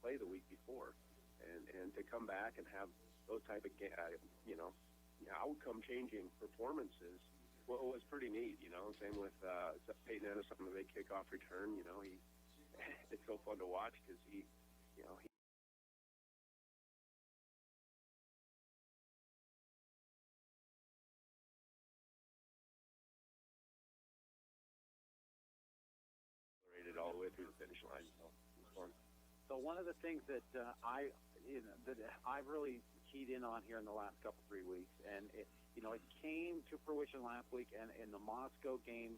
Play the week before, and to come back and have those type of outcome changing performances, well, it was pretty neat. Same with Peyton Anderson on the big kickoff return. He it's so fun to watch because he rated all the way through the finish line. So it was fun. So one of the things that I've really keyed in on here in the last 3 weeks, and it came to fruition last week, and in the Moscow game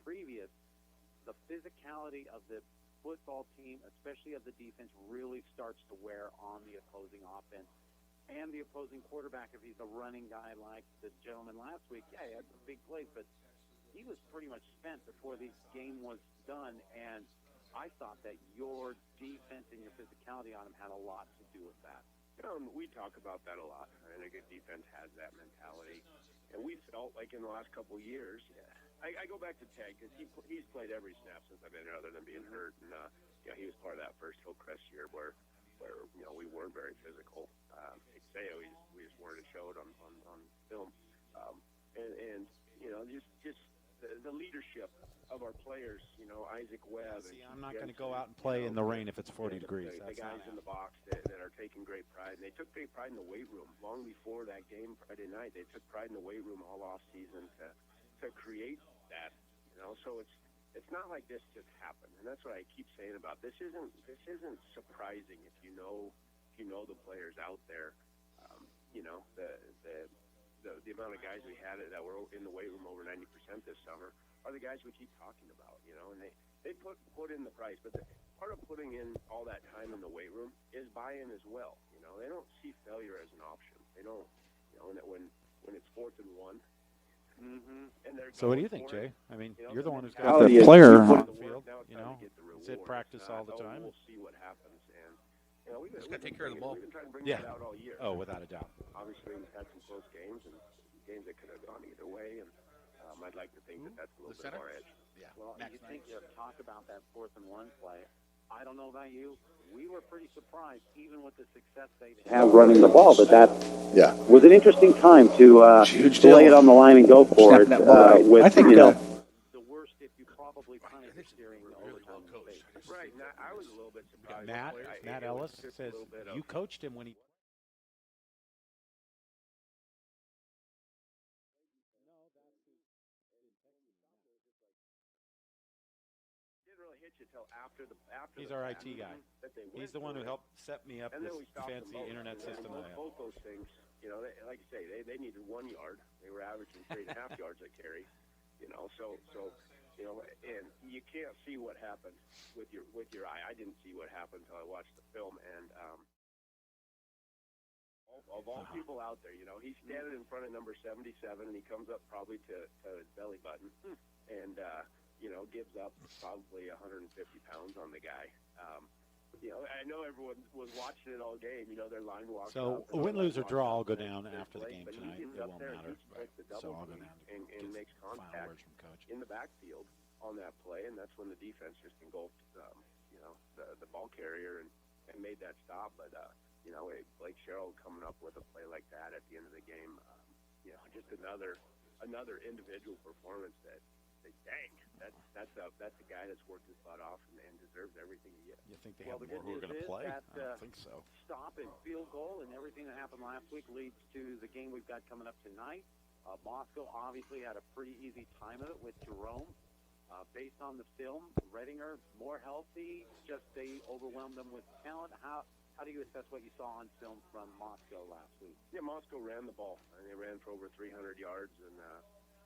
previous, the physicality of the football team, especially of the defense, really starts to wear on the opposing offense and the opposing quarterback. If he's a running guy like the gentleman last week, yeah, he had some big plays, but he was pretty much spent before the game was done, and I thought that your defense and your physicality on him had a lot to do with that. We talk about that a lot, and a good defense has that mentality. And we felt like in the last couple of years, I go back to Ted because he's played every snap since I've been here other than being hurt. And he was part of that first Hillcrest year where we weren't very physical. We just weren't showed on film. Just the leadership of our players, Isaac Webb. See, I'm not going to go out and play in the rain if it's 40 degrees. The guys in the box that are taking great pride. And they took great pride in the weight room. Long before that game Friday night, they took pride in the weight room all off season to create that. So it's not like this just happened. And that's what I keep saying about this. Isn't surprising if you know know the players out there. You know, the amount of guys we had that were in the weight room over 90% this summer are the guys we keep talking about, you know, and they put in the price, but part of putting in all that time in the weight room is buy-in as well. You know, they don't see failure as an option. They don't, you know, and when it's 4th and 1. And so what do you think, Jay? I mean, you know, you're the one who's how got do the you player keep on the work? field. Now it's You time know, to get the is it reward. practice all the Oh, time? we'll see what happens, and you know, we've got to take care of the ball. We've been trying to bring Yeah. that out all year. Oh, without a doubt. Obviously, we've had some close games and games that could have gone either way, and I'd like to think that that's a little bit of our edge. Yeah. Well, Max you Knight. think you talk about that 4th and 1 play. I don't know about you. We were pretty surprised, even with the success they had running the ball, that Yeah. was an interesting time to lay it on the line and go for it. With, I think, you know, the worst if you probably punish This is steering really well overtime coached. space. Right, and I was a little bit surprised. Matt It Ellis was just a says little bit of- you coached him when he. didn't really hit you till after He's the our fact IT guy. that they He's went the one who through it. helped set me up And then this we stopped them fancy both. internet And system that I have. both those things, you know, like you say, they needed 1 yard. They were averaging 3.5 yards a carry. You know, so you know, and you can't see what happened with your eye. I didn't see what happened until I watched the film, and of all people out there, you know, he's standing in front of number 77, and he comes up probably to his belly button, and you know, gives up probably 150 pounds on the guy. You know, I know everyone was watching it all game. You know, their line walks So up. win, lose, or draw, I'll go Their down after the play, game but he tonight. gets It up won't there and matter. he splits the So double I'll go team down and get makes final contact words from coach. in the backfield on that play, and that's when the defense just engulfed, you know, the ball carrier and made that stop. But you know, Blake Sherrill coming up with a play like that at the end of the game, you know, just another individual performance that. Dang, that's a guy that's worked his butt off and deserves everything he gets. You think they Well, have the more good who are news going to is play? that, I don't think so. Stop and field goal and everything that happened last week leads to the game we've got coming up tonight. Moscow obviously had a pretty easy time of it with Jerome. Based on the film, Redinger more healthy, just they overwhelmed them with talent. How do you assess what you saw on film from Moscow last week? Yeah, Moscow ran the ball, and they ran for over 300 yards, and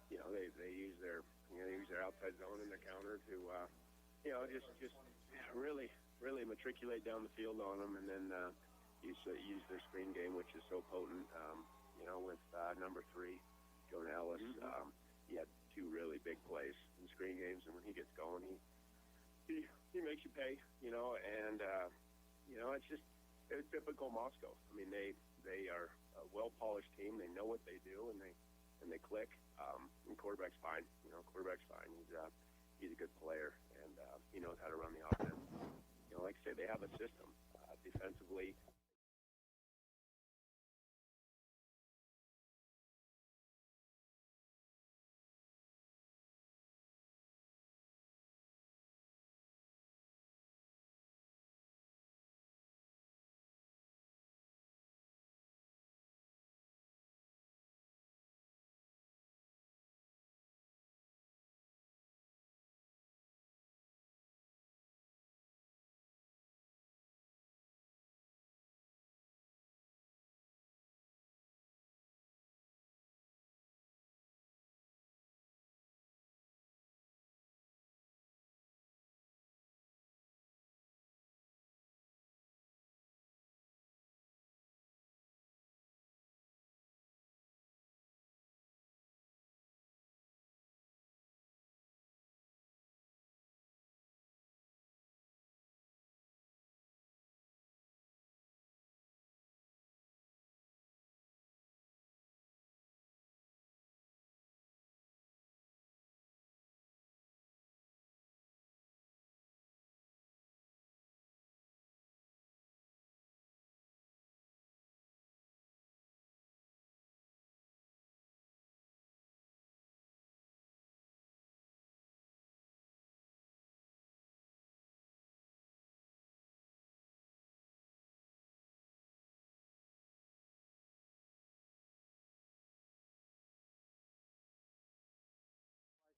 you know, they used their outside zone and their counter to you know, just really matriculate down the field on them, and then use their screen game, which is so potent. You know, with number 3, Jonah Ellis, he had 2 really big plays in screen games, and when he gets going, he makes you pay. You know, and you know, it's typical Moscow. I mean, they are a well-polished team. They know what they do, and they click. And quarterback's fine. You know, quarterback's fine. He's a good player, and he knows how to run the offense. You know, like I say, they have a system defensively.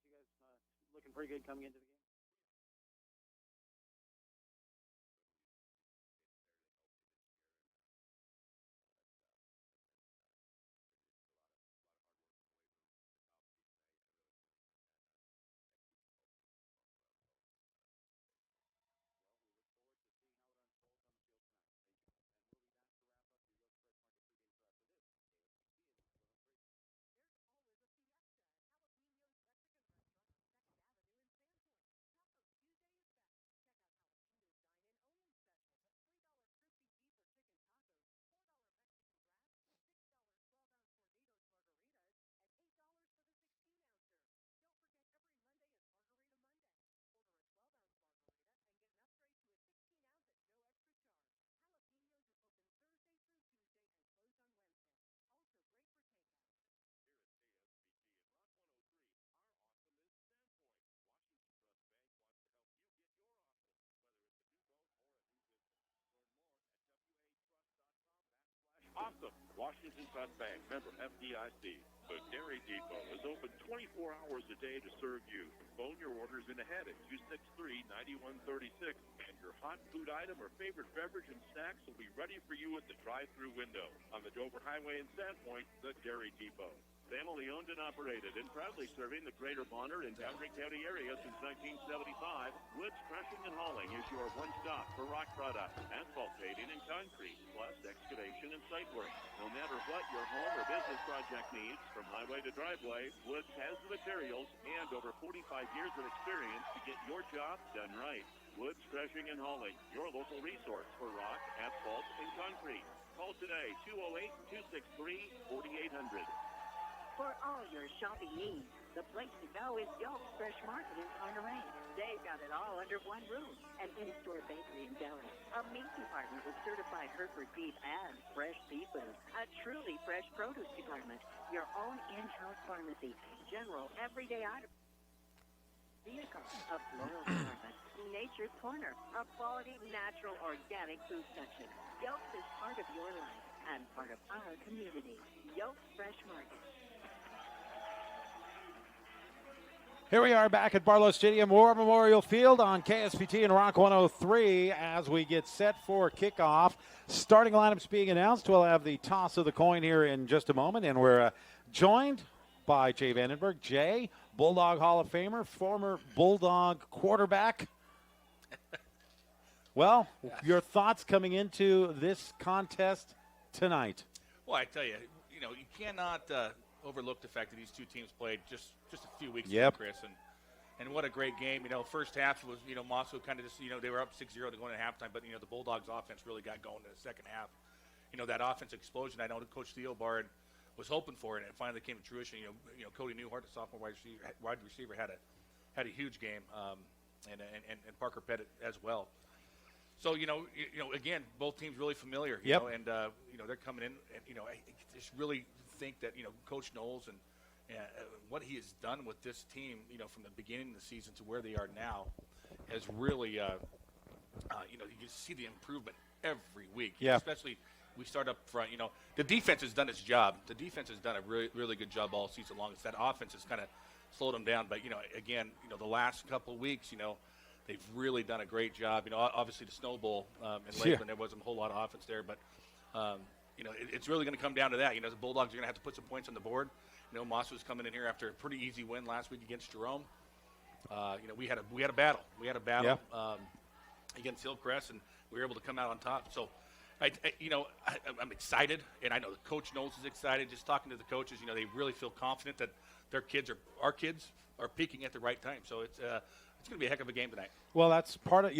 You guys looking pretty good coming into the game? Washington Trust Bank, member FDIC. The Dairy Depot is open 24 hours a day to serve you. Phone your orders in ahead at 263-9136, and your hot food item or favorite beverage and snacks will be ready for you at the drive-through window. On the Dover Highway in Sandpoint, the Dairy Depot. Family owned and operated and proudly serving the greater Bonner and Boundary County area since 1975, Woods Crushing and Hauling is your one-stop for rock products, asphalt paving and concrete, plus excavation and site work. No matter what your home or business project needs, from highway to driveway, Woods has the materials and over 45 years of experience to get your job done right. Woods Crushing and Hauling, your local resource for rock, asphalt, and concrete. Call today, 208-263-4800. For all your shopping needs, the place to go is Yelp Fresh Market in Ponderay. They've got it all under one roof. An in-store bakery and deli, a meat department with certified Hereford beef and fresh seafood, a truly fresh produce department, your own in-house pharmacy, general everyday items, vehicle, a floral department, Nature's Corner, a quality, natural, organic food section. Yelp is part of your life and part of our community. Yelp Fresh Market. Here we are back at Barlow Stadium, War Memorial Field on KSPT and Rock 103 as we get set for kickoff. Starting lineups being announced. We'll have the toss of the coin here in just a moment, and we're joined by Jay Vandenberg. Jay, Bulldog Hall of Famer, former Bulldog quarterback. Well, your thoughts coming into this contest tonight? Well, I tell you, you cannot overlook the fact that these two teams played just a few weeks ago, Chris, and what a great game. First half was, Moscow kind of just, they were up 6-0 to go into halftime, but, the Bulldogs offense really got going in the second half. That offense explosion, I know Coach Theo Bard was hoping for it, and it finally came to fruition. Cody Newhart, the sophomore wide receiver, had a huge game, and Parker Pettit as well. So, again, both teams really familiar, and, they're coming in, and, I just really think that, Coach Knowles and what he has done with this team, from the beginning of the season to where they are now has really, you see the improvement every week. Yeah. Especially we start up front. The defense has done its job. The defense has done a really, really good job all season long. It's that offense has kind of slowed them down. But, again, the last couple of weeks, they've really done a great job. Obviously the Snow Bowl in Lakeland, there wasn't a whole lot of offense there. But, it's really going to come down to that. The Bulldogs are going to have to put some points on the board. Moss was coming in here after a pretty easy win last week against Jerome. We had a battle. We had a battle against Hillcrest, and we were able to come out on top. So, I'm excited, and I know the Coach Knowles is excited. Just talking to the coaches, they really feel confident that our kids are peaking at the right time. So it's going to be a heck of a game tonight. Well, that's part of,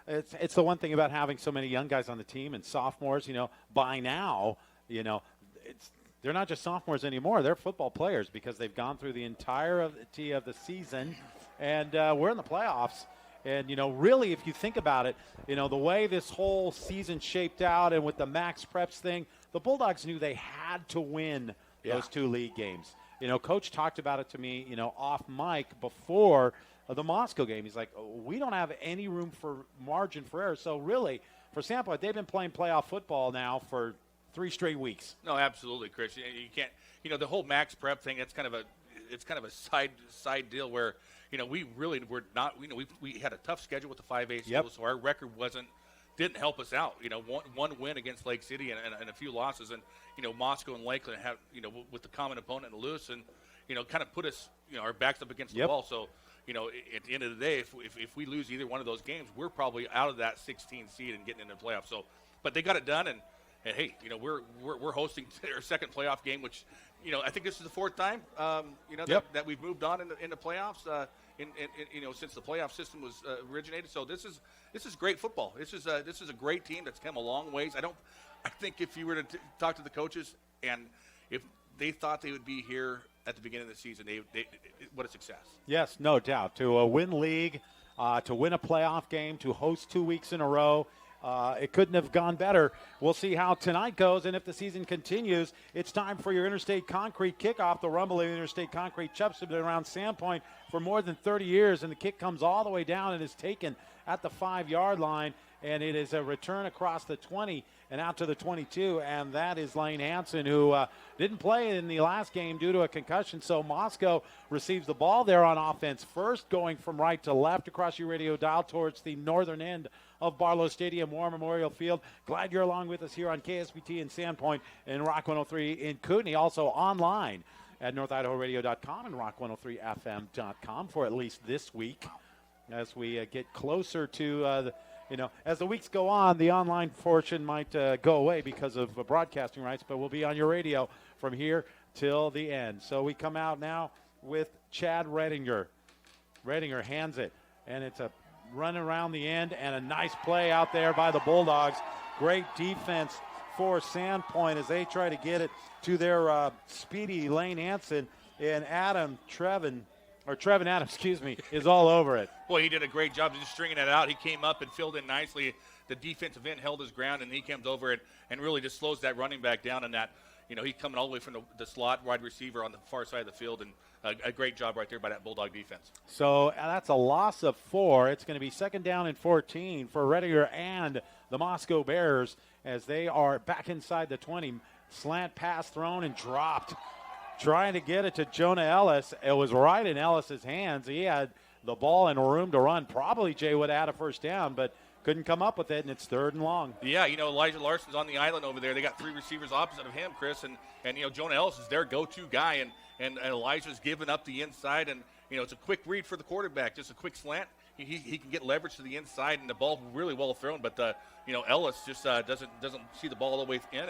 it's the one thing about having so many young guys on the team and sophomores, by now, they're not just sophomores anymore. They're football players because they've gone through the entirety of the season, and we're in the playoffs. And, really, if you think about it, the way this whole season shaped out and with the max preps thing, the Bulldogs knew they had to win those two league games. Coach talked about it to me, off mic before the Moscow game. He's like, we don't have any room for margin for error. So, really, for Sandpoint, they've been playing playoff football now for 3 straight weeks. No, absolutely, Chris. You can't, the whole max prep thing, it's kind of a side deal where, we really were not, we had a tough schedule with the 5A schools, so our record didn't help us out. One win against Lake City and a few losses, and, Moscow and Lakeland have, with the common opponent in Lewis, and, kind of put us, our backs up against the wall. So, at the end of the day, if we lose either one of those games, we're probably out of that 16 seed and getting into the playoffs. So, but they got it done, and hey, we're hosting our second playoff game, which, I think this is the fourth time, that we've moved on in the playoffs, since the playoff system was originated. So this is great football. This is a great team that's come a long ways. I think if you were to talk to the coaches and if they thought they would be here at the beginning of the season, what a success. Yes, no doubt. To win league, to win a playoff game, to host 2 weeks in a row. It couldn't have gone better. We'll see how tonight goes, and if the season continues, it's time for your Interstate Concrete kickoff. The Rumble of Interstate Concrete Chups have been around Sandpoint for more than 30 years, and the kick comes all the way down and is taken at the 5-yard line, and it is a return across the 20. and out to the 22, and that is Lane Hansen, who didn't play in the last game due to a concussion. So Moscow receives the ball there on offense first, going from right to left across your radio dial towards the northern end of Barlow Stadium, War Memorial Field. Glad you're along with us here on KSBT in Sandpoint and Rock 103 in Kootenai. Also online at NorthIdahoRadio.com and Rock103FM.com for at least this week. As we get closer to, as the weeks go on, the online portion might go away because of broadcasting rights, but we'll be on your radio from here till the end. So we come out now with Chad Redinger. Redinger hands it, and it's a run around the end and a nice play out there by the Bulldogs. Great defense for Sandpoint as they try to get it to their speedy Lane Hansen, and Trevin Adams, is all over it. Boy, he did a great job of just stringing it out. He came up and filled in nicely. The defensive end held his ground, and he comes over and really just slows that running back down. And that, he's coming all the way from the slot wide receiver on the far side of the field, and a great job right there by that Bulldog defense. So that's a loss of 4. It's going to be 2nd down and 14 for Redinger and the Moscow Bears as they are back inside the 20. Slant pass thrown and dropped. Trying to get it to Jonah Ellis. It was right in Ellis's hands. He had the ball and room to run. Probably Jay would have had a first down, but couldn't come up with it, and it's 3rd and long. Yeah, Elijah Larson's on the island over there. They got 3 receivers opposite of him, Chris, and Jonah Ellis is their go-to guy, and Elijah's giving up the inside, and, it's a quick read for the quarterback, just a quick slant. He can get leverage to the inside, and the ball really well thrown, but, Ellis just doesn't see the ball all the way in,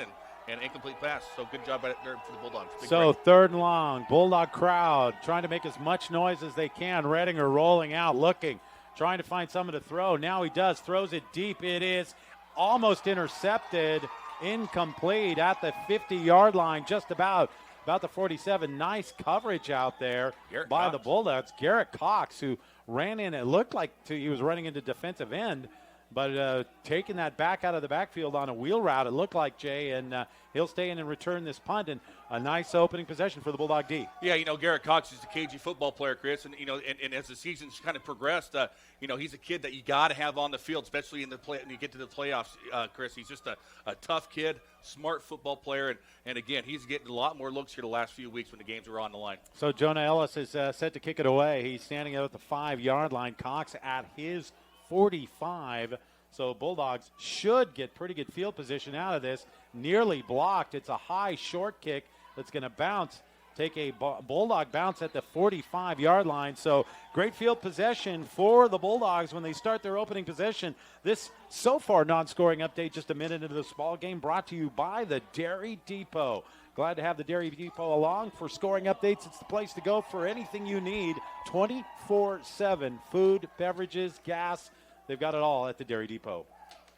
and incomplete pass. So good job right there for the Bulldogs. So break. 3rd and long. Bulldog crowd trying to make as much noise as they can. Redinger rolling out, looking, trying to find someone to throw. Now he does. Throws it deep. It is almost intercepted. Incomplete at the 50-yard line, just about the 47. Nice coverage out there by the Bulldogs. Garrett Cox, who ran in. It looked like he was running into defensive end. But taking that back out of the backfield on a wheel route, it looked like, Jay, and he'll stay in and return this punt, and a nice opening possession for the Bulldog D. Yeah, Garrett Cox is a KG football player, Chris, and and as the season's kind of progressed, he's a kid that you got to have on the field, especially when you get to the playoffs, Chris. He's just a tough kid, smart football player, and again, he's getting a lot more looks here the last few weeks when the games were on the line. So Jonah Ellis is set to kick it away. He's standing out at the 5-yard line. Cox at his 45. So Bulldogs should get pretty good field position out of this. Nearly blocked. It's a high short kick that's going to bounce. Take a Bulldog bounce at the 45-yard line. So great field possession for the Bulldogs when they start their opening possession. This so far non-scoring update just a minute into this ball game brought to you by the Dairy Depot. Glad to have the Dairy Depot along for scoring updates. It's the place to go for anything you need 24/7. Food, beverages, gas. They've got it all at the Dairy Depot.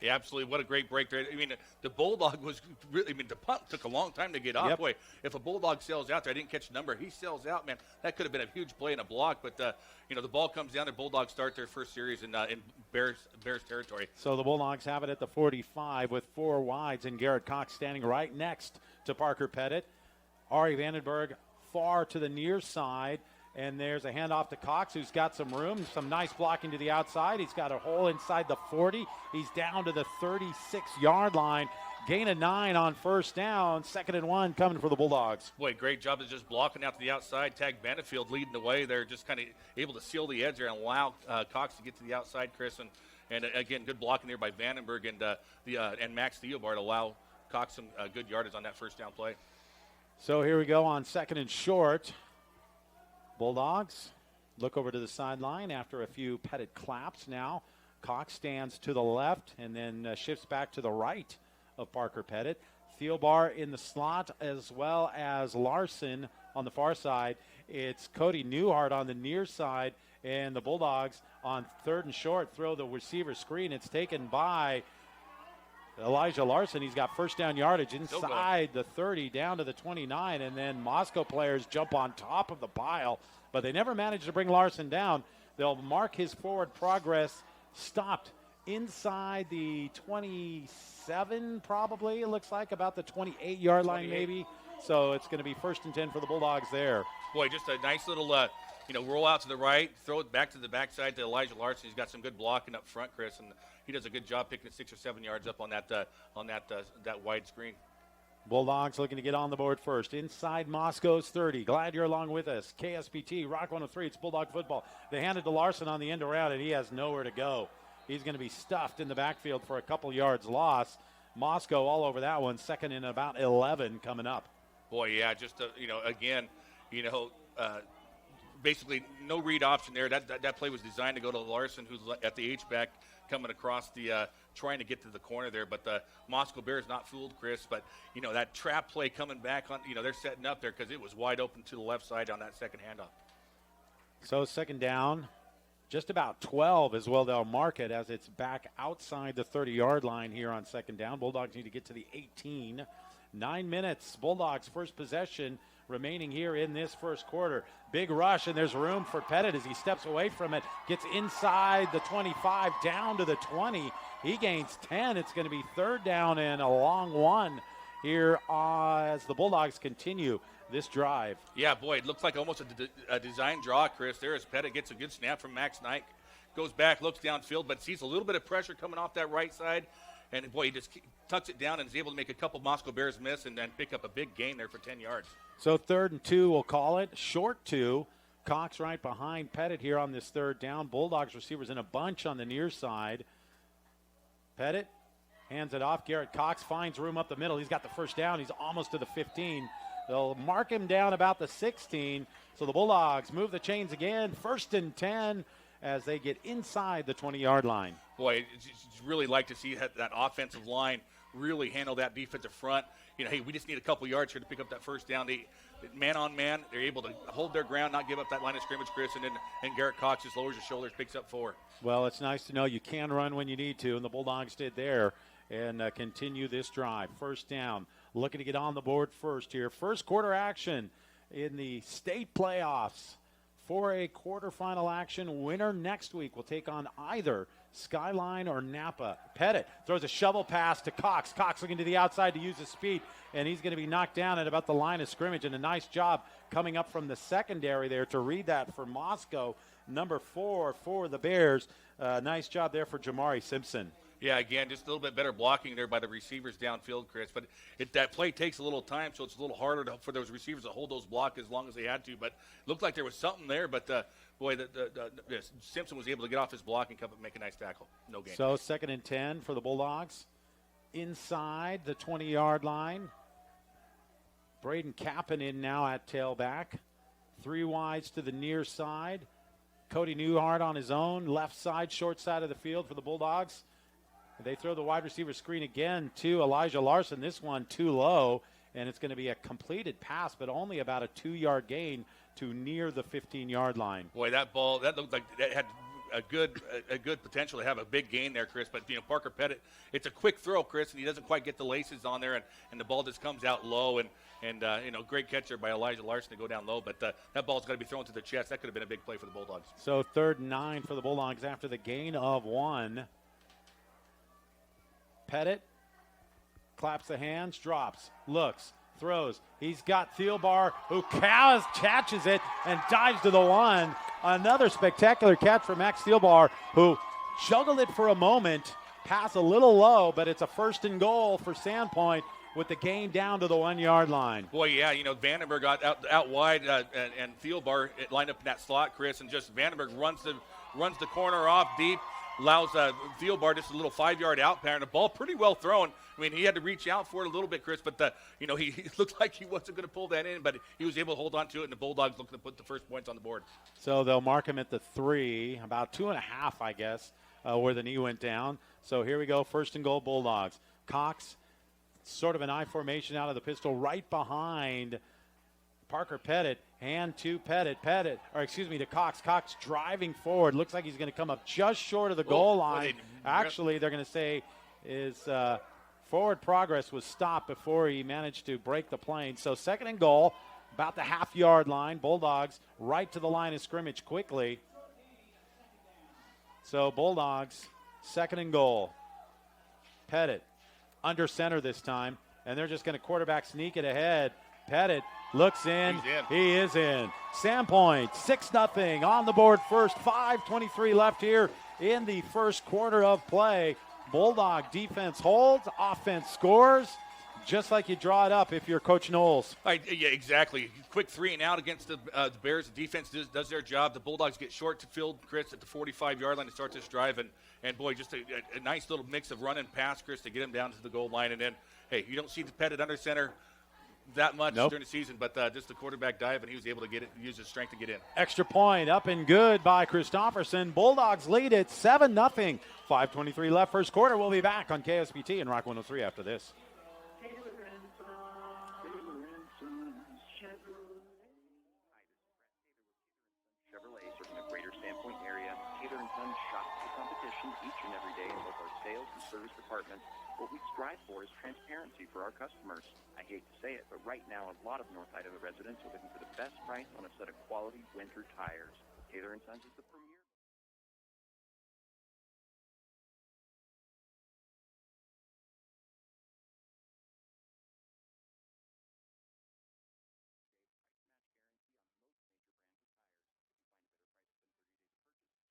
Yeah, absolutely. What a great break there. The Bulldog was really, the punt took a long time to get off. Yep. Boy, if a Bulldog sails out there, I didn't catch the number. He sails out, man. That could have been a huge play and a block, but, the ball comes down. The Bulldogs start their first series in Bears territory. So the Bulldogs have it at the 45 with 4 wides, and Garrett Cox standing right next to Parker Pettit. Ari Vandenberg far to the near side. And there's a handoff to Cox, who's got some room, some nice blocking to the outside. He's got a hole inside the 40. He's down to the 36-yard line. Gain of 9 on first down. 2nd and 1 coming for the Bulldogs. Boy, great job of just blocking out to the outside. Tag Benefield leading the way. They're just kind of able to seal the edge there and allow Cox to get to the outside, Chris. And again, good blocking there by Vandenberg and Max Theobard allow Cox some good yardage on that first down play. So here we go on 2nd and short. Bulldogs look over to the sideline after a few Pettit claps now. Cox stands to the left and then shifts back to the right of Parker Pettit. Theobar in the slot as well as Larson on the far side. It's Cody Newhart on the near side, and the Bulldogs on 3rd and short throw the receiver screen. It's taken by Elijah Larson. He's got first down yardage inside the 30 down to the 29, and then Moscow players jump on top of the pile, but they never manage to bring Larson down. They'll mark his forward progress stopped inside the 27 probably, it looks like, about the 28-yard line maybe. So it's going to be 1st and 10 for the Bulldogs there. Boy, just a nice little roll out to the right, throw it back to the backside to Elijah Larson. He's got some good blocking up front, Chris, and he does a good job picking it 6 or 7 yards up on that wide screen. Bulldogs looking to get on the board first. Inside Moscow's 30. Glad you're along with us. KSPT, Rock 103. It's Bulldog football. They handed to Larson on the end around, and he has nowhere to go. He's going to be stuffed in the backfield for a couple yards loss. Moscow all over that one. Second and about 11 coming up. Boy, yeah, just, basically no read option there. That play was designed to go to Larson, who's at the H-back coming across the trying to get to the corner there. But the Moscow Bears not fooled, Chris. But, that trap play coming back on, they're setting up there because it was wide open to the left side on that second handoff. So second down, just about 12 as well. They'll mark it as it's back outside the 30-yard line here on second down. Bulldogs need to get to the 18. 9 minutes. Bulldogs first possession remaining here in this first quarter. Big rush, and there's room for Pettit as he steps away from it. Gets inside the 25, down to the 20. He gains 10. It's going to be third down and a long one here as the Bulldogs continue this drive. Yeah, boy, it looks like almost a design draw, Chris. There as Pettit gets a good snap from Max Knight. Goes back, looks downfield, but sees a little bit of pressure coming off that right side. And, boy, he just tucks it down and is able to make a couple Moscow Bears miss and then pick up a big gain there for 10 yards. So 3rd and 2, we'll call it. Short 2. Cox right behind Pettit here on this third down. Bulldogs receivers in a bunch on the near side. Pettit hands it off. Garrett Cox finds room up the middle. He's got the first down. He's almost to the 15. They'll mark him down about the 16. So the Bulldogs move the chains again. 1st and 10 as they get inside the 20-yard line. Boy, it's really like to see that offensive line really handle that defensive front. Hey, we just need a couple yards here to pick up that first down. Man on man, they're able to hold their ground, not give up that line of scrimmage, Chris, and Garrett Cox just lowers his shoulders, picks up 4. Well, it's nice to know you can run when you need to, and the Bulldogs did there and continue this drive. First down, looking to get on the board first here. First quarter action in the state playoffs. For a quarterfinal action, winner next week will take on either Skyline or Napa. Pettit throws a shovel pass to Cox. Cox looking to the outside to use his speed, and he's going to be knocked down at about the line of scrimmage. And a nice job coming up from the secondary there to read that for Moscow. Number 4 for the Bears. Nice job there for Jamari Simpson. Yeah, again, just a little bit better blocking there by the receivers downfield, Chris. But that play takes a little time, so it's a little harder for those receivers to hold those blocks as long as they had to. But it looked like there was something there. But, boy, Simpson was able to get off his block and come up and make a nice tackle. No gain. So 2nd and 10 for the Bulldogs. Inside the 20-yard line. Braden Kappen in now at tailback. 3 wides to the near side. Cody Newhart on his own. Left side, short side of the field for the Bulldogs. They throw the wide receiver screen again to Elijah Larson. This one too low, and it's going to be a completed pass, but only about a 2-yard gain to near the 15-yard line. Boy, that ball, that looked like that had a good potential to have a big gain there, Chris. But, Parker Pettit, it's a quick throw, Chris, and he doesn't quite get the laces on there, and the ball just comes out low. And great catch there by Elijah Larson to go down low. But that ball's got to be thrown to the chest. That could have been a big play for the Bulldogs. So 3rd and 9 for the Bulldogs after the gain of 1. Pettit claps the hands, drops, looks, throws. He's got Thielbar, who catches it and dives to the 1. Another spectacular catch for Max Thielbar, who juggled it for a moment. Pass a little low, but it's a 1st and goal for Sandpoint with the gain down to the 1-yard line. Boy, yeah, Vandenberg got out wide, and Thielbar lined up in that slot, Chris, and just Vandenberg runs the corner off deep. Allows Thielbar just a little 5-yard out pattern. The ball pretty well thrown. I mean, he had to reach out for it a little bit, Chris, but, he looked like he wasn't going to pull that in, but he was able to hold on to it, and the Bulldogs looking to put the first points on the board. So they'll mark him at the 3, about 2.5, I guess, where the knee went down. So here we go, 1st and goal, Bulldogs. Cox, sort of an I formation out of the pistol, right behind Parker Pettit. Hand to to Cox. Cox driving forward. Looks like he's going to come up just short of the goal line. Actually, they're going to say his forward progress was stopped before he managed to break the plane. So 2nd and goal, about the half-yard line. Bulldogs right to the line of scrimmage quickly. So Bulldogs, 2nd and goal. Pettit under center this time, and they're just going to quarterback sneak it ahead. Pettit looks in. He's in. He is in. Sandpoint, 6-0 on the board first. 5:23 left here in the first quarter of play. Bulldog defense holds, offense scores, just like you draw it up if you're Coach Knowles. Yeah, exactly. Quick 3 and out against the Bears. The defense does their job. The Bulldogs get short to field, Chris, at the 45-yard line to start this drive. And boy, just a nice little mix of run and pass, Chris, to get him down to the goal line. And then, hey, you don't see the Pettit under center that much during the season, but just the quarterback dive, and he was able to use his strength to get in. Extra point up and good by Christopherson. Bulldogs lead it 7-0. 5:23 left first quarter. We'll be back on KSPT and Rock 103 after this. Chevrolet serving the greater Sandpoint area. Taylor & Sons shops the competition each and every day in both our sales and service departments. What we strive for is transparency for our customers. I hate to say it, but right now a lot of North Idaho residents are looking for the best price on a set of quality winter tires. Taylor & Sons is the premier.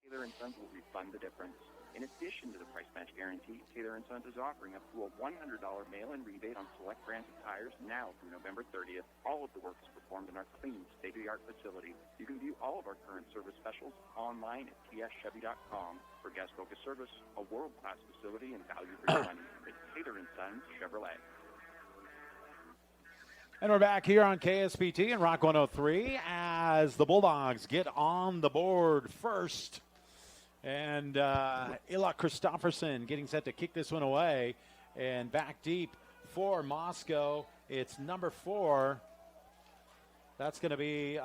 Taylor & Sons will refund the difference. In addition to the price match guarantee, Taylor & Sons is offering up to a $100 mail-in rebate on select brands of tires now through November 30th. All of the work is performed in our clean, state-of-the-art facility. You can view all of our current service specials online at tschevy.com. For guest-focused service, a world-class facility, and value for your money. It's Taylor & Sons Chevrolet. And we're back here on KSPT and Rock 103 as the Bulldogs get on the board first. And Ilya Christopherson getting set to kick this one away. And back deep for Moscow, it's number 4. That's going to be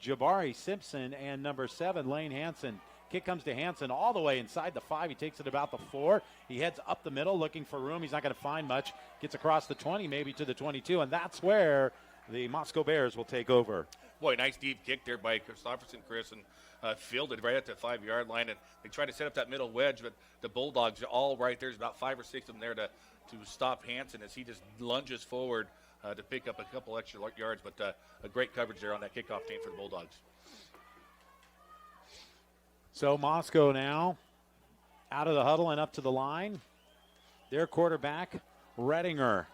Jabari Simpson and number 7, Lane Hansen. Kick comes to Hansen all the way inside the 5. He takes it about the 4. He heads up the middle looking for room. He's not going to find much. Gets across the 20, maybe to the 22. And that's where the Moscow Bears will take over. Boy, nice deep kick there by Christopherson, Chris, and fielded right at the 5-yard line. And they tried to set up that middle wedge, but the Bulldogs are all right there. There's about 5 or 6 of them there to stop Hansen as he just lunges forward to pick up a couple extra yards. But a great coverage there on that kickoff team for the Bulldogs. So Moscow now out of the huddle and up to the line. Their quarterback, Redinger.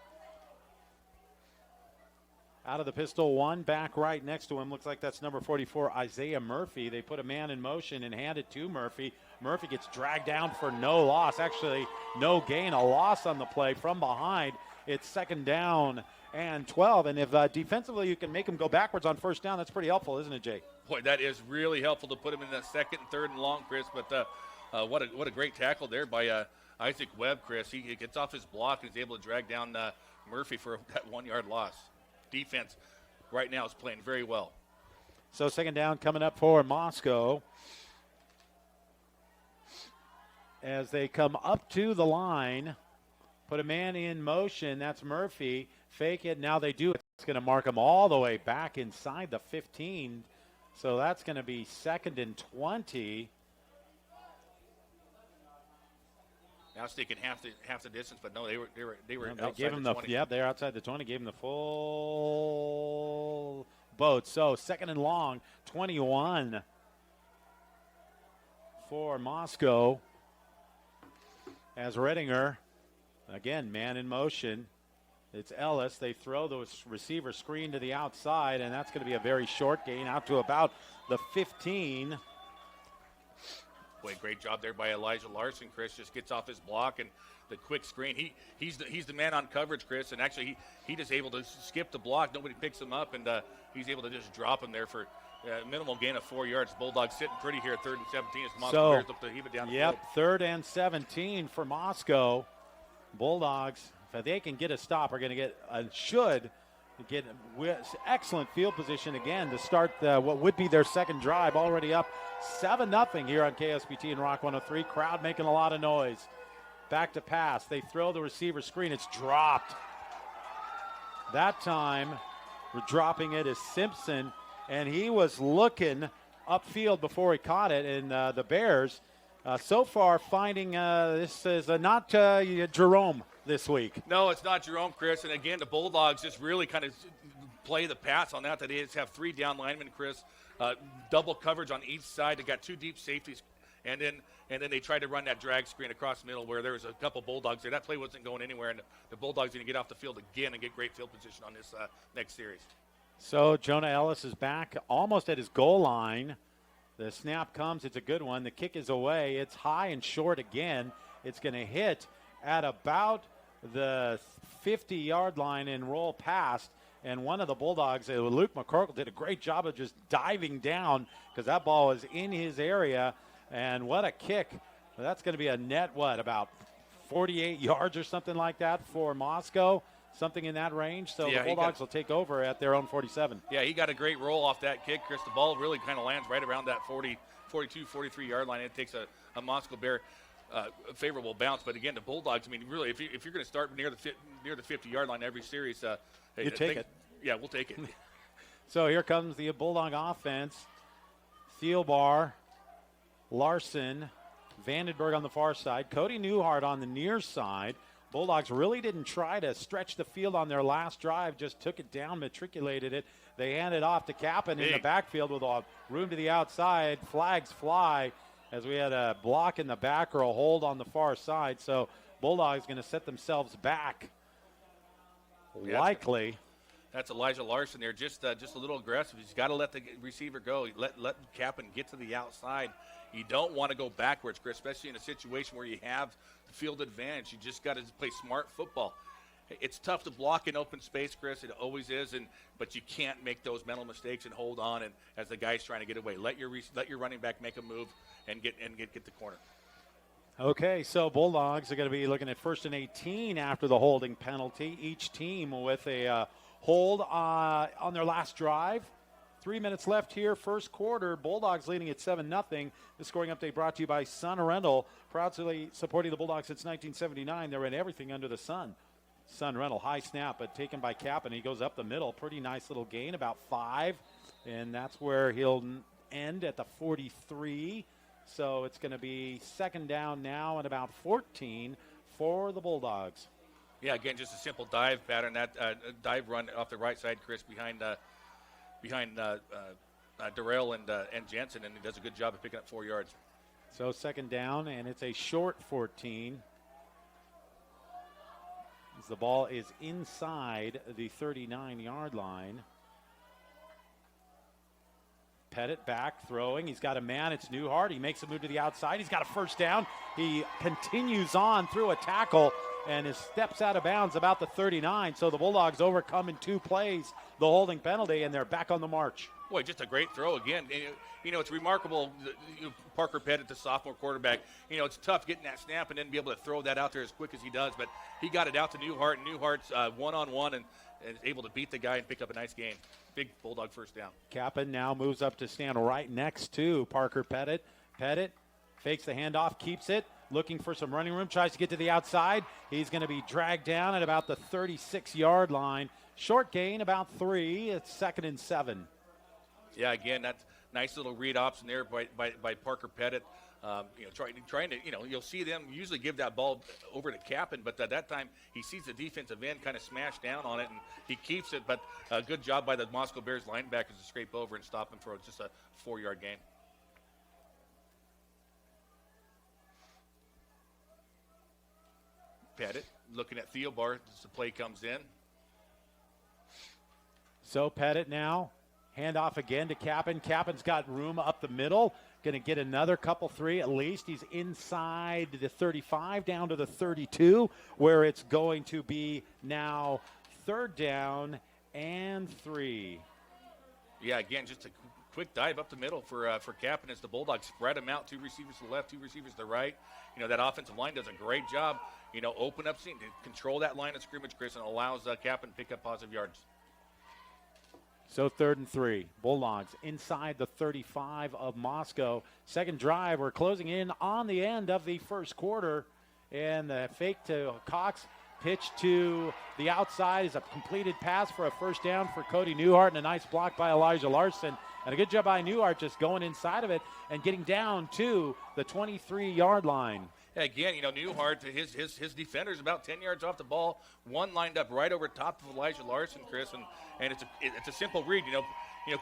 Out of the pistol, 1 back right next to him. Looks like that's number 44, Isaiah Murphy. They put a man in motion and hand it to Murphy. Murphy gets dragged down for no loss. Actually, no gain, a loss on the play from behind. It's 2nd down and 12. And if defensively you can make him go backwards on 1st down, that's pretty helpful, isn't it, Jay? Boy, that is really helpful to put him in that 2nd and 3rd and long, Chris. But what a great tackle there by Isaac Webb, Chris. He gets off his block and is able to drag down Murphy for that 1-yard loss. Defense right now is playing very well. So 2nd down coming up for Moscow. As they come up to the line, put a man in motion. That's Murphy. Fake it. Now they do it. It's going to mark him all the way back inside the 15. So that's going to be 2nd and 20. Now sticking half the distance, but no, they were outside gave him the 20. They're outside the 20. Gave him the full boat. So 2nd and long, 21 for Moscow. As Redinger, again, man in motion. It's Ellis. They throw the receiver screen to the outside, and that's going to be a very short gain out to about the 15. Boy, great job there by Elijah Larson. Chris just gets off his block and the quick screen. He's the man on coverage, Chris, and actually he just able to skip the block. Nobody picks him up, and he's able to just drop him there for minimal gain of 4 yards. Bulldogs sitting pretty here, 3rd and 17 as Moscow Bears look to heave it down the field. 3rd and 17 for Moscow. Bulldogs, if they can get a stop, are going to get excellent field position again to start what would be their 2nd drive. Already up 7-0 here on KSPT and Rock 103. Crowd making a lot of noise. Back to pass. They throw the receiver screen. It's dropped. That time, we're dropping it is Simpson, and he was looking upfield before he caught it, and the Bears So far, finding this is not Jerome this week. No, it's not Jerome, Chris. And again, the Bulldogs just really kind of play the pass on that. They just have 3 down linemen, Chris. Double coverage on each side. They got 2 deep safeties, and then they tried to run that drag screen across the middle where there was a couple Bulldogs there. That play wasn't going anywhere, and the Bulldogs are going to get off the field again and get great field position on this next series. So Jonah Ellis is back almost at his goal line. The snap comes. It's a good one. The kick is away. It's high and short again. It's going to hit at about the 50-yard line and roll past. And one of the Bulldogs, Luke McCorkle, did a great job of just diving down because that ball was in his area. And what a kick. That's going to be a net, about 48 yards or something like that for Moscow, something in that range. So the Bulldogs will take over at their own 47. Yeah, he got a great roll off that kick, Chris. The ball really kind of lands right around that 42, 43-yard line. It takes a Moscow Bear favorable bounce. But again, the Bulldogs, I mean, really, if you're going to start near the 50-yard line every series, you take it. Yeah, we'll take it. So here comes the Bulldog offense. Thielbar, Larson, Vandenberg on the far side, Cody Newhart on the near side. Bulldogs really didn't try to stretch the field on their last drive, just took it down, matriculated it. They handed off to Kappen in the backfield with all room to the outside. Flags fly as we had a block in the back or a hold on the far side. So Bulldogs going to set themselves back. Likely. That's Elijah Larson there, just a little aggressive. He's got to let the receiver go. Let Kappen get to the outside. You don't want to go backwards, Chris, especially in a situation where you have the field advantage. You just got to play smart football. It's tough to block in open space, Chris. It always is, but you can't make those mental mistakes and hold on. And as the guy's trying to get away, let your running back make a move and get the corner. Okay, so Bulldogs are going to be looking at 1st and 18 after the holding penalty. Each team with a hold on their last drive. 3 minutes left here, first quarter. Bulldogs leading at 7-0. The scoring update brought to you by Sun Rental, proudly supporting the Bulldogs since 1979. They're in everything under the sun. Sun Rental, high snap, but taken by Kappen. He goes up the middle. Pretty nice little gain, about 5. And that's where he'll end at the 43. So it's going to be 2nd down now and about 14 for the Bulldogs. Yeah, again, just a simple dive pattern. That dive run off the right side, Chris, behind Durrell and Jensen, and he does a good job of picking up 4 yards. So 2nd down, and it's a short 14. As the ball is inside the 39-yard line. Pettit back, throwing. He's got a man. It's Newhart. He makes a move to the outside. He's got a 1st down. He continues on through a tackle and is steps out of bounds about the 39. So the Bulldogs overcome in 2 plays the holding penalty, and they're back on the march. Boy, just a great throw again. You know, it's remarkable. Parker Pettit, the sophomore quarterback, you know, it's tough getting that snap and then be able to throw that out there as quick as he does. But he got it out to Newhart, and Newhart's one-on-one and is able to beat the guy and pick up a nice gain. Big Bulldog 1st down. Kappen now moves up to stand right next to Parker Pettit. Pettit fakes the handoff, keeps it, looking for some running room, tries to get to the outside. He's going to be dragged down at about the 36-yard line. Short gain, about 3. It's 2nd and 7. Yeah, again, that's nice little read option there by Parker Pettit. Trying to, you'll see them usually give that ball over to Kappen, but at that time he sees the defensive end kind of smash down on it, and he keeps it. But a good job by the Moscow Bears linebackers to scrape over and stop him for just a 4-yard gain. Pettit looking at Thielbar as the play comes in. So Pettit now, handoff again to Kappen. Kappen's got room up the middle. Going to get another couple 3 at least. He's inside the 35 down to the 32, where it's going to be now 3rd down and 3. Yeah, again, just a quick dive up the middle for Kappen as the Bulldogs spread him out. 2 receivers to the left, 2 receivers to the right. You know, that offensive line does a great job, open up, control that line of scrimmage, Chris, and allows Kappen to pick up positive yards. So 3rd and 3. Bulldogs inside the 35 of Moscow. Second drive. We're closing in on the end of the first quarter. And the fake to Cox. Pitch to the outside is a completed pass for a 1st down for Cody Newhart, and a nice block by Elijah Larson. And a good job by Newhart just going inside of it and getting down to the 23-yard line. Again, Newhart, his defender's about 10 yards off the ball. One lined up right over top of Elijah Larson, Chris, and it's a simple read.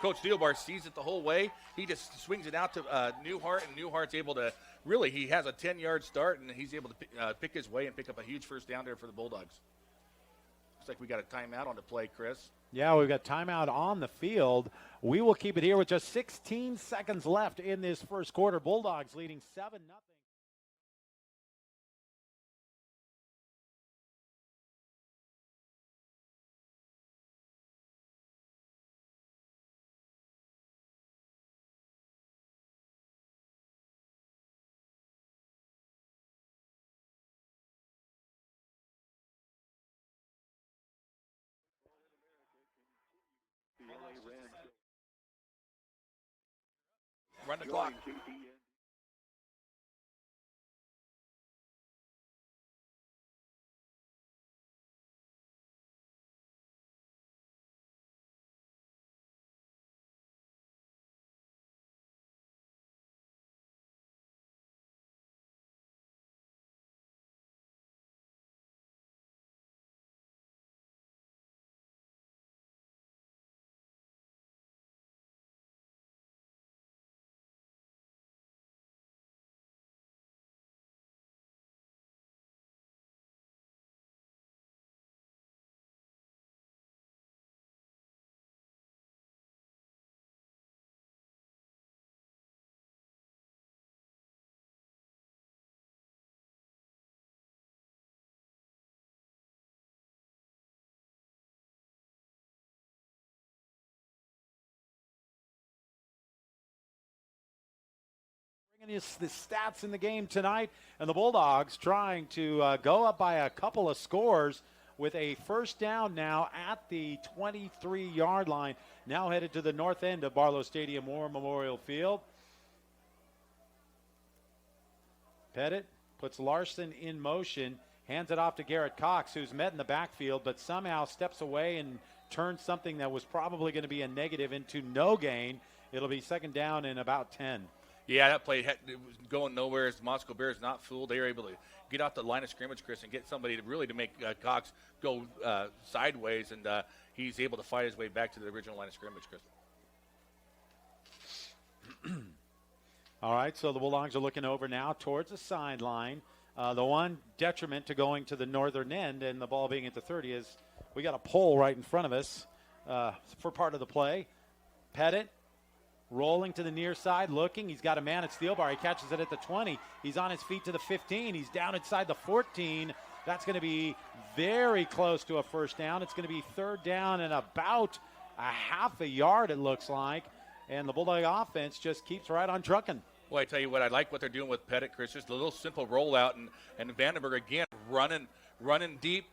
Coach Steelbar sees it the whole way. He just swings it out to Newhart, and Newhart's able to he has a 10-yard start, and he's able to pick his way and pick up a huge first down there for the Bulldogs. Looks like we got a timeout on the play, Chris. Yeah, we've got timeout on the field. We will keep it here with just 16 seconds left in this first quarter. Bulldogs leading 7-0. Run the clock. The stats in the game tonight, and the Bulldogs trying to go up by a couple of scores with a first down now at the 23-yard line, now headed to the north end of Barlow Stadium War Memorial Field. Pettit puts Larson in motion, hands it off to Garrett Cox, who's met in the backfield, but somehow steps away and turns something that was probably going to be a negative into no gain. It'll be second down and about 10. Yeah, that play it was going nowhere. As Moscow Bears not fooled, they were able to get off the line of scrimmage, Chris, and get somebody to make Cox go sideways, and he's able to fight his way back to the original line of scrimmage, Chris. All right, so the Bulldogs are looking over now towards the sideline. The one detriment to going to the northern end and the ball being at the 30 is we got a pole right in front of us for part of the play. Pettit rolling to the near side, looking. He's got a man at Steelbar. He catches it at the 20. He's on his feet to the 15. He's down inside the 14. That's going to be very close to a first down. It's going to be third down and about a half a yard, it looks like. And the Bulldog offense just keeps right on trucking. Well, I tell you what, I like what they're doing with Pettit, Chris. Just a little simple rollout, and Vandenberg again running deep,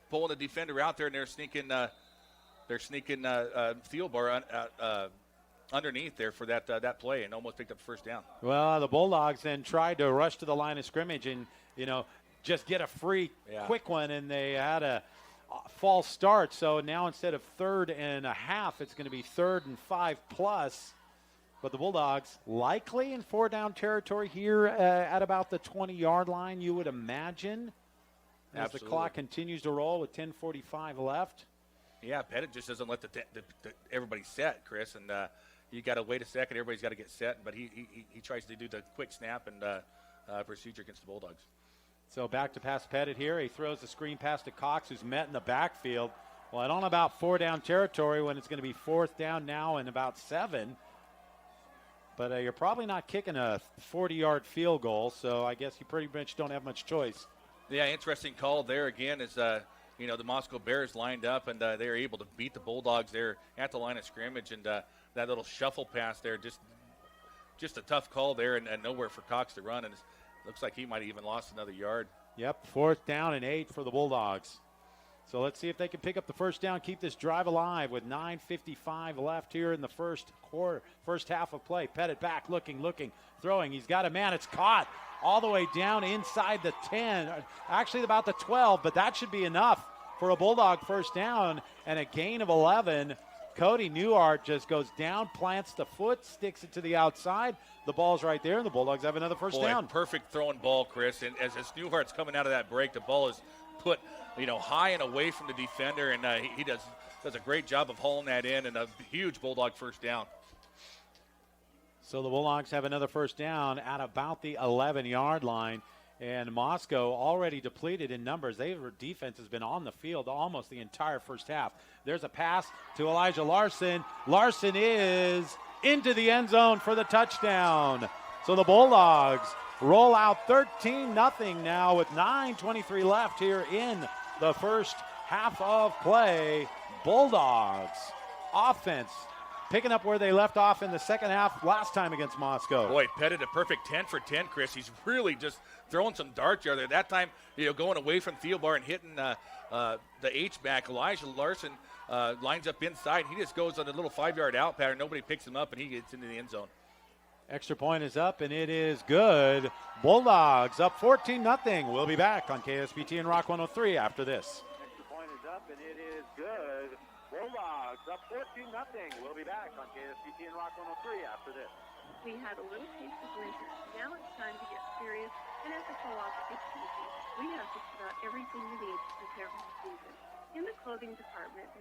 pulling the defender out there, and they're sneaking Thielbar underneath there for that play, and almost picked up the first down. Well, the Bulldogs then tried to rush to the line of scrimmage and just get a free quick one, and they had a false start. So now instead of 3rd and a half, it's going to be 3rd and 5+. But the Bulldogs likely in 4-down territory here at about the 20-yard line, you would imagine, as Absolutely. the clock continues to roll with 10:45 left. Yeah, Pettit just doesn't let everybody set, Chris, and you got to wait a second. Everybody's got to get set, but he tries to do the quick snap and procedure against the Bulldogs. So back to pass Pettit here. He throws the screen pass to Cox, who's met in the backfield. Well, I don't know about 4-down territory when it's going to be 4th down now and about 7. But you're probably not kicking a 40-yard field goal, so I guess you pretty much don't have much choice. Yeah, interesting call there again is, the Moscow Bears lined up, and they were able to beat the Bulldogs there at the line of scrimmage, and that little shuffle pass there, just a tough call there, and nowhere for Cox to run, and it looks like he might have even lost another yard. Yep, 4th down and 8 for the Bulldogs. So let's see if they can pick up the first down, keep this drive alive with 9:55 left here in the first half of play. Pettit back, looking, throwing. He's got a man. It's caught all the way down inside the 10, actually about the 12, but that should be enough for a Bulldog first down and a gain of 11. Cody Newhart just goes down, plants the foot, sticks it to the outside. The ball's right there, and the Bulldogs have another first down. Perfect throwing ball, Chris. And as Newhart's coming out of that break, the ball is put, high and away from the defender, and he does a great job of hauling that in, and a huge Bulldog first down. So the Bulldogs have another first down at about the 11-yard line. And Moscow already depleted in numbers. Their defense has been on the field almost the entire first half. There's a pass to Elijah Larson. Larson is into the end zone for the touchdown. So the Bulldogs roll out 13-0 now with 9:23 left here in the first half of play. Bulldogs offense picking up where they left off in the second half last time against Moscow. Boy, Pettit a perfect 10 for 10, Chris. He's really just throwing some darts there. That time, going away from Thielbar and hitting the H-back. Elijah Larson lines up inside. He just goes on a little 5-yard out pattern. Nobody picks him up, and he gets into the end zone. Extra point is up, and it is good. Bulldogs up 14-0. We'll be back on KSBT and Rock 103 after this. Extra point is up, and it is good. Bulldogs up 14-0. We'll be back on KSBT and Rock 103 after this. We had a little taste of winter. Now it's time to get serious, and at the Co-op, it's easy. We have just about everything you need to prepare for the season. In the clothing department,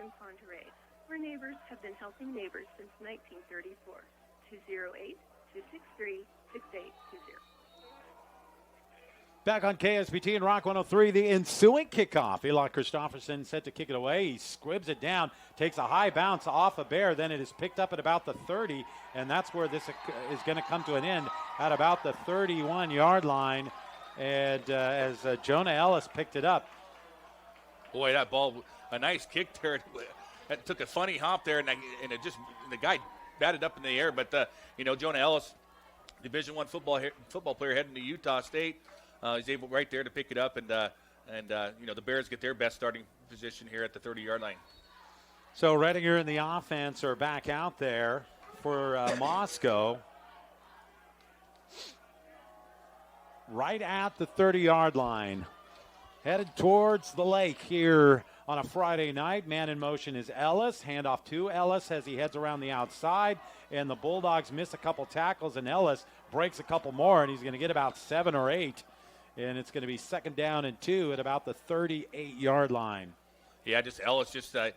in Ponderay. Our neighbors have been helping neighbors since 1934. 208-263-6820. Back on KSBT and Rock 103, the ensuing kickoff. Eli Christopherson set to kick it away. He squibs it down, takes a high bounce off a Bear. Then it is picked up at about the 30, and that's where this is going to come to an end at about the 31-yard line. And as Jonah Ellis picked it up. Boy, that ball, a nice kick there. It took a funny hop there, and the guy batted up in the air. But, Jonah Ellis, Division I football player heading to Utah State, is able right there to pick it up. And the Bears get their best starting position here at the 30-yard line. So Redinger and the offense are back out there for Moscow. Right at the 30-yard line. Headed towards the lake here on a Friday night. Man in motion is Ellis. Handoff to Ellis as he heads around the outside. And the Bulldogs miss a couple tackles, and Ellis breaks a couple more, and he's going to get about 7 or 8. And it's going to be 2nd down and 2 at about the 38-yard line. Yeah, Ellis, just a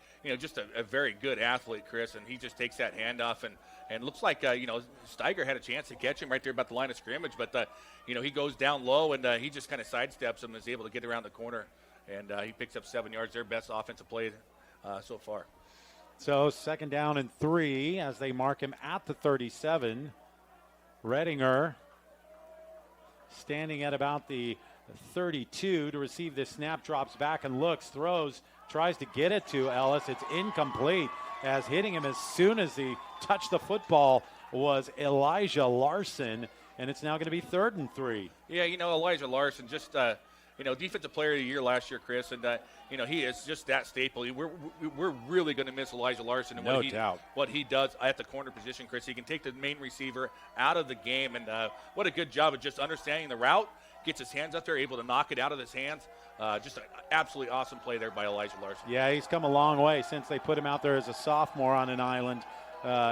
very good athlete, Chris, and he just takes that handoff and looks like, Steiger had a chance to catch him right there about the line of scrimmage, but, he goes down low and he just kind of sidesteps him and is able to get around the corner, and he picks up 7 yards, their best offensive play so far. So 2nd down and 3 as they mark him at the 37. Redinger standing at about the 32 to receive this snap, drops back and looks, throws, tries to get it to Ellis. It's incomplete, as hitting him as soon as he touched the football was Elijah Larson, and it's now going to be 3rd and 3. Yeah, Elijah Larson, just defensive player of the year last year, Chris, and he is just that staple. We're really going to miss Elijah Larson and no doubt what he does at the corner position, Chris. He can take the main receiver out of the game, and what a good job of just understanding the route. Gets his hands up there, able to knock it out of his hands. Just an absolutely awesome play there by Elijah Larson. Yeah, he's come a long way since they put him out there as a sophomore on an island.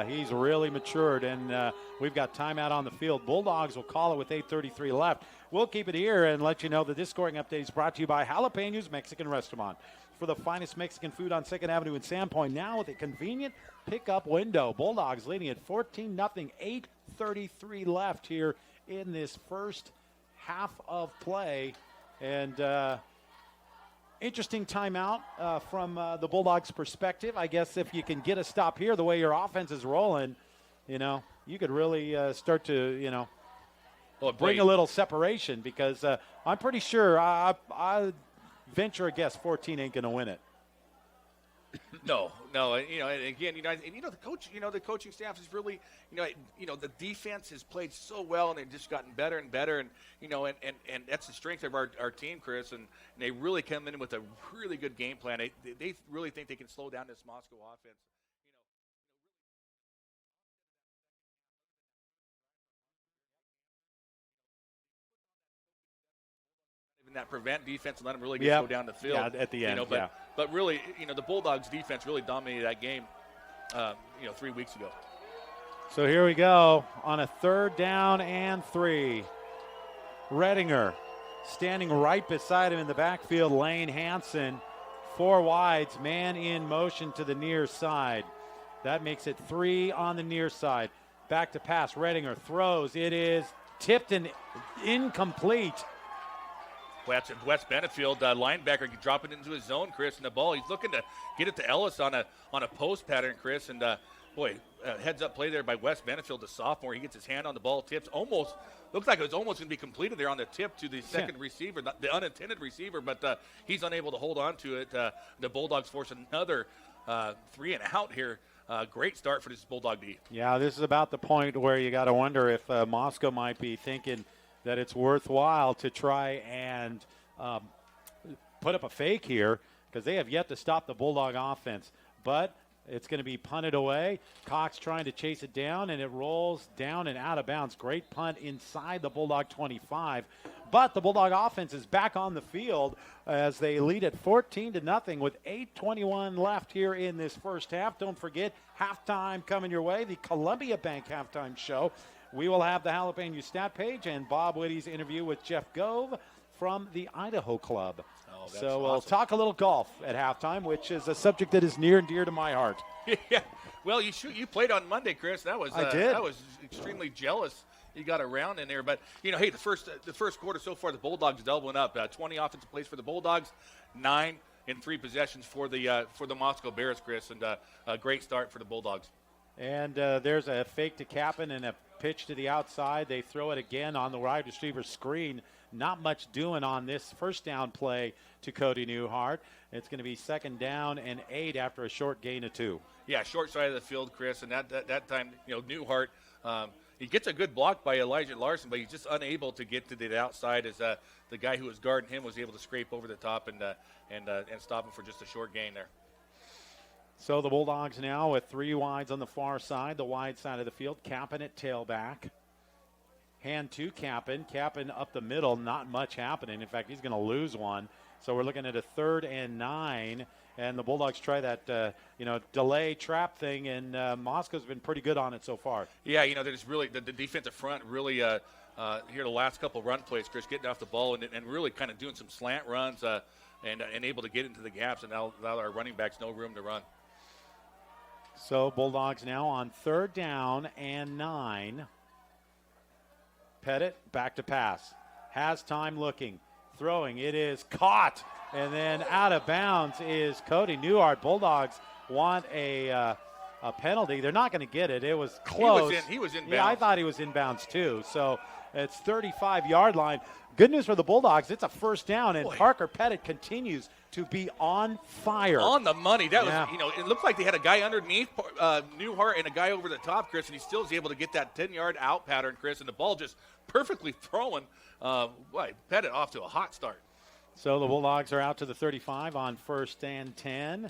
He's really matured, and we've got timeout on the field. Bulldogs will call it with 8:33 left. We'll keep it here and let you know that this scoring update is brought to you by Jalapenos Mexican Restaurant. For the finest Mexican food on 2nd Avenue in Sandpoint, now with a convenient pickup window. Bulldogs leading at 14-0, 8:33 left here in this first half of play. And interesting timeout from the Bulldogs' perspective. I guess if you can get a stop here, the way your offense is rolling, you could really start to, Well, bring a little separation because I'm pretty sure I venture a guess 14 ain't going to win it. No, and again, the coaching staff is really, the defense has played so well, and they've just gotten better and better, and and that's the strength of our team, Chris, and they really come in with a really good game plan. They really think they can slow down this Moscow offense. That prevent defense and let them really get go down the field. Yeah, at the end. But really, the Bulldogs defense really dominated that game, 3 weeks ago. So here we go on a 3rd down and 3. Redinger standing right beside him in the backfield. Lane Hansen, 4 wides, man in motion to the near side. That makes it 3 on the near side. Back to pass. Redinger throws. It is tipped and incomplete. Wes Benefield, linebacker, dropping into his zone, Chris, and the ball. He's looking to get it to Ellis on a post pattern, Chris. And, heads up play there by Wes Benefield, the sophomore. He gets his hand on the ball, tips. Looks like it was almost going to be completed there on the tip to the second receiver, the unintended receiver, but he's unable to hold on to it. The Bulldogs force another 3 and out here. Great start for this Bulldog D. Yeah, this is about the point where you got to wonder if Moscow might be thinking that it's worthwhile to try and put up a fake here because they have yet to stop the Bulldog offense. But it's going to be punted away. Cox trying to chase it down, and it rolls down and out of bounds. Great punt inside the Bulldog 25. But the Bulldog offense is back on the field as they lead at 14-0 with 8:21 left here in this first half. Don't forget, halftime coming your way, the Columbia Bank halftime show. We will have the Jalapeno stat page and Bob Whitty's interview with Jeff Gove from the Idaho Club. So we'll talk a little golf at halftime, which is a subject that is near and dear to my heart. Yeah. Well, you played on Monday, Chris. I did. I was extremely jealous. You got a round in there, but hey, the first quarter so far, the Bulldogs doubling up. 20 offensive plays for the Bulldogs, 9 in 3 possessions for the Moscow Bears, Chris, and a great start for the Bulldogs. And there's a fake to Kappen and a pitch to the outside. They throw it again on the wide receiver screen. Not much doing on this first down play to Cody Newhart. It's going to be 2nd down and 8 after a short gain of 2. Yeah, short side of the field, Chris, and that time, Newhart, he gets a good block by Elijah Larson, but he's just unable to get to the outside as the guy who was guarding him was able to scrape over the top and stop him for just a short gain there. So the Bulldogs now with 3 wides on the far side, the wide side of the field. Kappen at tailback. Hand to Kappen. Kappen up the middle, not much happening. In fact, he's going to lose one. So we're looking at a 3rd and 9. And the Bulldogs try that, delay trap thing, and Moscow's been pretty good on it so far. Yeah, there's really the defensive front really here the last couple run plays, Chris, getting off the ball and really kind of doing some slant runs and able to get into the gaps and allow our running backs no room to run. So Bulldogs now on 3rd down and 9. Pettit back to pass. Has time looking. Throwing. It is caught. And then out of bounds is Cody Newhart. Bulldogs want a penalty. They're not going to get it. It was close. He was in bounds. Yeah, I thought he was in bounds too. So it's 35-yard line. Good news for the Bulldogs. It's a 1st down, and Parker Pettit continues to be on fire. On the money. That was, it looked like they had a guy underneath Newhart and a guy over the top, Chris, and he still is able to get that 10-yard out pattern, Chris, and the ball just perfectly thrown. Pettit off to a hot start. So the Bulldogs are out to the 35 on 1st and 10.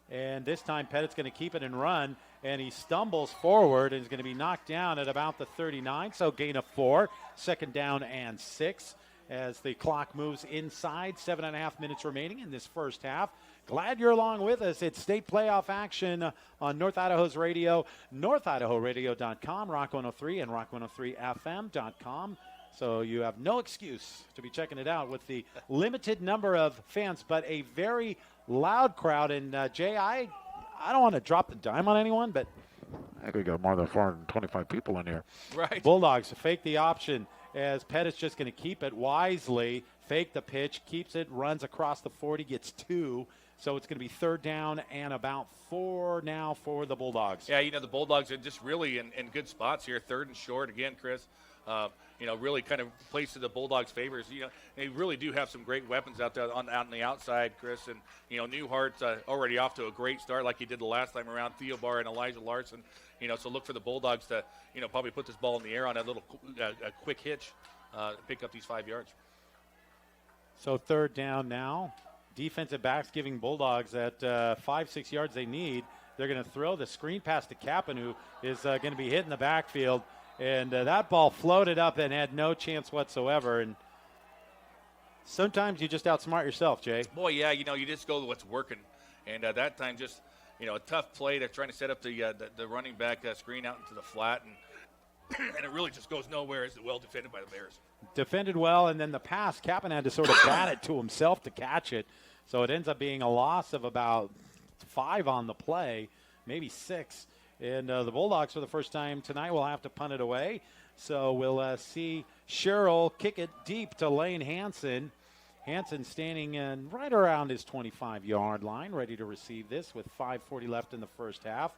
And this time Pettit's going to keep it and run, and he stumbles forward and is going to be knocked down at about the 39. So gain of 4, 2nd down and 6 as the clock moves inside. 7.5 minutes remaining in this first half. Glad you're along with us. It's state playoff action on North Idaho's radio, northidahoradio.com, Rock 103 and rock103fm.com. So you have no excuse to be checking it out with the limited number of fans, but a very loud crowd. And, Jay, I don't want to drop the dime on anyone, but I think we got more than 425 people in here. Right. Bulldogs fake the option as Pettit's just going to keep it wisely, fake the pitch, keeps it, runs across the 40, gets 2. So it's going to be third down and about 4 now for the Bulldogs. Yeah, the Bulldogs are just really in good spots here. Third and short again, Chris. Really kind of plays to the Bulldogs' favors. They really do have some great weapons out there out on the outside, Chris. And, Newhart's already off to a great start like he did the last time around. Theo Barr and Elijah Larson. So look for the Bulldogs to, probably put this ball in the air on a little a quick hitch to pick up these 5 yards. So third down now. Defensive backs giving Bulldogs at 5-6 yards they need. They're going to throw the screen pass to Kappen, who is going to be hit in the backfield. And that ball floated up and had no chance whatsoever. And sometimes you just outsmart yourself, Jay. Boy, yeah, you just go with what's working. And that time just, a tough play. They're trying to set up the running back screen out into the flat. And it really just goes nowhere. It's well defended by the Bears. Defended well, and then the pass, Kappen had to sort of bat it to himself to catch it. So it ends up being a loss of about 5 on the play, maybe 6. And the Bulldogs, for the first time tonight, will have to punt it away. So we'll see Sherrill kick it deep to Lane Hansen. Hansen standing right around his 25-yard line, ready to receive this with 5:40 left in the first half.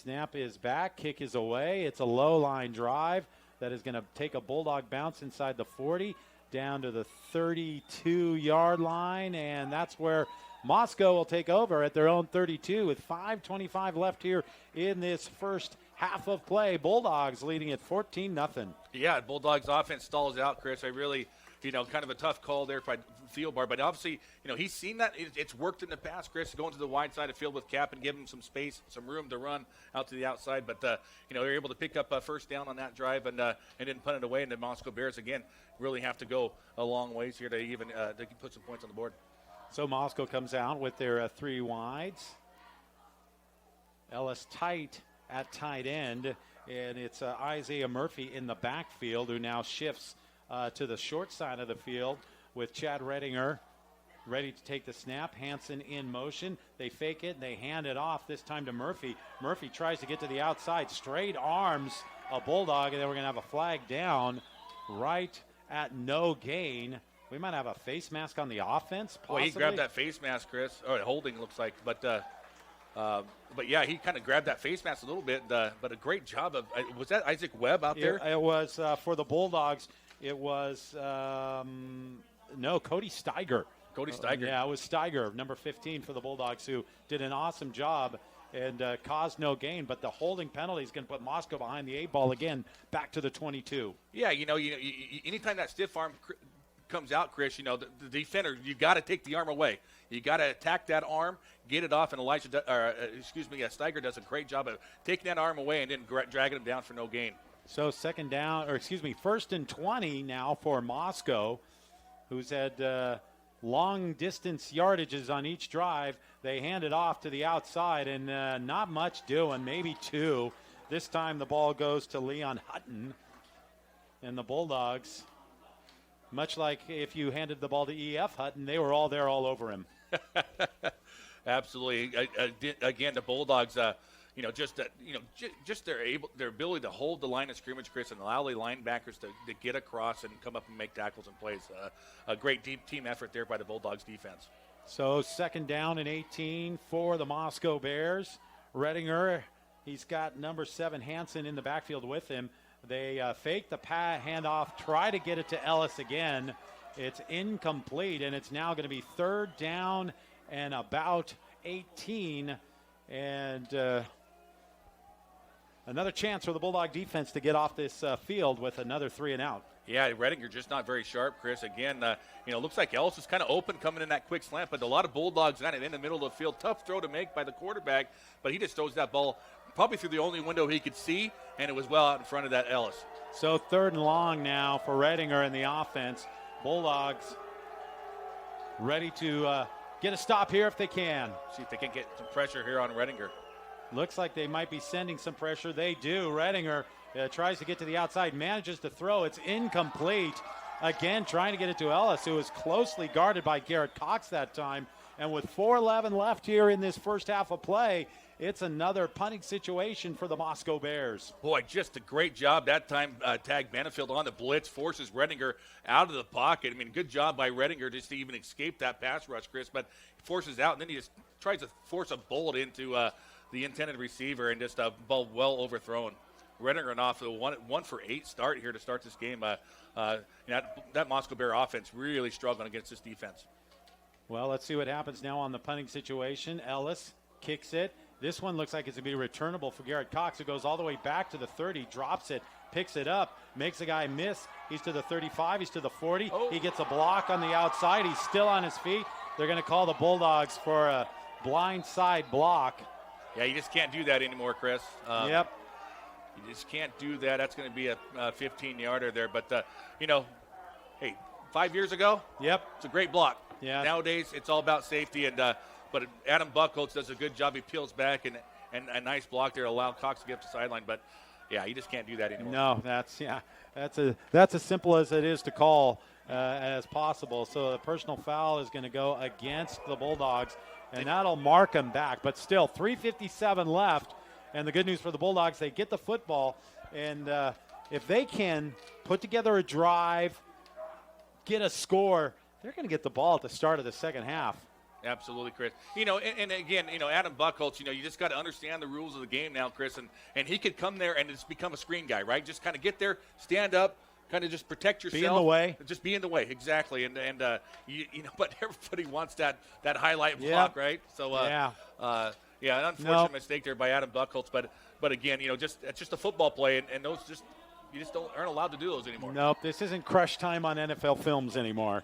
Snap is back, kick is away. It's a low-line drive that is going to take a Bulldog bounce inside the 40 down to the 32-yard line, and that's where Moscow will take over at their own 32 with 5:25 left here in this first half of play. Bulldogs leading at 14-0. Yeah, Bulldogs offense stalls out, Chris. I really, kind of a tough call there by Theo Barr. But obviously, he's seen that. It's worked in the past, Chris, going to the wide side of field with Cap and give him some space, some room to run out to the outside. But, they're able to pick up a first down on that drive and then punt it away. And the Moscow Bears, again, really have to go a long ways here to even to put some points on the board. So Moscow comes out with their 3 wides. Ellis tight at tight end, and it's Isaiah Murphy in the backfield who now shifts to the short side of the field with Chad Redinger ready to take the snap. Hansen in motion. They fake it, and they hand it off, this time to Murphy. Murphy tries to get to the outside. Straight arms a Bulldog, and then we're going to have a flag down right at no gain. We might have a face mask on the offense, possibly. Well, he grabbed that face mask, Chris. Or holding, looks like. But yeah, he kind of grabbed that face mask a little bit. But a great job of was that Isaac Webb out there? It was for the Bulldogs. It was Cody Steiger. Cody Steiger. Yeah, it was Steiger, number 15 for the Bulldogs, who did an awesome job and caused no gain. But the holding penalty is going to put Moscow behind the 8 ball again, back to the 22. Yeah, anytime that stiff arm comes out, Chris, the defender, you got to take the arm away. You got to attack that arm, get it off, and Steiger does a great job of taking that arm away and then dragging him down for no gain. So first and 20 now for Moscow, who's had long distance yardages on each drive. They hand it off to the outside, and not much doing, maybe 2. This time the ball goes to Leon Hutton, and the Bulldogs, much like if you handed the ball to E.F. Hutton, they were all there all over him. Absolutely. Again, the Bulldogs, just their ability to hold the line of scrimmage, Chris, and allow the linebackers to get across and come up and make tackles and plays. A great deep team effort there by the Bulldogs defense. So second down and 18 for the Moscow Bears. Redinger, he's got number 7 Hansen in the backfield with him. They fake the handoff, try to get it to Ellis again. It's incomplete, and it's now going to be third down and about 18. And another chance for the Bulldog defense to get off this field with another 3 and out. Yeah, Redinger just not very sharp, Chris. Again, looks like Ellis is kind of open coming in that quick slant, but a lot of Bulldogs kind of in the middle of the field. Tough throw to make by the quarterback, but he just throws that ball probably through the only window he could see, and it was well out in front of that Ellis. So third and long now for Redinger in the offense. Bulldogs ready to get a stop here if they can. See if they can get some pressure here on Redinger. Looks like they might be sending some pressure. They do. Redinger tries to get to the outside, manages to throw. It's incomplete. Again, trying to get it to Ellis, who was closely guarded by Garrett Cox that time. And with 4:11 left here in this first half of play, It's another punting situation for the Moscow Bears. Boy, just a great job that time. Tag Benefield on the blitz, forces Redinger out of the pocket. I mean, good job by Redinger just to even escape that pass rush, Chris, but he forces out, and then he just tries to force a bullet into the intended receiver, and just a ball well overthrown. Redinger off a 1-for-8 start here to start this game. That Moscow Bear offense really struggling against this defense. Well, let's see what happens now on the punting situation. Ellis kicks it. This one looks like it's going to be returnable for Garrett Cox, who goes all the way back to the 30, drops it, picks it up, makes a guy miss. He's to the 35, he's to the 40. Oh. He gets a block on the outside. He's still on his feet. They're going to call the Bulldogs for a blind side block. Yeah, you just can't do that anymore, Chris. Yep. You just can't do that. That's going to be a 15-yarder there. But, hey, 5 years ago, yep, it's a great block. Yeah. Nowadays, it's all about safety, but Adam Buckholz does a good job. He peels back, and a nice block there to allow Cox to get up the sideline. But, yeah, you just can't do that anymore. No, that's as simple as it is to call as possible. So the personal foul is going to go against the Bulldogs, and that'll mark them back. But still, 3:57 left, and the good news for the Bulldogs, they get the football, and if they can put together a drive, get a score, they're going to get the ball at the start of the second half. Absolutely, Chris. And again, Adam Buckholz, you just got to understand the rules of the game now, Chris, and he could come there and just become a screen guy, right? Just kind of get there, stand up, kind of just protect yourself. Be in the way. Just be in the way, exactly. And but everybody wants that highlight block, right? So, an unfortunate mistake there by Adam Buckholz. But again, it's just a football play, and those you just aren't allowed to do those anymore. Nope, this isn't crush time on NFL films anymore.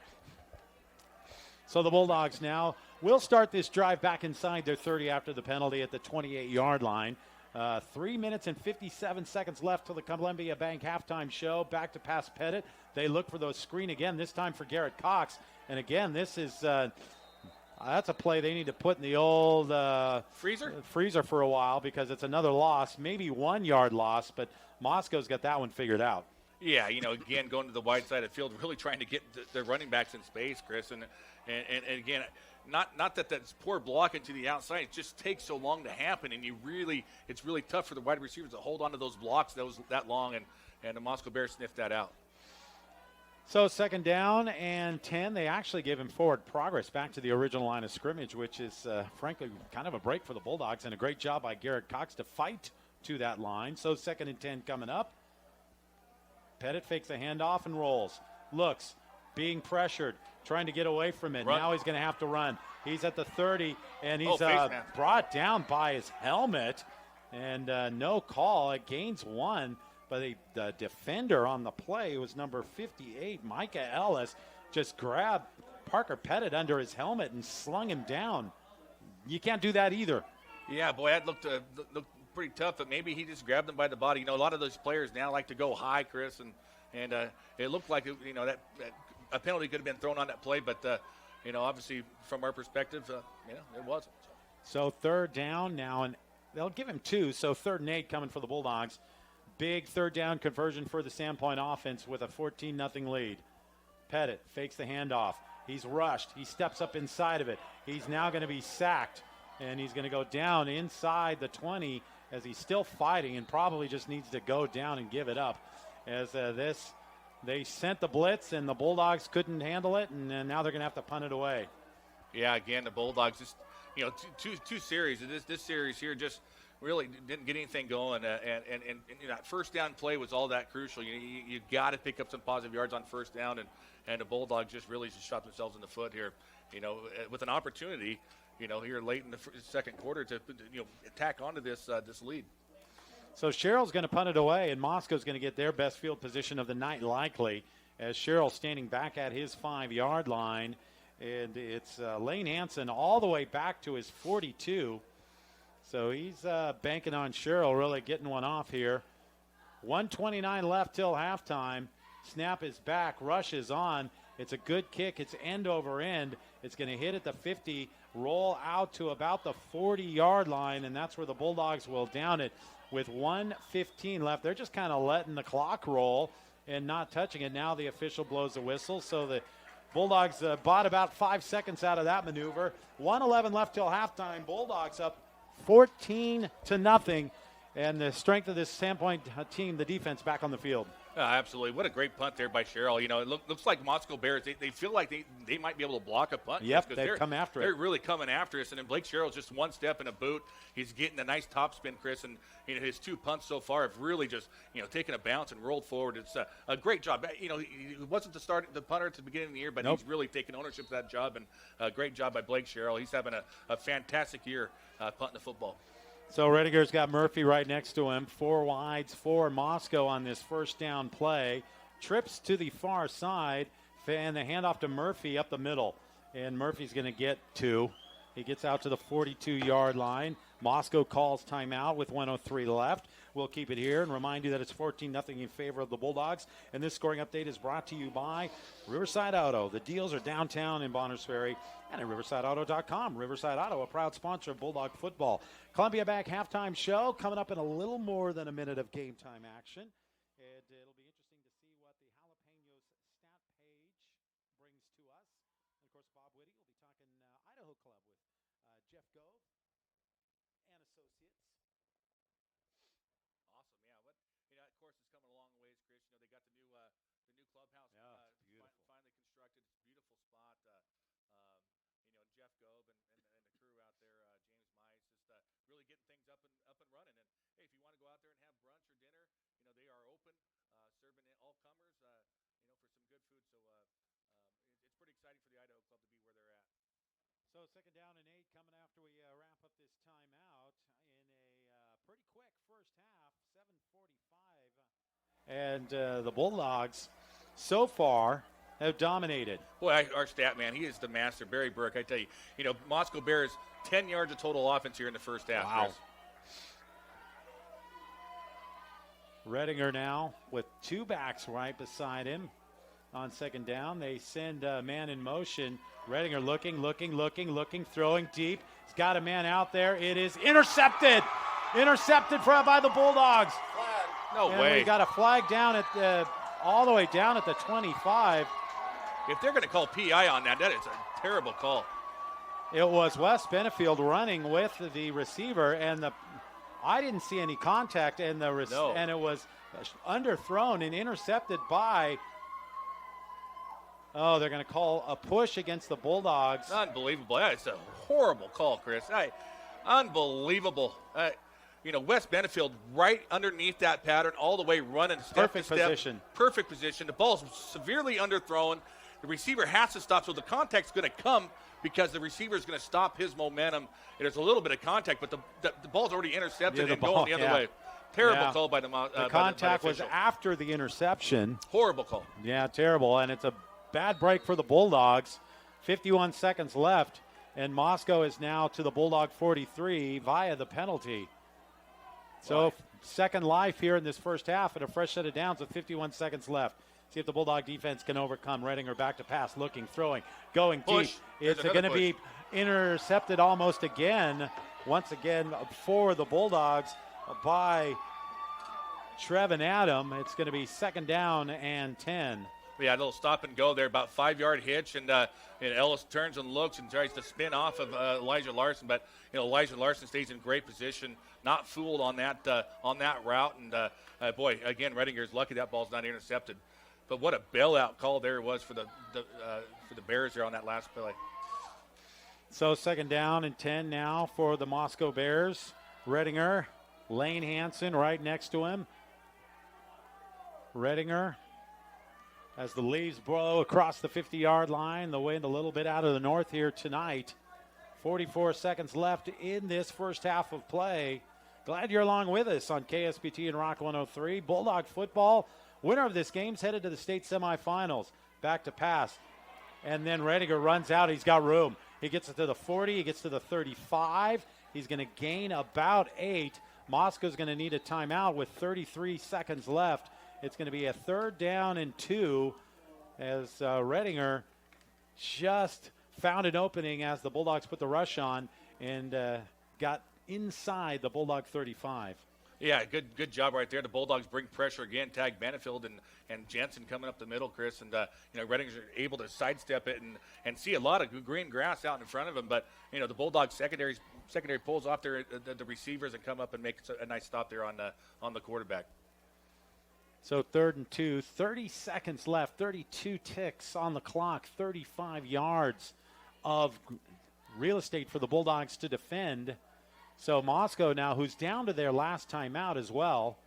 So the Bulldogs now will start this drive back inside their 30 after the penalty at the 28-yard line. 3 minutes and 57 seconds left till the Columbia Bank halftime show. Back to pass Pettit. They look for the screen again, this time for Garrett Cox. And again, this is that's a play they need to put in the old freezer for a while, because it's another loss, maybe 1 yard loss, but Moscow's got that one figured out. Yeah, again, going to the wide side of the field, really trying to get the running backs in space, Chris. And again, not that that's poor blocking to the outside. It just takes so long to happen, and it's really tough for the wide receivers to hold on to those blocks that long, and the Moscow Bears sniffed that out. So 2nd down and 10. They actually gave him forward progress back to the original line of scrimmage, which is, frankly, kind of a break for the Bulldogs, and a great job by Garrett Cox to fight to that line. So 2nd and 10 coming up. Pettit fakes a handoff and rolls. Looks, being pressured, trying to get away from it. Run. Now he's going to have to run. He's at the 30, and he's brought down by his helmet, and no call. It gains 1. But the defender on the play was number 58, Micah Ellis, just grabbed Parker Pettit under his helmet and slung him down. You can't do that either. Yeah, boy, that looked pretty tough, but maybe he just grabbed him by the body. A lot of those players now like to go high, Chris, and it looked like that a penalty could have been thrown on that play, but obviously from our perspective, it wasn't. So 3rd down now, and they'll give him 2. So 3rd and 8 coming for the Bulldogs. Big 3rd down conversion for the Sandpoint offense with a 14-0 lead. Pettit fakes the handoff. He's rushed. He steps up inside of it. He's now going to be sacked, and he's going to go down inside the 20 as he's still fighting and probably just needs to go down and give it up. As they sent the blitz, and the Bulldogs couldn't handle it, and now they're going to have to punt it away. Yeah, again, the Bulldogs just, two series. This series here just really didn't get anything going, and that 1st down play was all that crucial. You got to pick up some positive yards on 1st down, and the Bulldogs just really shot themselves in the foot here, with an opportunity, here late in the 2nd quarter to tack onto this lead. So Sherrill's going to punt it away, and Moscow's going to get their best field position of the night likely, as Sherrill standing back at his 5-yard line, and it's Lane Hansen all the way back to his 42. So he's banking on Sherrill really getting one off here. 1:29 left till halftime. Snap is back. Rush is on. It's a good kick. It's end over end. It's going to hit at the 50, roll out to about the 40-yard line, and that's where the Bulldogs will down it with 1:15 left. They're just kind of letting the clock roll and not touching it. Now the official blows the whistle. So the Bulldogs bought about 5 seconds out of that maneuver. 1:11 left till halftime. Bulldogs up 14-0. And the strength of this Sandpoint team, the defense, back on the field. Absolutely. What a great punt there by Sherrill. You know, it looks like Moscow Bears, they feel like they might be able to block a punt. Yep, they've come after it. They're really coming after us. And then Blake Sherrill's just one step in a boot. He's getting a nice top spin, Chris. And, you know, his 2 punts so far have really just, you know, taken a bounce and rolled forward. It's a great job. You know, he wasn't the punter at the beginning of the year, but he's really taken ownership of that job. And a great job by Blake Sherrill. He's having a fantastic year punting the football. So Redinger's got Murphy right next to him. 4 wides for Moscow on this first down play. Trips to the far side, and the handoff to Murphy up the middle. And Murphy's going to get 2. He gets out to the 42-yard line. Moscow calls timeout with 1:03 left. We'll keep it here and remind you that it's 14-0 in favor of the Bulldogs. And this scoring update is brought to you by Riverside Auto. The deals are downtown in Bonners Ferry and at riversideauto.com. Riverside Auto, a proud sponsor of Bulldog football. Columbia Bank halftime show coming up in a little more than a minute of game time action. It'll be interesting to see what the Jalapenos stat page brings to us. And, of course, Bob Whitty will be talking Idaho Club with Jeff Gove and Associates. Awesome, yeah. That course is coming a long ways, Chris. You know, they got the new clubhouse. Yeah, it's beautiful. Finally constructed. It's a beautiful spot. You know, Jeff Gove and the crew out there, James Mice, just really getting things up and running. And hey, if you want to go out there and have brunch or dinner, you know, they are open, serving all comers. You know, for some good food. So it's pretty exciting for the Idaho Club to be where they're at. So 2nd down and 8 coming after we wrap up this timeout in a pretty quick first half, 7:45. And the Bulldogs so far have dominated. Boy, our stat man, he is the master. Barry Burke, I tell you. You know, Moscow Bears, 10 yards of total offense here in the first half. Wow. Chris. Redinger now with 2 backs right beside him on 2nd down. They send a man in motion. Redinger looking, throwing deep. He's got a man out there. It is intercepted. Intercepted by the Bulldogs. No and way. We got a flag down at all the way down at the 25. If they're going to call PI on that is a terrible call. It was Wes Benefield running with the receiver, and I didn't see any contact, and and it was underthrown and intercepted by. Oh, they're going to call a push against the Bulldogs. Unbelievable. That is a horrible call, Chris. Unbelievable. You know, Wes Benefield right underneath that pattern, all the way running step Perfect to step. position. Perfect position. The ball's severely underthrown. The receiver has to stop, so the contact's going to come because the receiver is going to stop his momentum. There's a little bit of contact, but the ball's already intercepted and going the other way. Terrible call by the contact by the was after the interception. Horrible call. Yeah, terrible, and it's a bad break for the Bulldogs. 51 seconds left, and Moscow is now to the Bulldog 43 via the penalty. So second life here in this first half and a fresh set of downs with 51 seconds left. See if the Bulldog defense can overcome. Redinger back to pass, looking, throwing, going push. Deep. It's going to be intercepted almost again. Once again for the Bulldogs by Trevin Adam. It's going to be 2nd down and 10. Yeah, a little stop and go there, about 5-yard hitch, and Ellis turns and looks and tries to spin off of Elijah Larson, but you know Elijah Larson stays in great position, not fooled on that route, and boy, again, Redinger's lucky that ball's not intercepted. But what a bailout call there was for the Bears there on that last play. So 2nd down and 10 now for the Moscow Bears. Redinger, Lane Hansen right next to him. Redinger, as the leaves blow across the 50-yard line, the wind a little bit out of the north here tonight. 44 seconds left in this first half of play. Glad you're along with us on KSPT and Rock 103. Bulldog football. Winner of this game's headed to the state semifinals. Back to pass. And then Redinger runs out. He's got room. He gets it to the 40. He gets to the 35. He's going to gain about 8. Moscow's going to need a timeout with 33 seconds left. It's going to be a 3rd down and 2 as Redinger just found an opening as the Bulldogs put the rush on and got inside the Bulldog 35. Yeah, good job right there. The Bulldogs bring pressure again, tag Benefield and Jensen coming up the middle, Chris. And, you know, Redinger's able to sidestep it and see a lot of green grass out in front of him. But, you know, the Bulldogs secondary's secondary pulls off the receivers and come up and make a nice stop there on the quarterback. So 3rd and 2, 30 seconds left, 32 ticks on the clock, 35 yards of real estate for the Bulldogs to defend. So Moscow now, who's down to their last timeout as well.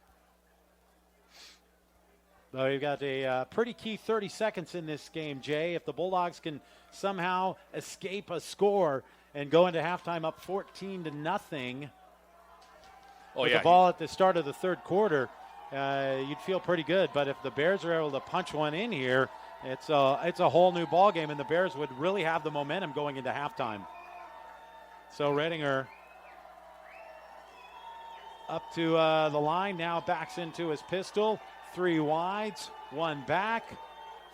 So you've got a pretty key 30 seconds in this game, Jay. If the Bulldogs can somehow escape a score and go into halftime up 14-0 with the ball at the start of the third quarter, you'd feel pretty good. But if the Bears are able to punch one in here, it's a whole new ball game, and the Bears would really have the momentum going into halftime. So Redinger up to the line, now backs into his pistol. 3 wides, 1 back.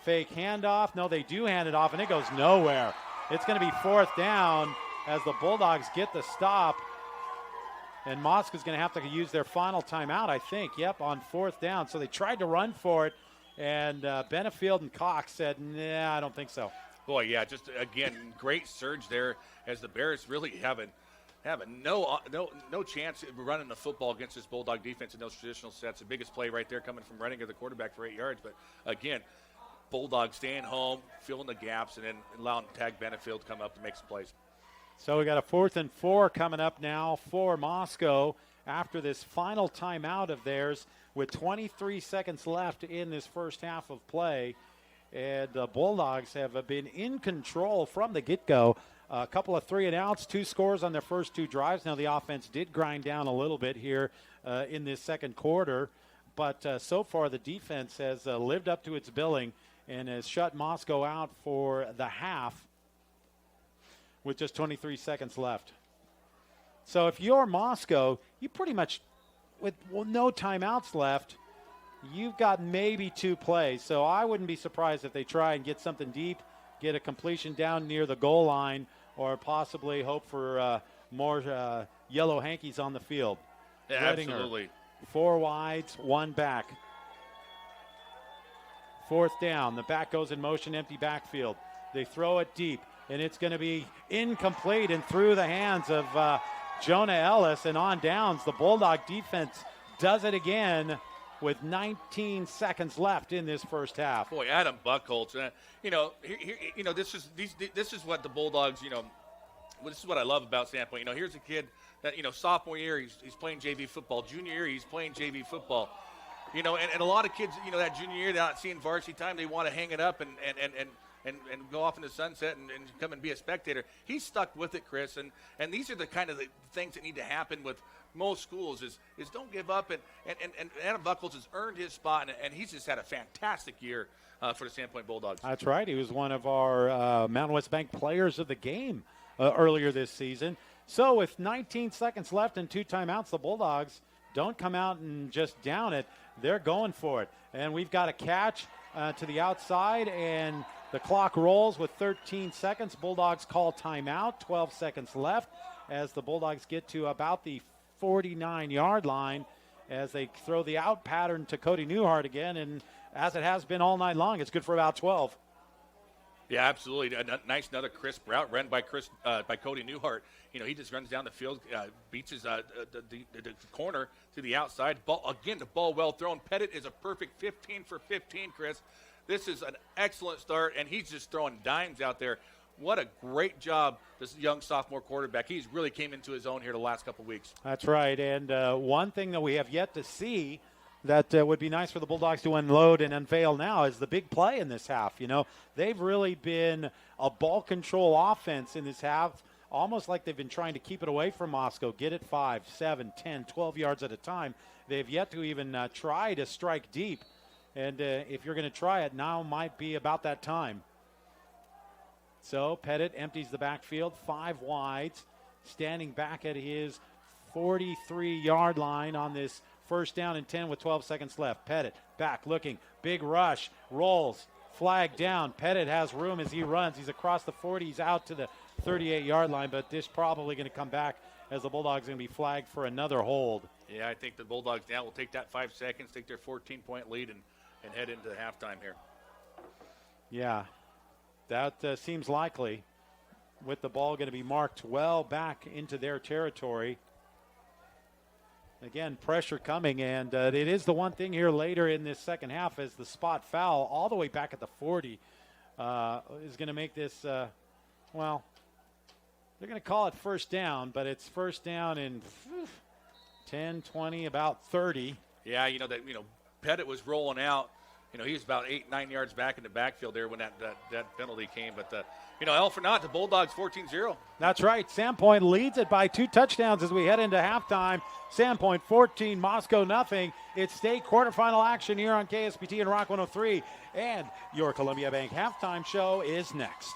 Fake handoff. No, they do hand it off, and it goes nowhere. It's going to be 4th down as the Bulldogs get the stop. And Moscow's going to have to use their final timeout, I think. Yep, on 4th down. So they tried to run for it, and Benefield and Cox said, nah, I don't think so. Boy, yeah, just, again, great surge there as the Bears really have no chance of running the football against this Bulldog defense in those traditional sets. The biggest play right there coming from Redinger, the quarterback, for 8 yards. But, again, Bulldogs staying home, filling the gaps, and then allowing Tag Benefield to come up and make some plays. So we got a 4th and 4 coming up now for Moscow after this final timeout of theirs with 23 seconds left in this first half of play. And the Bulldogs have been in control from the get-go. A couple of 3-and-outs, 2 scores on their first 2 drives. Now the offense did grind down a little bit here in this second quarter. But so far the defense has lived up to its billing and has shut Moscow out for the half with just 23 seconds left. So if you're Moscow, you pretty much, with no timeouts left, you've got maybe 2 plays. So I wouldn't be surprised if they try and get something deep, get a completion down near the goal line, or possibly hope for more yellow hankies on the field. Yeah, absolutely. 4 wides, 1 back. 4th down. The back goes in motion, empty backfield. They throw it deep, and it's going to be incomplete and through the hands of Jonah Ellis. And on downs, the Bulldog defense does it again with 19 seconds left in this first half. Boy, Adam Buchholz, this is what the Bulldogs, this is what I love about Sandpoint. Here's a kid that, sophomore year, he's playing JV football. Junior year, he's playing JV football. And a lot of kids, that junior year, they're not seeing varsity time. They want to hang it up and go off in the sunset and come and be a spectator. He's stuck with it, Chris. And these are the kind of the things that need to happen with most schools is don't give up. And Adam Buchholz has earned his spot, and he's just had a fantastic year for the Sandpoint Bulldogs. That's right. He was one of our Mountain West Bank players of the game earlier this season. So with 19 seconds left and 2 timeouts, the Bulldogs don't come out and just down it. They're going for it. And we've got a catch to the outside, and the clock rolls with 13 seconds. Bulldogs call timeout, 12 seconds left as the Bulldogs get to about the 49-yard line as they throw the out pattern to Cody Newhart again. And as it has been all night long, it's good for about 12. Yeah, absolutely. Another crisp route run by Cody Newhart. He just runs down the field, beats his the corner to the outside. The ball well thrown. Pettit is a perfect 15 for 15, Chris. This is an excellent start, and he's just throwing dimes out there. What a great job, this young sophomore quarterback. He's really came into his own here the last couple of weeks. That's right, and one thing that we have yet to see that would be nice for the Bulldogs to unload and unveil now is the big play in this half. They've really been a ball control offense in this half, almost like they've been trying to keep it away from Moscow, get it 5, 7, 10, 12 yards at a time. They've yet to even try to strike deep. And if you're going to try it, now might be about that time. So Pettit empties the backfield, 5 wides, standing back at his 43-yard line on this first down and 10 with 12 seconds left. Pettit back looking, big rush, rolls, flag down. Pettit has room as he runs. He's across the 40, he's out to the 38-yard line, but this probably going to come back as the Bulldogs are going to be flagged for another hold. Yeah, I think the Bulldogs now will take that 5 seconds, take their 14-point lead, and head into halftime here. Yeah, that seems likely. with the ball going to be marked well back into their territory. Again, pressure coming, and it is the one thing here later in this second half as the spot foul all the way back at the 40 is going to make this, well, they're going to call it first down, but it's first down in 10, 20, about 30. Yeah, Pettit was rolling out. He was about 8-9 yards back in the backfield there when that penalty came. But, hell for not, the Bulldogs 14-0. That's right. Sandpoint leads it by 2 touchdowns as we head into halftime. Sandpoint 14, Moscow nothing. It's state quarterfinal action here on KSPT and Rock 103. And your Columbia Bank halftime show is next.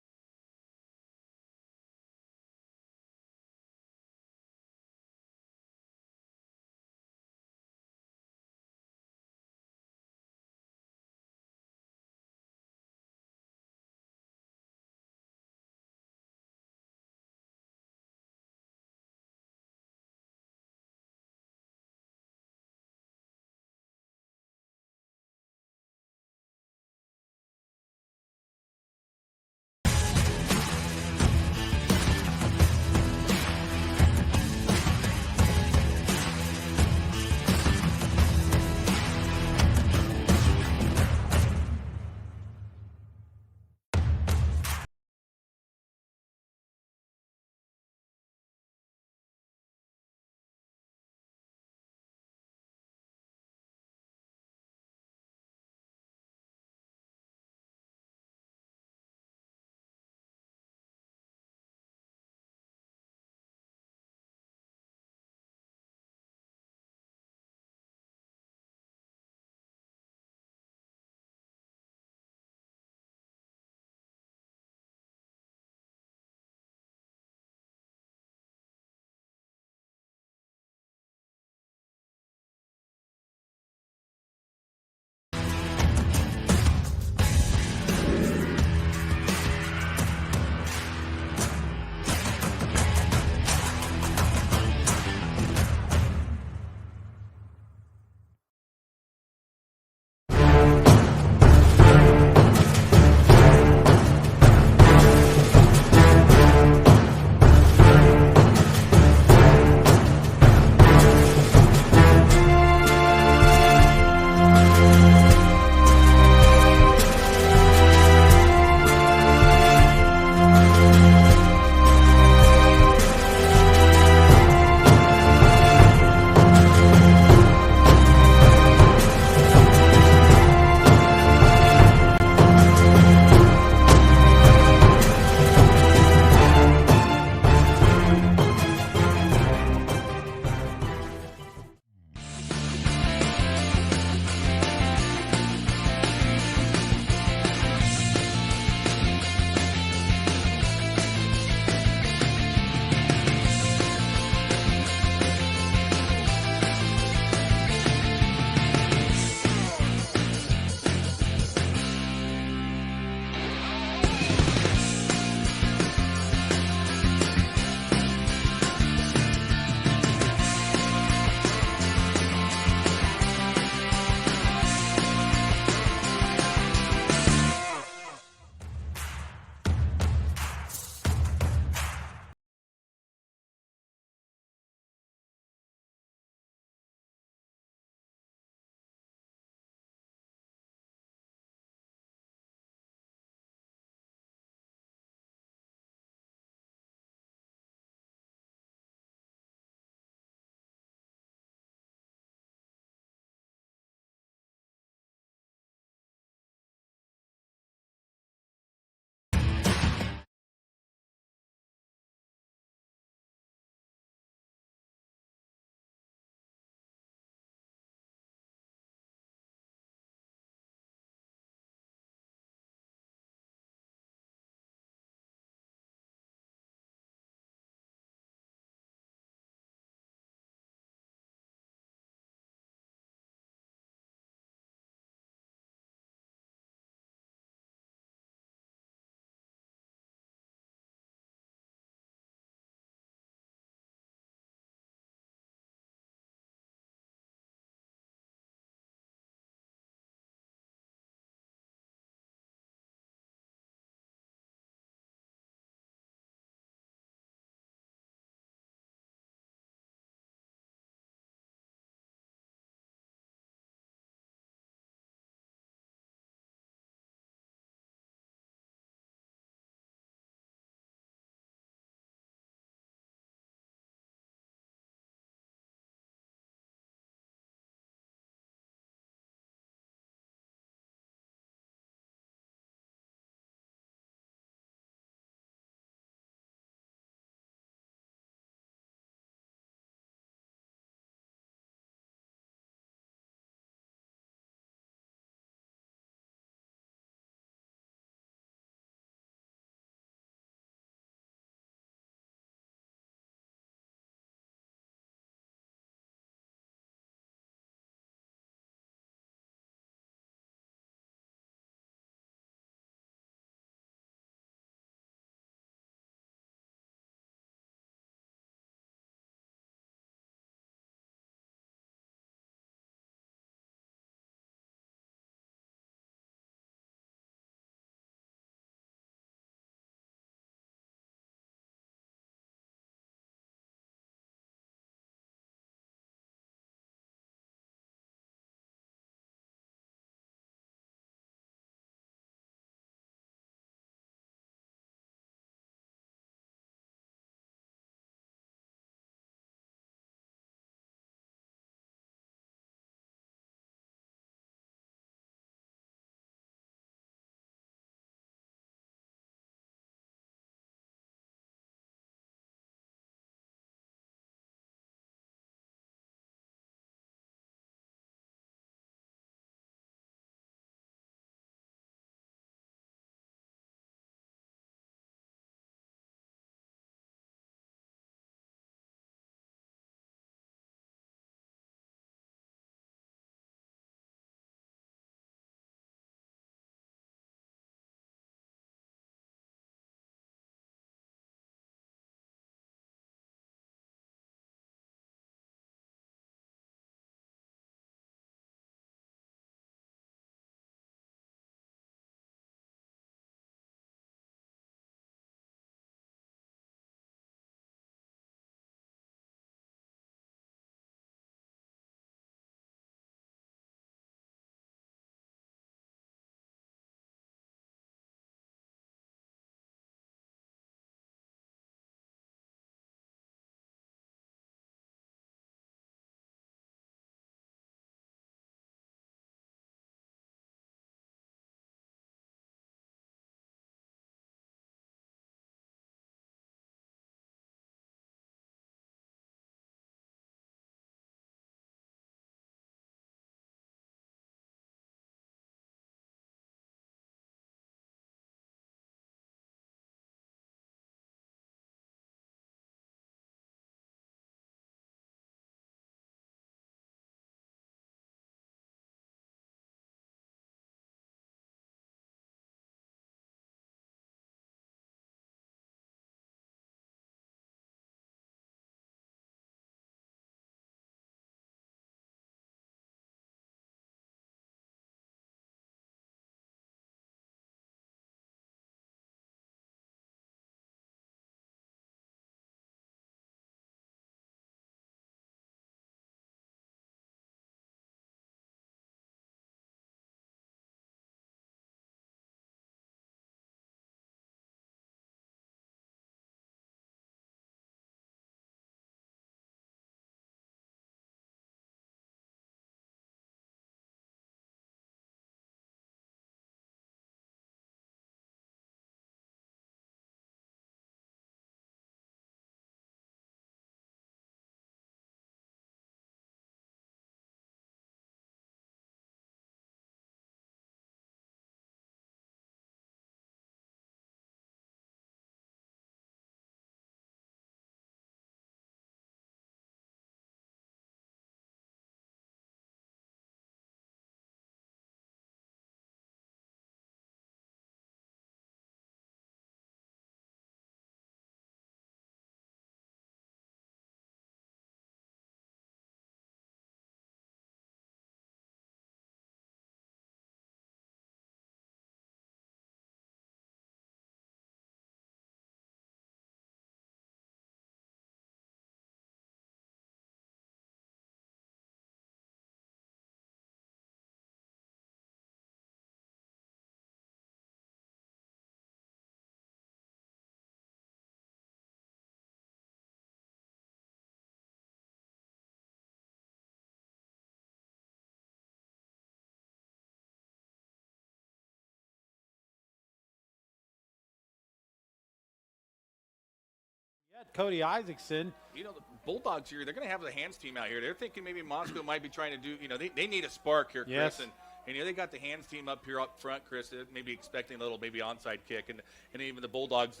Cody Isaacson. You know, the Bulldogs here, they're going to have the hands team out here. They're thinking maybe Moscow might be trying to do, they need a spark here, Chris. Yes. And they got the hands team up here up front, Chris, maybe expecting a little maybe onside kick. And even the Bulldogs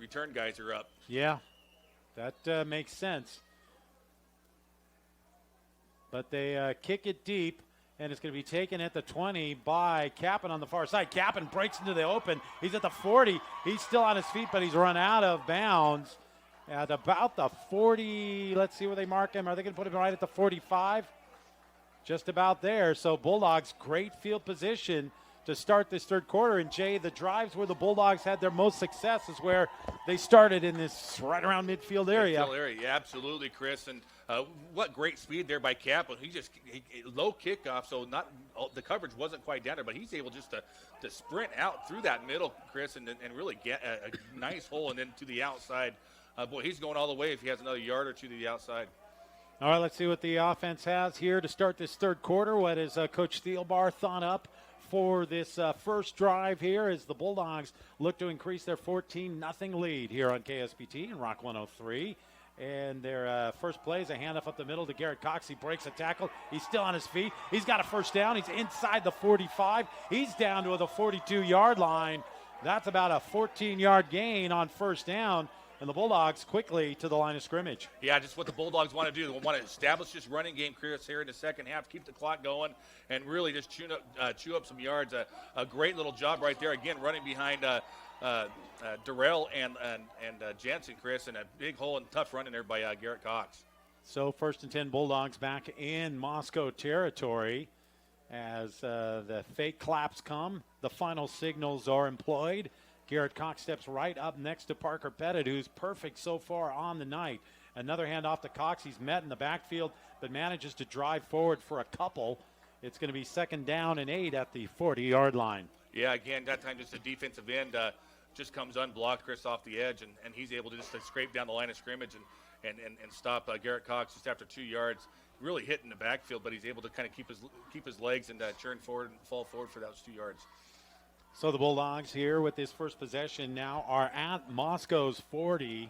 return guys are up. Yeah, that makes sense. But they kick it deep, and it's going to be taken at the 20 by Kappen on the far side. Kappen breaks into the open. He's at the 40. He's still on his feet, but he's run out of bounds at about the 40. Let's see where they mark him. Are they going to put him right at the 45? Just about there. So Bulldogs, great field position to start this third quarter. And, Jay, the drives where the Bulldogs had their most success is where they started in this right around midfield area. Yeah, absolutely, Chris. And what great speed there by Kaplan. He low kickoff, so the coverage wasn't quite down there, but he's able just to sprint out through that middle, Chris, and really get a nice hole and then to the outside. Boy, he's going all the way if he has another yard or two to the outside. All right, let's see what the offense has here to start this third quarter. What has Coach Thielbar thought up for this first drive here as the Bulldogs look to increase their 14-0 lead here on KSPT and Rock 103. And their first play is a handoff up the middle to Garrett Cox. He breaks a tackle. He's still on his feet. He's got a first down. He's inside the 45. He's down to the 42-yard line. That's about a 14-yard gain on first down. And the Bulldogs quickly to the line of scrimmage. Yeah, just what the Bulldogs want to do. They want to establish this running game, Chris, here in the second half, keep the clock going, and really just chew up some yards. A great little job right there. Again, running behind Durrell and Jensen, Chris, and a big hole and tough run in there by Garrett Cox. So 1st and 10 Bulldogs back in Moscow territory as the fake claps come. The final signals are employed. Garrett Cox steps right up next to Parker Pettit, who's perfect so far on the night. Another handoff to Cox. He's met in the backfield, but manages to drive forward for a couple. It's going to be 2nd down and 8 at the 40-yard line. Yeah, again, that time just a defensive end just comes unblocked, Chris, off the edge, and he's able to just scrape down the line of scrimmage and stop Garrett Cox just after 2 yards. Really hitting the backfield, but he's able to kind of keep his legs and churn forward and fall forward for those 2 yards. So the Bulldogs here with this first possession now are at Moscow's 40.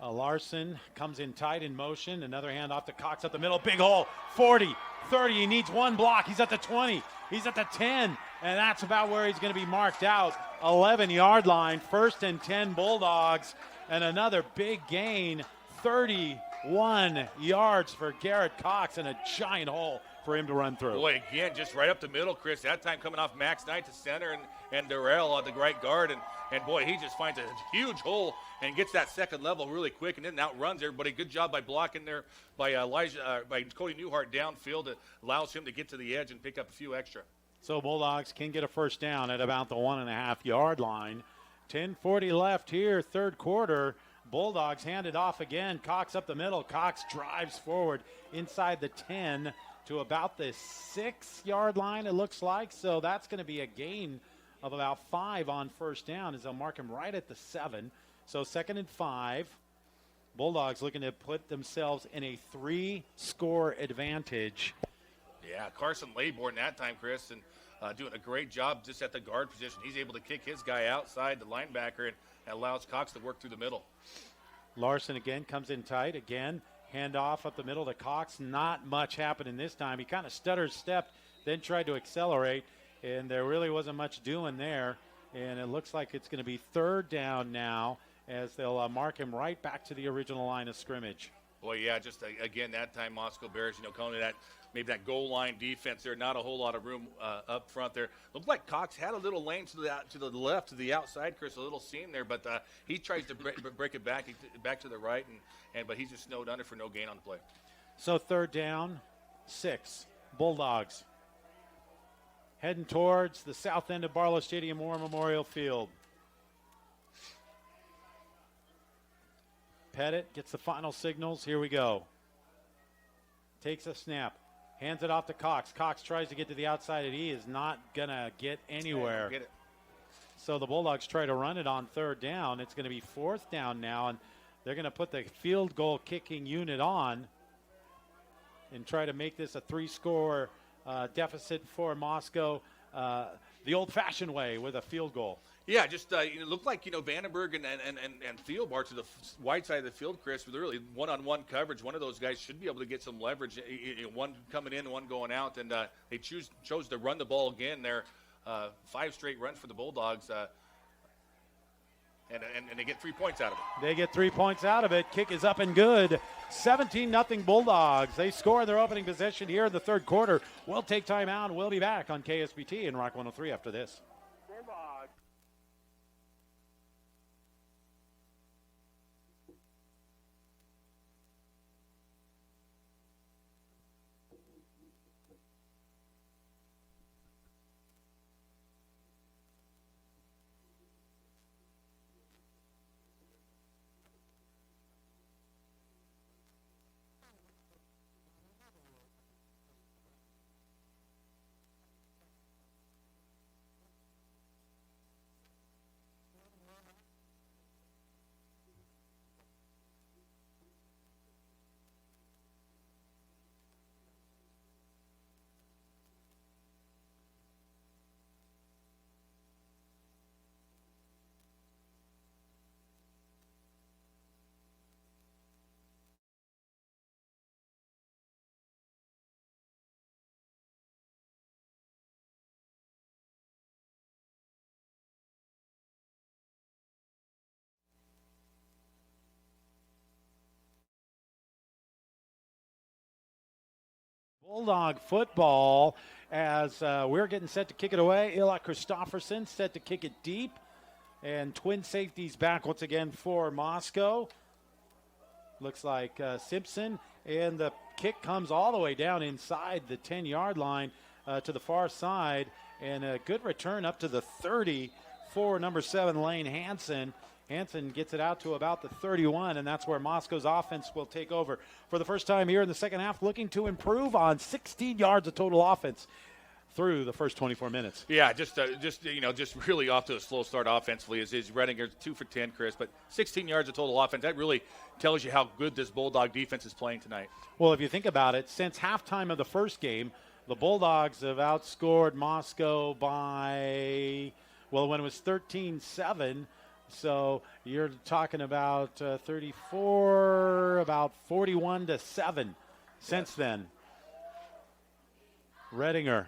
Larson comes in tight in motion. Another hand off to Cox up the middle. Big hole. 40, 30. He needs one block. He's at the 20. He's at the 10. And that's about where he's going to be marked out. 11-yard line. 1st and 10 Bulldogs. And another big gain. 31 yards for Garrett Cox and a giant hole for him to run through. Boy, again, just right up the middle, Chris. That time coming off Max Knight to center and Durrell on the right guard. And boy, he just finds a huge hole and gets that second level really quick and then outruns everybody. Good job by blocking there by by Cody Newhart downfield. It allows him to get to the edge and pick up a few extra. So Bulldogs can get a first down at about the 1.5-yard line. 10:40 left here, third quarter. Bulldogs hand it off again. Cox up the middle. Cox drives forward inside the 10 to about the 6-yard line, it looks like. So that's going to be a gain of about 5 on first down as they'll mark him right at the 7. So 2nd and 5. Bulldogs looking to put themselves in a 3-score advantage. Yeah, Carson Laybourne that time, Chris, and doing a great job just at the guard position. He's able to kick his guy outside the linebacker and allows Cox to work through the middle. Larson again comes in tight again. Hand off up the middle to Cox. Not much happening this time. He kind of stuttered, stepped, then tried to accelerate, and there really wasn't much doing there. And it looks like it's going to be 3rd down now as they'll mark him right back to the original line of scrimmage. Boy, yeah, just again that time Moscow Bears, calling that maybe that goal line defense there. Not a whole lot of room up front there. Looked like Cox had a little lane to the left, to the outside, Chris, a little seam there, but he tries to break it back to the right, but he's just snowed under for no gain on the play. So 3rd down, 6. Bulldogs heading towards the south end of Barlow Stadium War Memorial Field. Pettit gets the final signals. Here we go. Takes a snap. Hands it off to Cox. Cox tries to get to the outside, and he is not going to get anywhere. Get it. So the Bulldogs try to run it on 3rd down. It's going to be 4th down now, and they're going to put the field goal kicking unit on and try to make this a 3-score deficit for Moscow. the old-fashioned way with a field goal. Yeah, just it looked like Vandenberg and Thielbar to the wide side of the field, Chris, with really one-on-one coverage. One of those guys should be able to get some leverage. One coming in, one going out, and they chose to run the ball again. There, 5 straight runs for the Bulldogs, and they get 3 points out of it. They get 3 points out of it. Kick is up and good. 17-0 Bulldogs. They score their opening possession here in the third quarter. We'll take time out. We'll be back on KSBT and Rock 103 after this. Bulldog football as we're getting set to kick it away. Ila Christofferson set to kick it deep. And twin safeties back once again for Moscow. Looks like Simpson. And the kick comes all the way down inside the 10-yard line to the far side. And a good return up to the 30 for number 7, Lane Hansen. Hansen gets it out to about the 31, and that's where Moscow's offense will take over for the first time here in the second half, looking to improve on 16 yards of total offense through the first 24 minutes. Yeah, just really off to a slow start offensively is Redinger 2 for 10, Chris, but 16 yards of total offense. That really tells you how good this Bulldog defense is playing tonight. Well, if you think about it, since halftime of the first game, the Bulldogs have outscored Moscow by, well, when it was 13-7. So you're talking about 34, about 41-7 since then. Redinger,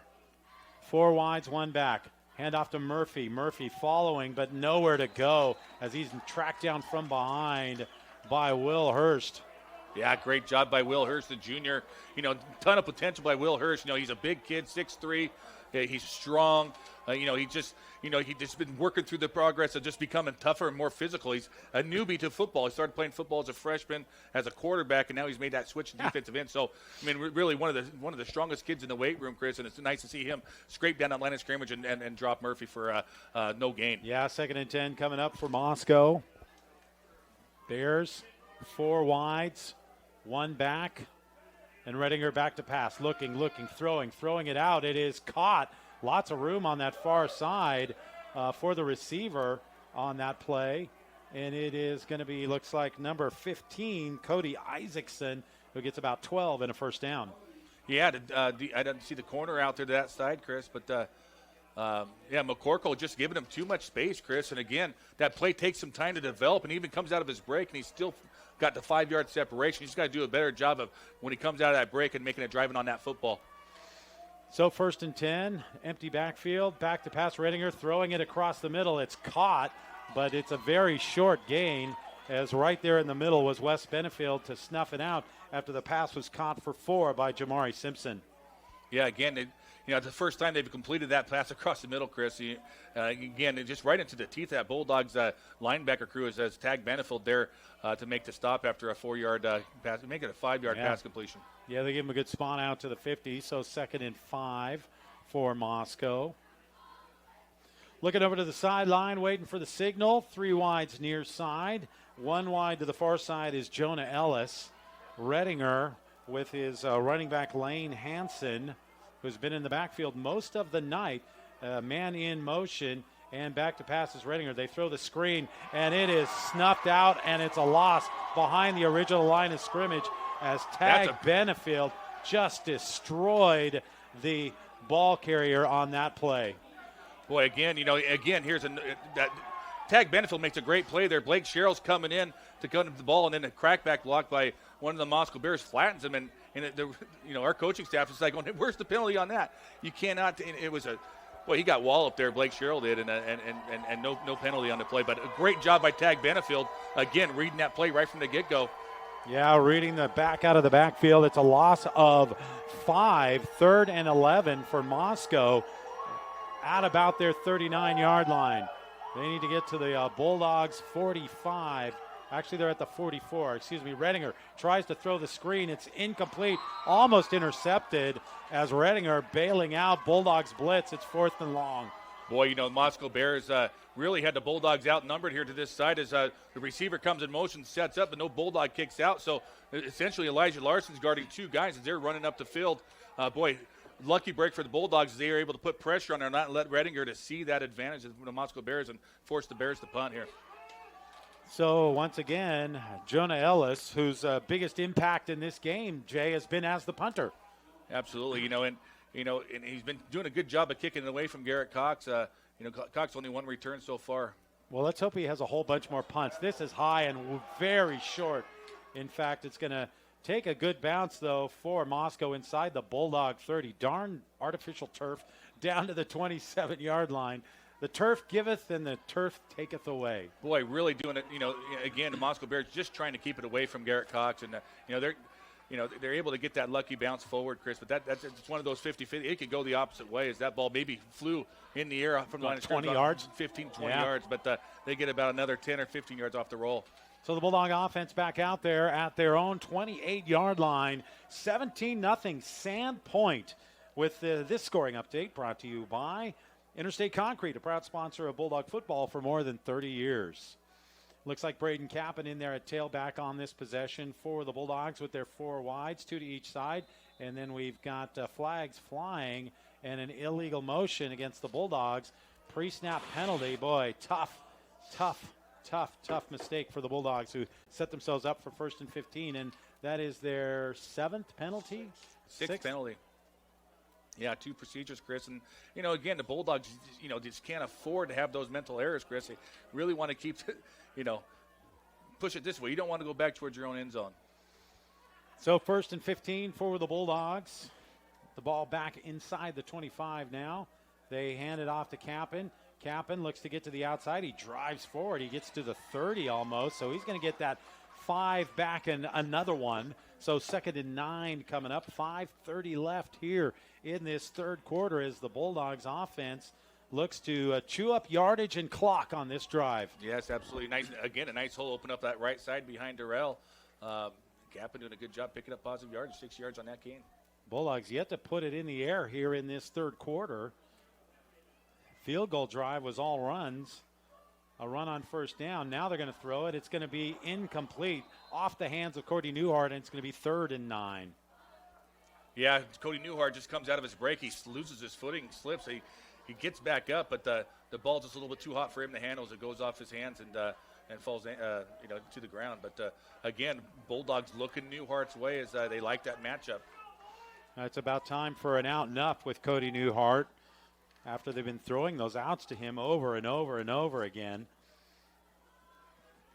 4 wides, 1 back. Hand off to Murphy. Murphy following, but nowhere to go as he's tracked down from behind by Will Hurst. Yeah, great job by Will Hurst, the junior. Ton of potential by Will Hurst. He's a big kid, 6'3". He's strong. He's just been working through the progress of just becoming tougher and more physical. He's a newbie to football. He started playing football as a freshman, as a quarterback, and now he's made that switch to defensive end. So, really one of the strongest kids in the weight room, Chris, and it's nice to see him scrape down that line of scrimmage and drop Murphy for no gain. Yeah, 2nd and 10 coming up for Moscow. Bears, 4 wides, 1 back. And Redinger back to pass, looking, throwing it out. It is caught. Lots of room on that far side for the receiver on that play. And it is going to be, looks like, number 15, Cody Isaacson, who gets about 12 and a first down. Yeah, I didn't see the corner out there to that side, Chris, but McCorkle just giving him too much space, Chris. And again, that play takes some time to develop, and he even comes out of his break, and he's still got the 5-yard separation. He's got to do a better job of when he comes out of that break and making it driving on that football. So 1st and 10, empty backfield, back to pass. Redinger throwing it across the middle. It's caught, but it's a very short gain, as right there in the middle was Wes Benefield to snuff it out after the pass was caught for 4 by Jamari Simpson. Yeah, again, the first time they've completed that pass across the middle, Chris. Again, just right into the teeth of that Bulldogs linebacker crew as tagged Benefield there to make the stop after a 4-yard pass, make it a 5-yard pass completion. Yeah, they give him a good spot out to the 50, so 2nd and 5 for Moscow. Looking over to the sideline, waiting for the signal. 3 wides near side. 1 wide to the far side is Jonah Ellis. Redinger with his running back Lane Hansen, who's been in the backfield most of the night. Man in motion, and back to pass is Redinger. They throw the screen, and it is snuffed out, and it's a loss behind the original line of scrimmage as Tag Benefield just destroyed the ball carrier on that play. Boy, again, here's that Tag Benefield makes a great play there. Blake Sherrill's coming in to cut the ball, and then a crackback block by one of the Moscow Bears flattens him. And our coaching staff is like, where's the penalty on that? You cannot. It was he got walloped there. Blake Sherrill did, and no penalty on the play. But a great job by Tag Benefield. Again, reading that play right from the get-go. Yeah, reading the back out of the backfield. It's a loss of 5, 3rd and 11 for Moscow at about their 39-yard line. They need to get to the Bulldogs 45. Actually, they're at the 44. Redinger tries to throw the screen. It's incomplete, almost intercepted as Redinger bailing out. Bulldogs blitz. It's 4th and long. Boy, the Moscow Bears really had the Bulldogs outnumbered here to this side as the receiver comes in motion, sets up, and no Bulldog kicks out. So essentially Elijah Larson's guarding 2 guys as they're running up the field. Lucky break for the Bulldogs as they are able to put pressure on there and not let Redinger to see that advantage of the Moscow Bears and force the Bears to punt here. So once again, Jonah Ellis, whose biggest impact in this game, Jay, has been as the punter. Absolutely, and he's been doing a good job of kicking it away from Garrett Cox. Cox only 1 return so far. Well, let's hope he has a whole bunch more punts. This is high and very short. In fact, it's going to take a good bounce, though, for Moscow inside the Bulldog 30. Darn artificial turf down to the 27-yard line. The turf giveth and the turf taketh away. Boy, really doing it. Again, the Moscow Bears just trying to keep it away from Garrett Cox, and they're able to get that lucky bounce forward, Chris. But that's it's one of those 50-50. It could go the opposite way as that ball maybe flew in the air from the line of 20 yards, 15, 20 yards. But they get about another 10 or 15 yards off the roll. So the Bulldog offense back out there at their own 28-yard line, 17-0 Sandpoint. With this scoring update brought to you by Interstate Concrete, a proud sponsor of Bulldog football for more than 30 years. Looks like Braden Kappen in there at tailback on this possession for the Bulldogs with their 4 wides, 2 to each side. And then we've got flags flying and an illegal motion against the Bulldogs. Pre-snap penalty. Boy, tough mistake for the Bulldogs, who set themselves up for 1st and 15. And that is their 7th penalty? 6th penalty. Yeah, 2 procedures, Chris. And, again, the Bulldogs, just can't afford to have those mental errors, Chris. They really want to keep, push it this way. You don't want to go back towards your own end zone. So 1st and 15 for the Bulldogs. The ball back inside the 25 now. They hand it off to Kappen. Kappen looks to get to the outside. He drives forward. He gets to the 30 almost. So he's going to get that 5 back and another one. So 2nd and 9 coming up. 5:30 left here in this 3rd quarter as the Bulldogs offense looks to chew up yardage and clock on this drive. Yes, absolutely. Nice. Again, a nice hole open up that right side behind Darrell. Kappen doing a good job picking up positive yards, 6 yards on that gain. Bulldogs yet to put it in the air here in this 3rd quarter. Field goal drive was all runs. A run on 1st down. Now they're going to throw it. It's going to be incomplete off the hands of Cody Newhart, and it's going to be 3rd and 9. Yeah, Cody Newhart just comes out of his break. He loses his footing, slips. He gets back up, but the ball's just a little bit too hot for him to handle as it goes off his hands and falls to the ground. But again, Bulldogs looking Newhart's way as they like that matchup. It's about time for an out and up with Cody Newhart after they've been throwing those outs to him over and over and over again.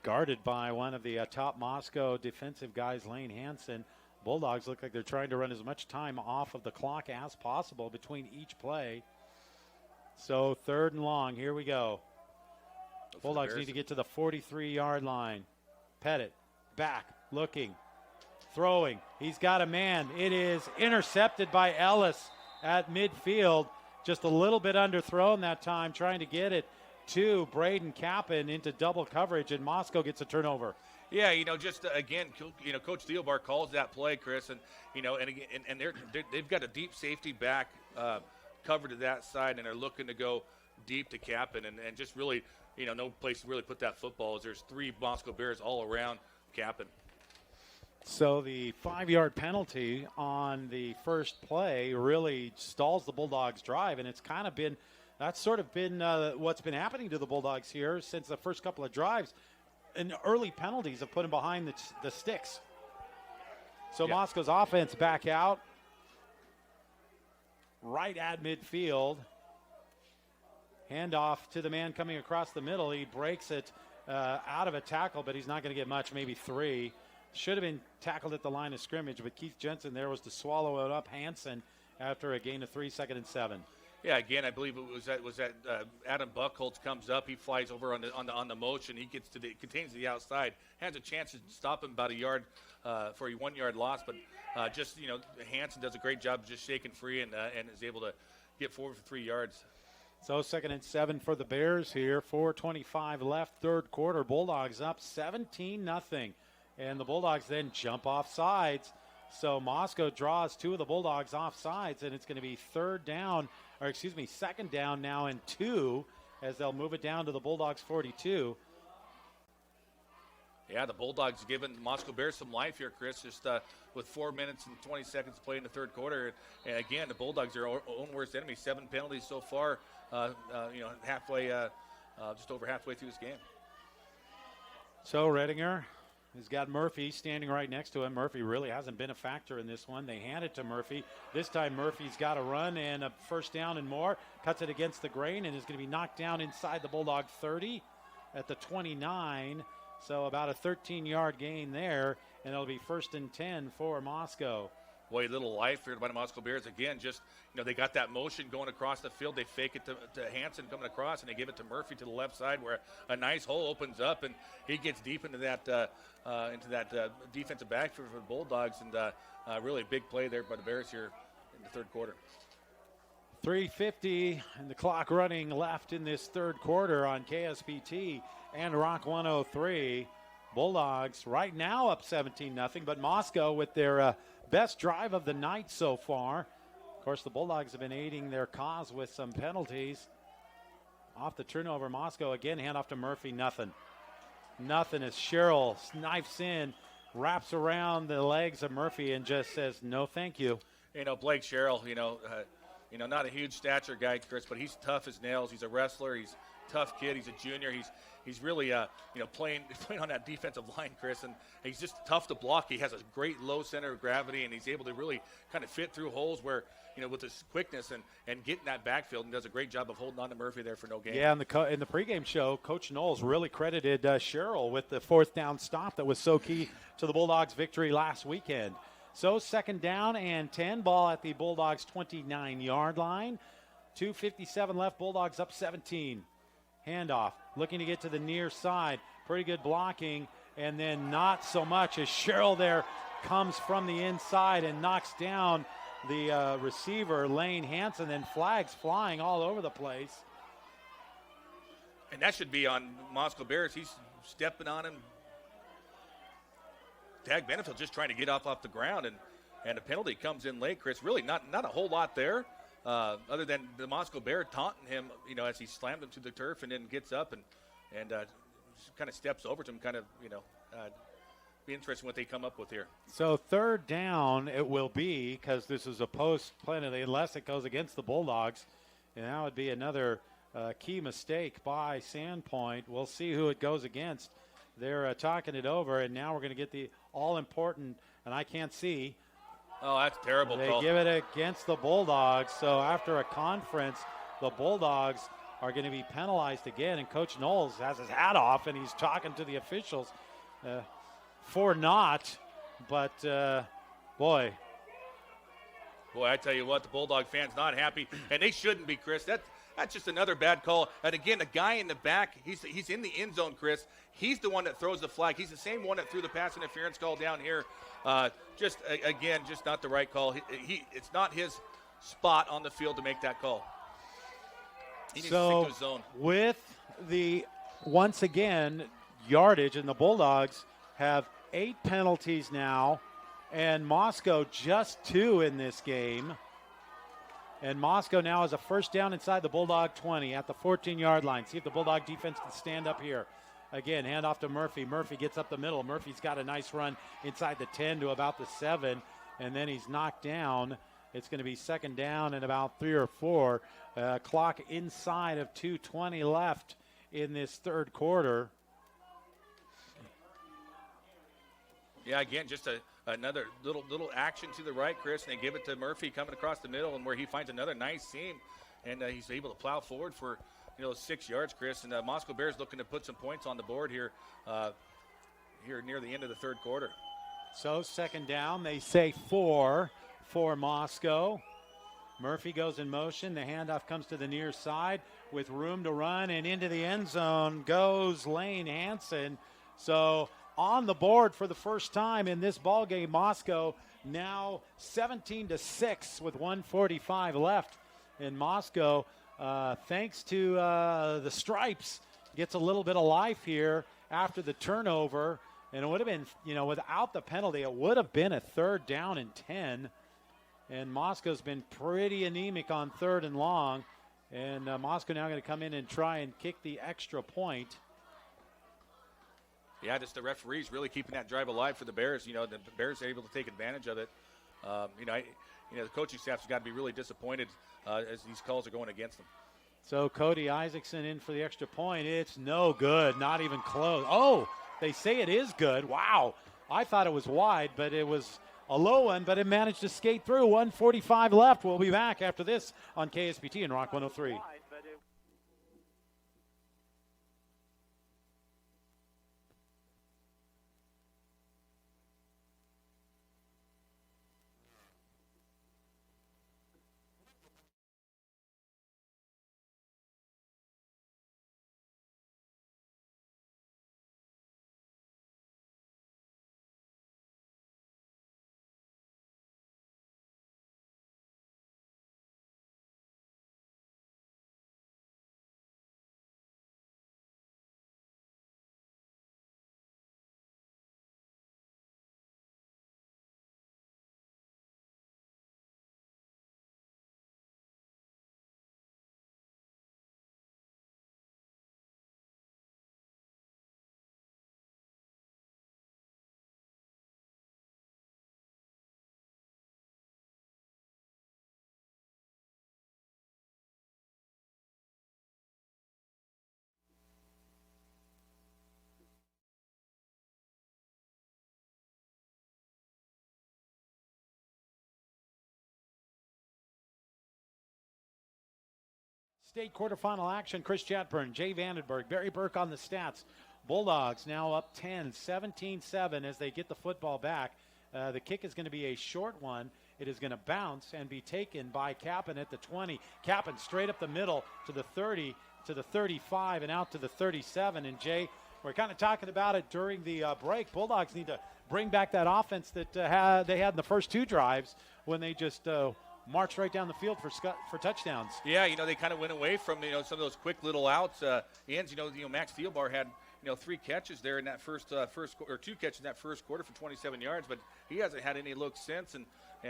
Guarded by one of the top Moscow defensive guys, Lane Hansen. Bulldogs look like they're trying to run as much time off of the clock as possible between each play. So 3rd and long, here we go. Bulldogs need to get to the 43-yard line. Pettit, back, looking, throwing. He's got a man. It is intercepted by Ellis at midfield. Just a little bit underthrown that time, trying to get it to Braden Kappen into double coverage, and Moscow gets a turnover. Yeah, just again, Coach Thielbar calls that play, Chris, and they've got a deep safety back covered to that side, and they're looking to go deep to Kappen, and just really, no place to really put that football as there's 3 Moscow Bears all around Kappen. So the 5-yard penalty on the first play really stalls the Bulldogs' drive, and it's kind of been that's sort of been what's been happening to the Bulldogs here since the first couple of drives. And early penalties have put them behind the sticks. So yeah. Moscow's offense back out right at midfield. Handoff to the man coming across the middle. He breaks it out of a tackle, but he's not going to get much, maybe 3. Should have been tackled at the line of scrimmage, but Keith Jensen there was to swallow it up. Hansen after a gain of 3, 2nd and 7. Yeah, again, I believe it was that Adam Buckholtz comes up. He flies over on the motion. He contains the outside, has a chance to stop him about a yard for a 1-yard loss. But Hansen does a great job just shaking free and is able to get forward for 3 yards. So 2nd and 7 for the Bears here. 4:25 left, third quarter. Bulldogs up 17-0, and the Bulldogs then jump off sides. So Moscow draws 2 of the Bulldogs off sides, and it's going to be 2nd down now and 2 as they'll move it down to the Bulldogs 42. Yeah, the Bulldogs giving Moscow Bears some life here, Chris, just with 4 minutes and 20 seconds to play in the third quarter. And again, the Bulldogs are our own worst enemy. 7 penalties so far, halfway, just over halfway through this game. So Redinger has got Murphy standing right next to him. Murphy really hasn't been a factor in this one. They hand it to Murphy. This time Murphy's got a run and a first down and more. Cuts it against the grain and is going to be knocked down inside the Bulldog 30 at the 29. So about a 13-yard gain there, and it'll be 1st and 10 for Moscow. Boy, a little life here by the Moscow Bears. Again, just, they got that motion going across the field. They fake it to Hansen coming across, and they give it to Murphy to the left side where a nice hole opens up, and he gets deep into that defensive backfield for the Bulldogs, and really a big play there by the Bears here in the third quarter. 3:50 and the clock running left in this third quarter on KSPT and Rock 103. Bulldogs right now up 17-0, but Moscow with their best drive of the night so far. Of course, the Bulldogs have been aiding their cause with some penalties. Off the turnover, Moscow again, handoff to Murphy, nothing as Sherrill knifes in, wraps around the legs of Murphy and just says, no thank you. Blake Sherrill, not a huge stature guy, Chris, but he's tough as nails. He's a wrestler. He's a tough kid. He's a junior. He's really playing on that defensive line, Chris, and he's just tough to block. He has a great low center of gravity, and he's able to really kind of fit through holes where with his quickness and getting that backfield, and does a great job of holding on to Murphy there for no gain. Yeah, in the pregame show, Coach Knowles really credited Sherrill with the 4th down stop that was so key to the Bulldogs' victory last weekend. So 2nd down and 10, ball at the Bulldogs' 29-yard line. 2:57 left, Bulldogs up 17. Handoff, looking to get to the near side. Pretty good blocking, and then not so much as Sherrill there comes from the inside and knocks down the receiver, Lane Hansen, then flags flying all over the place. And that should be on Moscow Bears. He's stepping on him. Tag Benefield just trying to get off the ground, and the penalty comes in late, Chris. Really not a whole lot there, other than the Moscow Bear taunting him, as he slammed him to the turf and then gets up and kind of steps over to him, be interesting what they come up with here. So 3rd down it will be, because this is a post penalty, unless it goes against the Bulldogs, and that would be another key mistake by Sandpoint. We'll see who it goes against. They're talking it over, and now we're going to get the all-important, and I can't see. Oh, that's terrible. They call. give it against the Bulldogs. So after a conference, the Bulldogs are going to be penalized again, and Coach Knowles has his hat off, and he's talking to the officials for not. But, boy. Boy, I tell you what, the Bulldog fans not happy, and they shouldn't be, Chris. That's just another bad call. And again, the guy in the back, he's in the end zone, Chris. He's the one that throws the flag. He's the same one that threw the pass interference call down here. Just not the right call. It's not his spot on the field to make that call. He needs to stick to his zone. With the, once again, yardage, and the Bulldogs have 8 penalties now, and Moscow just 2 in this game. And Moscow now has a first down inside the Bulldog 20 at the 14-yard line. See if the Bulldog defense can stand up here. Again, handoff to Murphy. Murphy gets up the middle. Murphy's got a nice run inside the 10 to about the 7, and then he's knocked down. It's going to be 2nd down and about 3 or 4. Clock inside of 2:20 left in this third quarter. Yeah, again, just another little action to the right, Chris, and they give it to Murphy coming across the middle, and where he finds another nice seam, and he's able to plow forward for those 6 yards, Chris. And Moscow Bears looking to put some points on the board here, here near the end of the third quarter. So second down, they say 4 for Moscow. Murphy goes in motion. The handoff comes to the near side with room to run, and into the end zone goes Lane Hansen. So on the board for the first time in this ball game, Moscow now 17-6 with 1:45 left. And Moscow, thanks to the stripes, gets a little bit of life here after the turnover. And it would have been, without the penalty, it would have been a 3rd down and 10. And Moscow's been pretty anemic on 3rd and long. And Moscow now going to come in and try and kick the extra point. Yeah, just the referees really keeping that drive alive for the Bears. The Bears are able to take advantage of it. The coaching staff's got to be really disappointed as these calls are going against them. So Cody Isaacson in for the extra point. It's no good, not even close. Oh, they say it is good. Wow. I thought it was wide, but it was a low one, but it managed to skate through. 1:45 left. We'll be back after this on KSPT and Rock 103. State quarterfinal action. Chris Chatburn, Jay Vandenberg, Barry Burke on the stats. Bulldogs now up 10, 17-7 as they get the football back. The kick is going to be a short one. It is going to bounce and be taken by Kappen at the 20. Kappen straight up the middle to the 30, to the 35, and out to the 37. And Jay, we're kind of talking about it during the break. Bulldogs need to bring back that offense that they had in the first 2 drives when they just marched right down the field for touchdowns. Yeah, they kind of went away from some of those quick little outs. Ends, Max Thielbar had 3 catches there in that first or 2 catches in that first quarter for 27 yards, but he hasn't had any looks since. And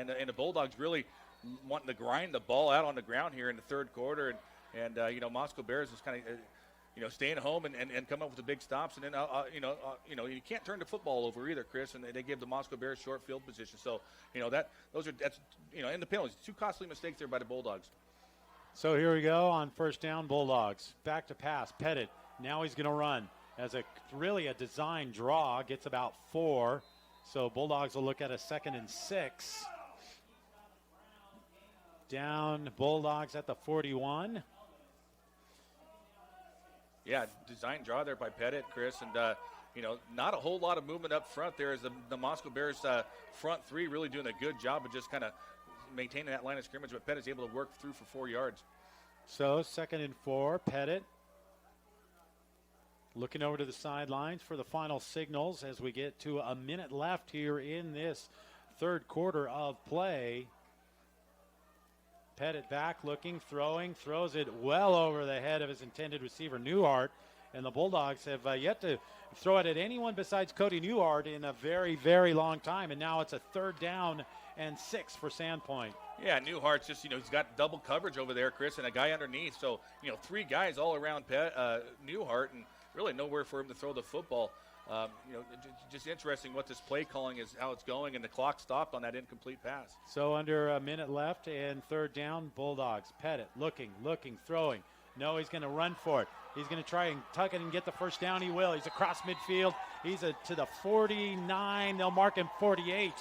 the Bulldogs really wanting to grind the ball out on the ground here in the third quarter. And Moscow Bears is kind of staying home and come up with the big stops. And then you can't turn the football over either, Chris. And they give the Moscow Bears short field position. So that's in the penalties, 2 costly mistakes there by the Bulldogs. So here we go on first down. Bulldogs back to pass. Pettit. Now he's going to run as really a design draw. Gets about 4. So Bulldogs will look at a 2nd and 6. Down Bulldogs at the 41. Yeah, design draw there by Pettit, Chris, and not a whole lot of movement up front there as the Moscow Bears front 3 really doing a good job of just kind of maintaining that line of scrimmage, but Pettit's able to work through for 4 yards. So 2nd and 4, Pettit looking over to the sidelines for the final signals as we get to a minute left here in this third quarter of play. Pettit back looking, throwing, throws it well over the head of his intended receiver, Newhart. And the Bulldogs have yet to throw it at anyone besides Cody Newhart in a very, very long time. And now it's a 3rd down and 6 for Sandpoint. Yeah, Newhart's just, he's got double coverage over there, Chris, and a guy underneath. So, 3 guys all around Newhart and really nowhere for him to throw the football. Just interesting what this play calling is, how it's going, and the clock stopped on that incomplete pass. So under a minute left and 3rd down, Bulldogs. Pettit looking, throwing. No, he's going to run for it. He's going to try and tuck it and get the first down. He will. He's across midfield. He's to the 49. They'll mark him 48.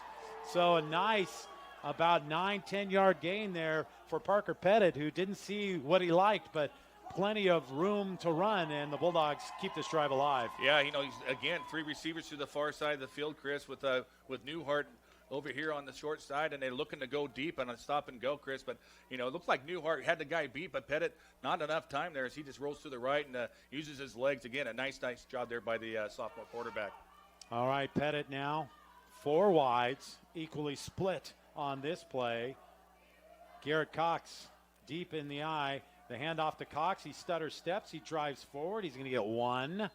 So a nice about 9-10 yard gain there for Parker Pettit, who didn't see what he liked, but plenty of room to run, and the Bulldogs keep this drive alive. Yeah, he's, again, 3 receivers to the far side of the field, Chris, with Newhart over here on the short side, and they're looking to go deep on a stop and go, Chris. But, it looks like Newhart had the guy beat, but Pettit, not enough time there as he just rolls to the right and uses his legs. Again, a nice job there by the sophomore quarterback. All right, Pettit now 4 wides, equally split on this play. Garrett Cox deep in the eye. The handoff to Cox. He stutter steps. He drives forward. He's going to get 1.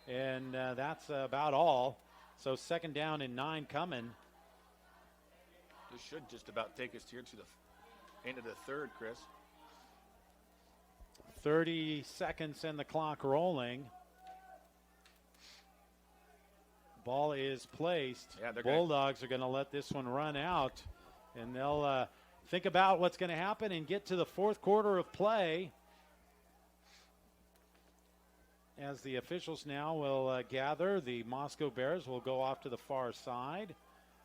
And that's about all. So 2nd down and 9 coming. This should just about take us here to the end of the 3rd, Chris. 30 seconds and the clock rolling. Ball is placed. Yeah, Bulldogs are going to let this one run out, and they'll think about what's going to happen and get to the 4th quarter of play. As the officials now will gather, the Moscow Bears will go off to the far side.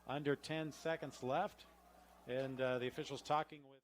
Under 10 seconds left, and the officials talking with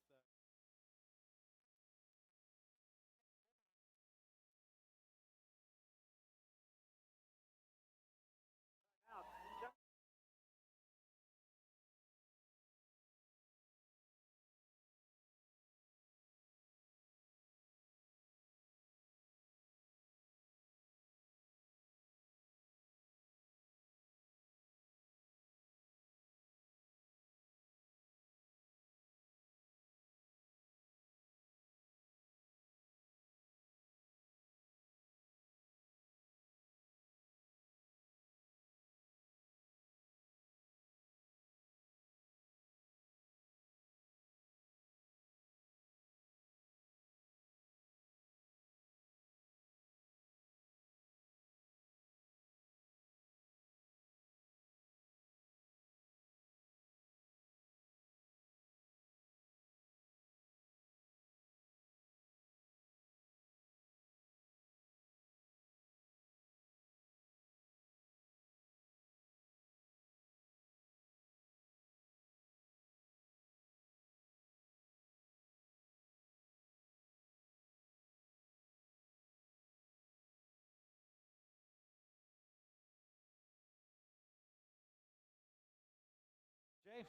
Jay.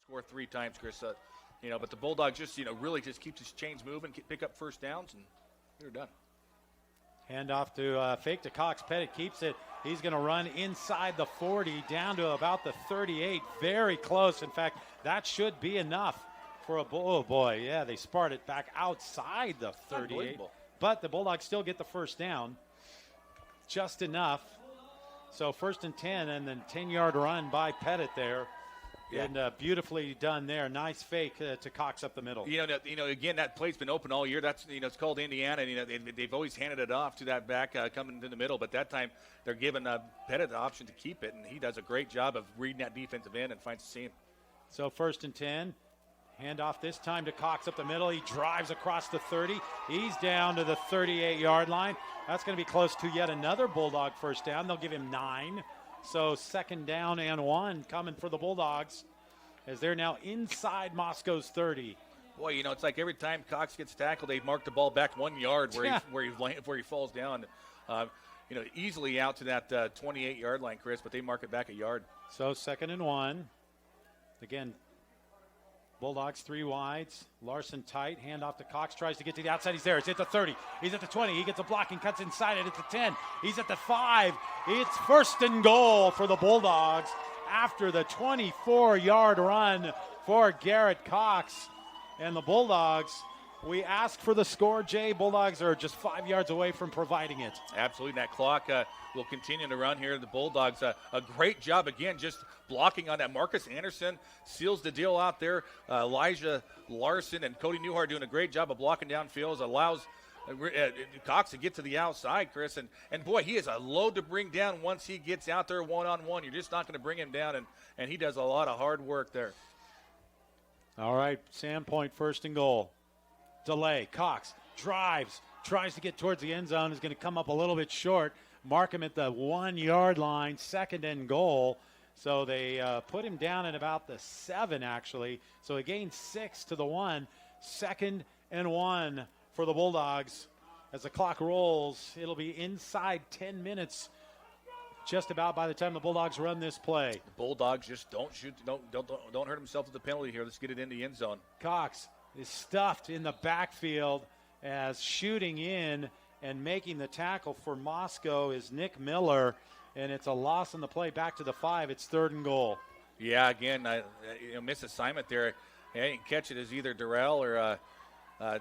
Score 3 times, Chris. But the Bulldogs just, really just keep his chains moving, pick up first downs, and they're done. Handoff to fake to Cox. Pettit keeps it. He's going to run inside the 40 down to about the 38. Very close. In fact, that should be enough for a oh boy. Yeah, they sparred it back outside the 38. But the Bulldogs still get the first down. Just enough. So 1st and 10, and then 10-yard run by Pettit there. Yeah. And beautifully done there. Nice fake to Cox up the middle. Again, that play's been open all year. That's it's called Indiana. And, they've always handed it off to that back coming in the middle. But that time they're giving Pettit the option to keep it, and he does a great job of reading that defensive end and finds the seam. So 1st and 10. Handoff this time to Cox up the middle. He drives across the 30. He's down to the 38-yard line. That's going to be close to yet another Bulldog first down. They'll give him 9. So 2nd down and 1 coming for the Bulldogs as they're now inside Moscow's 30. Boy, it's like every time Cox gets tackled, they mark the ball back 1 yard where he falls down. Easily out to that 28-yard line, Chris, but they mark it back a yard. So 2nd and 1. Again, Bulldogs 3 wides. Larson tight. Handoff to Cox. Tries to get to the outside. He's there. He's at the 30. He's at the 20. He gets a block and cuts inside it at the 10. He's at the 5. It's 1st and goal for the Bulldogs after the 24-yard run for Garrett Cox. And the Bulldogs, we ask for the score, Jay. Bulldogs are just 5 yards away from providing it. Absolutely. That clock will continue to run here. The Bulldogs, a great job again, just blocking on that. Marcus Anderson seals the deal out there. Elijah Larson and Cody Newhart doing a great job of blocking downfield. Allows Cox to get to the outside, Chris. And boy, he is a load to bring down once he gets out there one-on-one. You're just not going to bring him down, and he does a lot of hard work there. All right, Sandpoint 1st and goal. Delay. Cox drives, tries to get towards the end zone, is going to come up a little bit short. Mark him at the 1 yard line, 2nd and goal. So they put him down at about the 7, actually. So he gained 6 to the 1. 2nd and 1 for the Bulldogs. As the clock rolls, it'll be inside 10 minutes just about by the time the Bulldogs run this play. The Bulldogs just don't shoot, don't hurt himself with the penalty here. Let's get it in the end zone. Cox is stuffed in the backfield as shooting in and making the tackle for Moscow is Nick Miller, and it's a loss on the play back to the 5. It's 3rd and goal. Yeah, again, missed assignment there. I didn't catch it as either Durrell or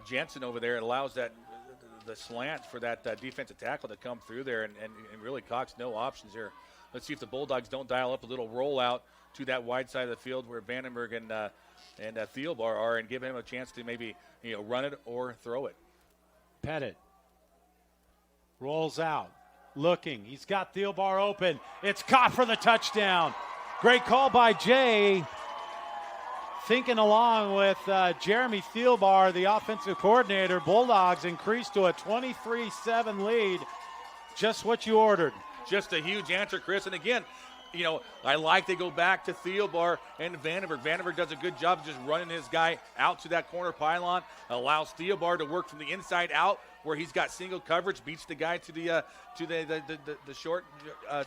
Jensen over there. It allows the slant for that defensive tackle to come through there, and really Cox no options here. Let's see if the Bulldogs don't dial up a little rollout to that wide side of the field where Vandenberg and Thielbar are, and give him a chance to maybe run it or throw it. Pettit rolls out, looking. He's got Thielbar open. It's caught for the touchdown. Great call by Jay. Thinking along with Jeremy Thielbar, the offensive coordinator. Bulldogs increased to a 23-7 lead. Just what you ordered. Just a huge answer, Chris. And again, I like they go back to Thielbar and Vandenberg. Vandenberg does a good job of just running his guy out to that corner pylon, allows Thielbar to work from the inside out where he's got single coverage, beats the guy to the short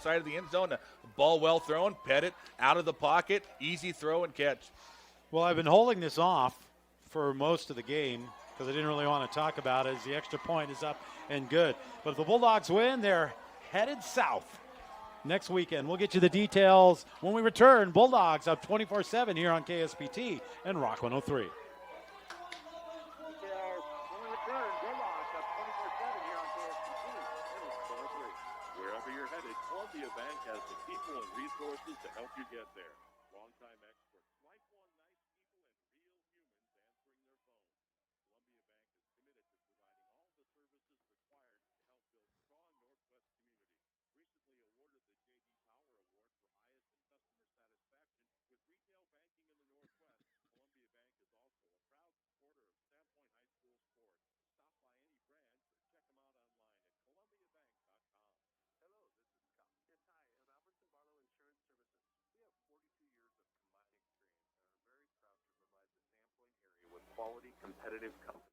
side of the end zone. Ball well thrown, Pettit out of the pocket, easy throw and catch. Well, I've been holding this off for most of the game because I didn't really want to talk about it as the extra point is up and good. But if the Bulldogs win, they're headed south next weekend. We'll get you the details when we return. Bulldogs up 24-7 here on KSPT and Rock 103. Wherever you're headed, Columbia Bank has the people and resources to help you get there. Longtime experts. Lifelong nice people and real humans answering their phones. Columbia Bank is committed to providing all the services required to help build strong Northwest community. Recently awarded the J.D. Power Award for highest in customer satisfaction with retail banking in the Northwest. Columbia Bank is also a proud supporter of Sandpoint High School sports. Stop by any branch or check them out online at columbiabank.com. Hello, this is Scott. Yes, hi. At Albertson Barlow Insurance Services, we have 42 years of combined experience and are very proud to provide the Sandpoint area with quality, competitive companies.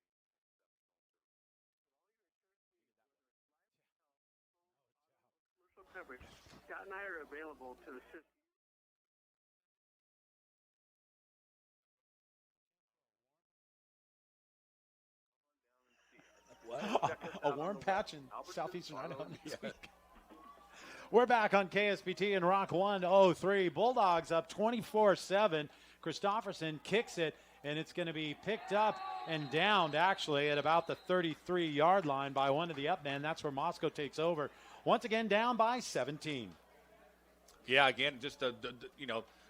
Commercial coverage. Scott and I are available to assist. A warm patch in southeastern Idaho this week. We're back on KSPT and Rock 103. Bulldogs up 24-7. Christofferson kicks it, and it's going to be picked up and downed, actually, at about the 33-yard line by one of the up men. That's where Moscow takes over. Once again, down by 17. Yeah, again, just,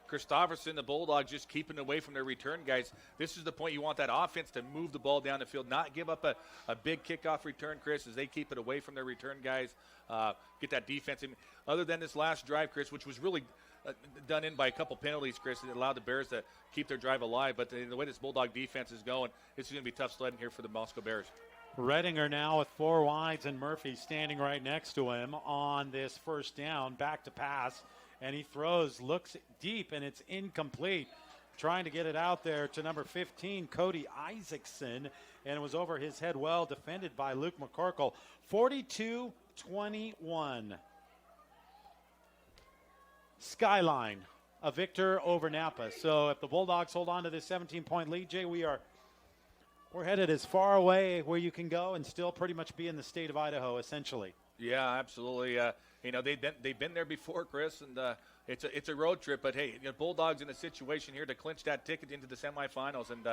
Christofferson, the Bulldogs, just keeping away from their return guys. This is the point you want that offense to move the ball down the field, not give up a big kickoff return, Chris, as they keep it away from their return guys, get that defense in. Other than this last drive, Chris, which was really done in by a couple penalties, Chris, that allowed the Bears to keep their drive alive. But the way this Bulldog defense is going, it's going to be tough sledding here for the Moscow Bears. Redinger now with 4 wides and Murphy standing right next to him on this first down, back to pass. And he throws, looks deep, and it's incomplete. Trying to get it out there to number 15, Cody Isaacson, and it was over his head, well defended by Luke McCorkle. 42-21. Skyline, a victor over Napa. So if the Bulldogs hold on to this 17-point lead, Jay, we're headed as far away where you can go and still pretty much be in the state of Idaho, essentially. Yeah, absolutely. They've been there before, Chris, and it's a road trip. But hey, Bulldogs in a situation here to clinch that ticket into the semifinals, and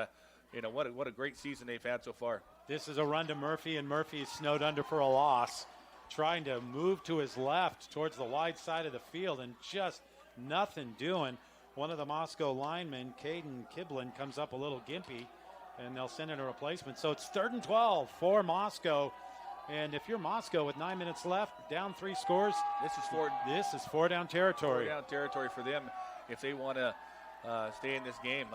what a great season they've had so far. This is a run to Murphy, and Murphy is snowed under for a loss, trying to move to his left towards the wide side of the field, and just nothing doing. One of the Moscow linemen, Caden Kiblin, comes up a little gimpy, and they'll send in a replacement. So it's 3rd and 12 for Moscow. And if you're Moscow with 9 minutes left, down 3 scores, this is four down territory. 4 down territory for them if they want to stay in this game,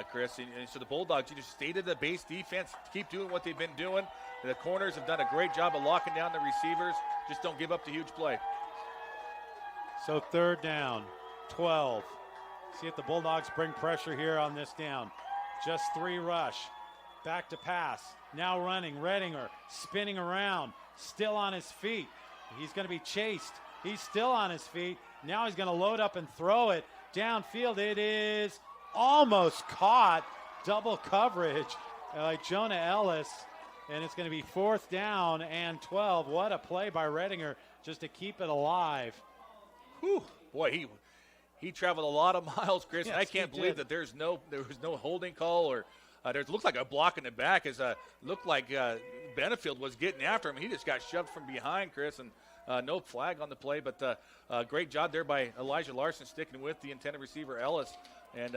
Chris. And so the Bulldogs, you just stay to the base defense, keep doing what they've been doing. The corners have done a great job of locking down the receivers. Just don't give up the huge play. So 3rd down. 12. See if the Bulldogs bring pressure here on this down. Just 3 rush. Back to pass. Now running. Redinger spinning around. Still on his feet. He's going to be chased. He's still on his feet. Now he's going to load up and throw it downfield. It is almost caught. Double coverage by Jonah Ellis. And it's going to be 4th down and 12. What a play by Redinger just to keep it alive. Whew. Boy, he traveled a lot of miles, Chris. Yes, and I can't believe that there was no holding call or there looked like a block in the back as looked like Benefield was getting after him. He just got shoved from behind, Chris, and no flag on the play. But great job there by Elijah Larson sticking with the intended receiver Ellis and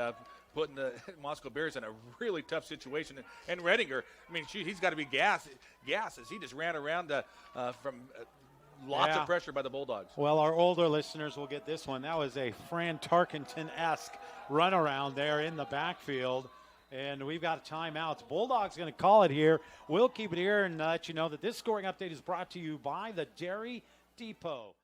putting the Moscow Bears in a really tough situation. And Redinger, I mean, he's got to be gassed as he just ran around from lots of pressure by the Bulldogs. Well, our older listeners will get this one. That was a Fran Tarkenton-esque runaround there in the backfield. And we've got a timeout. Bulldogs going to call it here. We'll keep it here and let you know that this scoring update is brought to you by the Dairy Depot.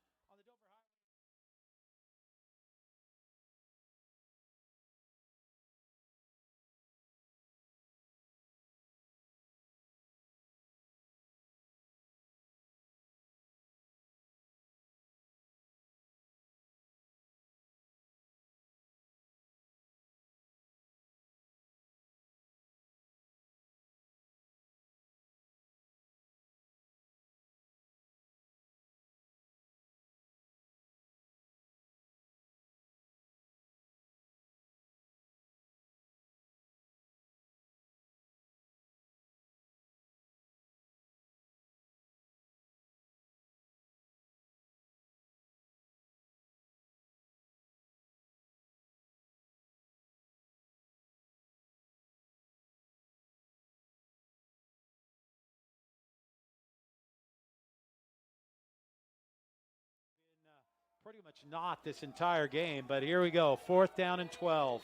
Pretty much not this entire game, but here we go. 4th down and 12.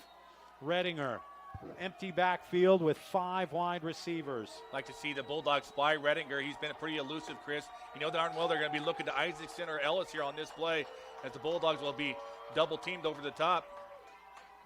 Redinger, empty backfield with 5 wide receivers. Like to see the Bulldogs spy Redinger. He's been pretty elusive, Chris. You know darn well they're going to be looking to Isaacson or Ellis here on this play as the Bulldogs will be double teamed over the top.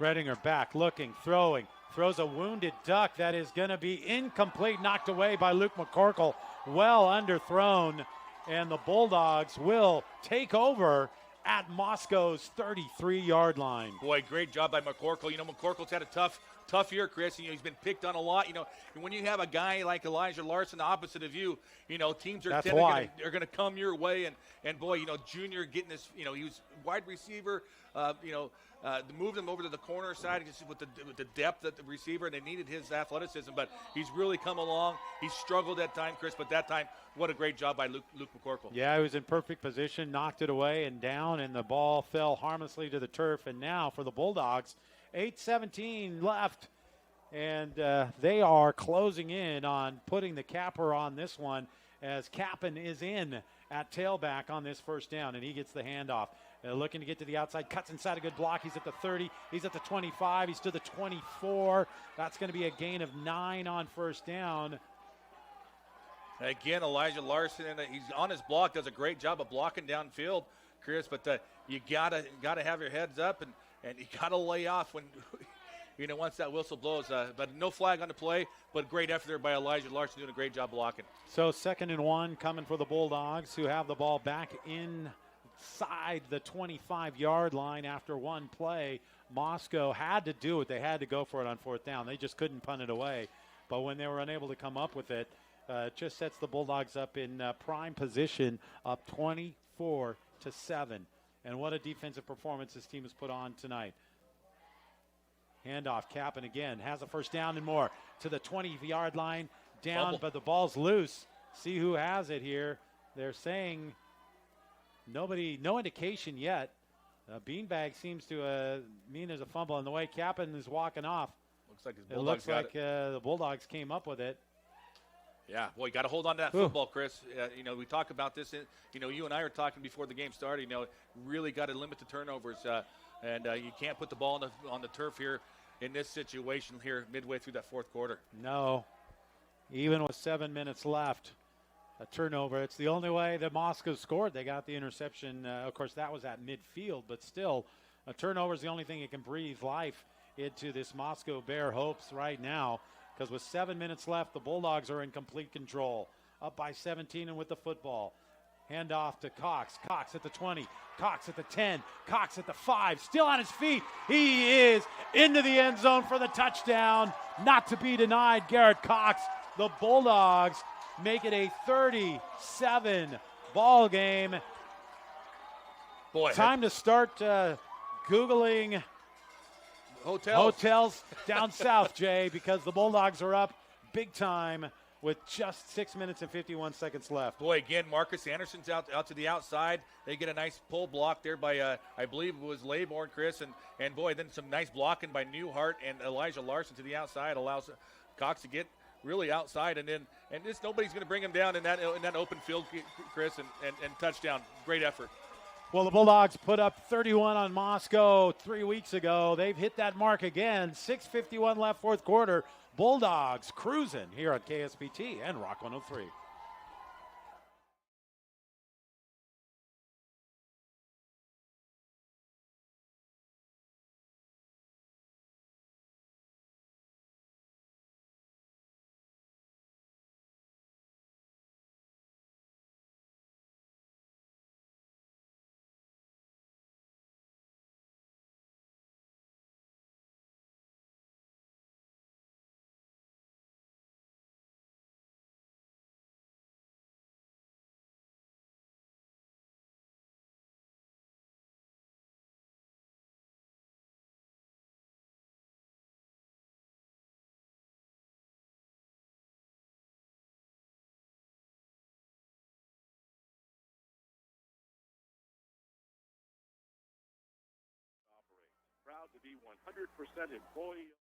Redinger back, looking, throwing. Throws a wounded duck that is going to be incomplete, knocked away by Luke McCorkle. Well underthrown, and the Bulldogs will take over at Moscow's 33-yard line. Boy, great job by McCorkle. You know, McCorkle's had a tough year, Chris. You know, he's been picked on a lot. You know, and when you have a guy like Elijah Larson opposite of you, you know, teams are going to come your way. And boy, you know, Junior getting this, you know, he was wide receiver, moved him over to the corner side just with the depth at the receiver, and they needed his athleticism. But he's really come along. He struggled at time, Chris, but that time, what a great job by Luke McCorkle. Yeah, he was in perfect position, knocked it away and down, and the ball fell harmlessly to the turf. And now for the Bulldogs, 8:17 left, and they are closing in on putting the capper on this one as Kappen is in at tailback on this 1st down, and he gets the handoff. Looking to get to the outside, cuts inside a good block. He's at the 30, he's at the 25, he's to the 24. That's going to be a gain of 9 on 1st down. Again, Elijah Larson, and he's on his block, does a great job of blocking downfield, Chris, but you gotta have your heads up and you gotta lay off when you know once that whistle blows. But no flag on the play, but great effort there by Elijah Larson, doing a great job blocking. So 2nd and 1 coming for the Bulldogs, who have the ball back inside the 25-yard line after one play. Moscow had to do it. They had to go for it on 4th down. They just couldn't punt it away. But when they were unable to come up with it, it just sets the Bulldogs up in prime position, up 24-7. And what a defensive performance this team has put on tonight. Handoff, Kappen again, has a 1st down and more to the 20-yard line, down, Fumble. but the ball's loose. See who has it here. They're saying no indication yet. Beanbag seems to mean there's a fumble, and the way Kappen is walking off, Looks like it looks like the Bulldogs came up with it. Yeah, boy, you got to hold on to that football, Chris. You know, we talk about this. You know, you and I were talking before the game started. You know, really got to limit the turnovers, and you can't put the ball on the turf here in this situation here midway through that 4th quarter. No, even with 7 minutes left, a turnover. It's the only way that Moscow scored. They got the interception. Of course, that was at midfield, but still, A turnover is the only thing that can breathe life into this Moscow Bear hopes right now, because with 7 minutes left, the Bulldogs are in complete control. Up by 17 and with the football. Hand off to Cox. Cox at the 20. Cox at the 10. Cox at the 5. Still on his feet. He is into the end zone for the touchdown. Not to be denied, Garrett Cox. The Bulldogs make it a 37 ball game. Boy, time to start Googling hotels down south, Jay, because the Bulldogs are up big time with just 6 minutes and 51 seconds left. Boy, again, Marcus Anderson's out to the outside. They get a nice pull block there by, I believe it was Laybourne, Chris. And boy, then some nice blocking by Newhart and Elijah Larson to the outside allows Cox to get really outside. And this nobody's going to bring him down in that open field, Chris, and touchdown. Great effort. Well, the Bulldogs put up 31 on Moscow 3 weeks ago. They've hit that mark again. 6:51 left, fourth quarter. Bulldogs cruising here on KSPT and Rock 103. Proud to be 100% employee.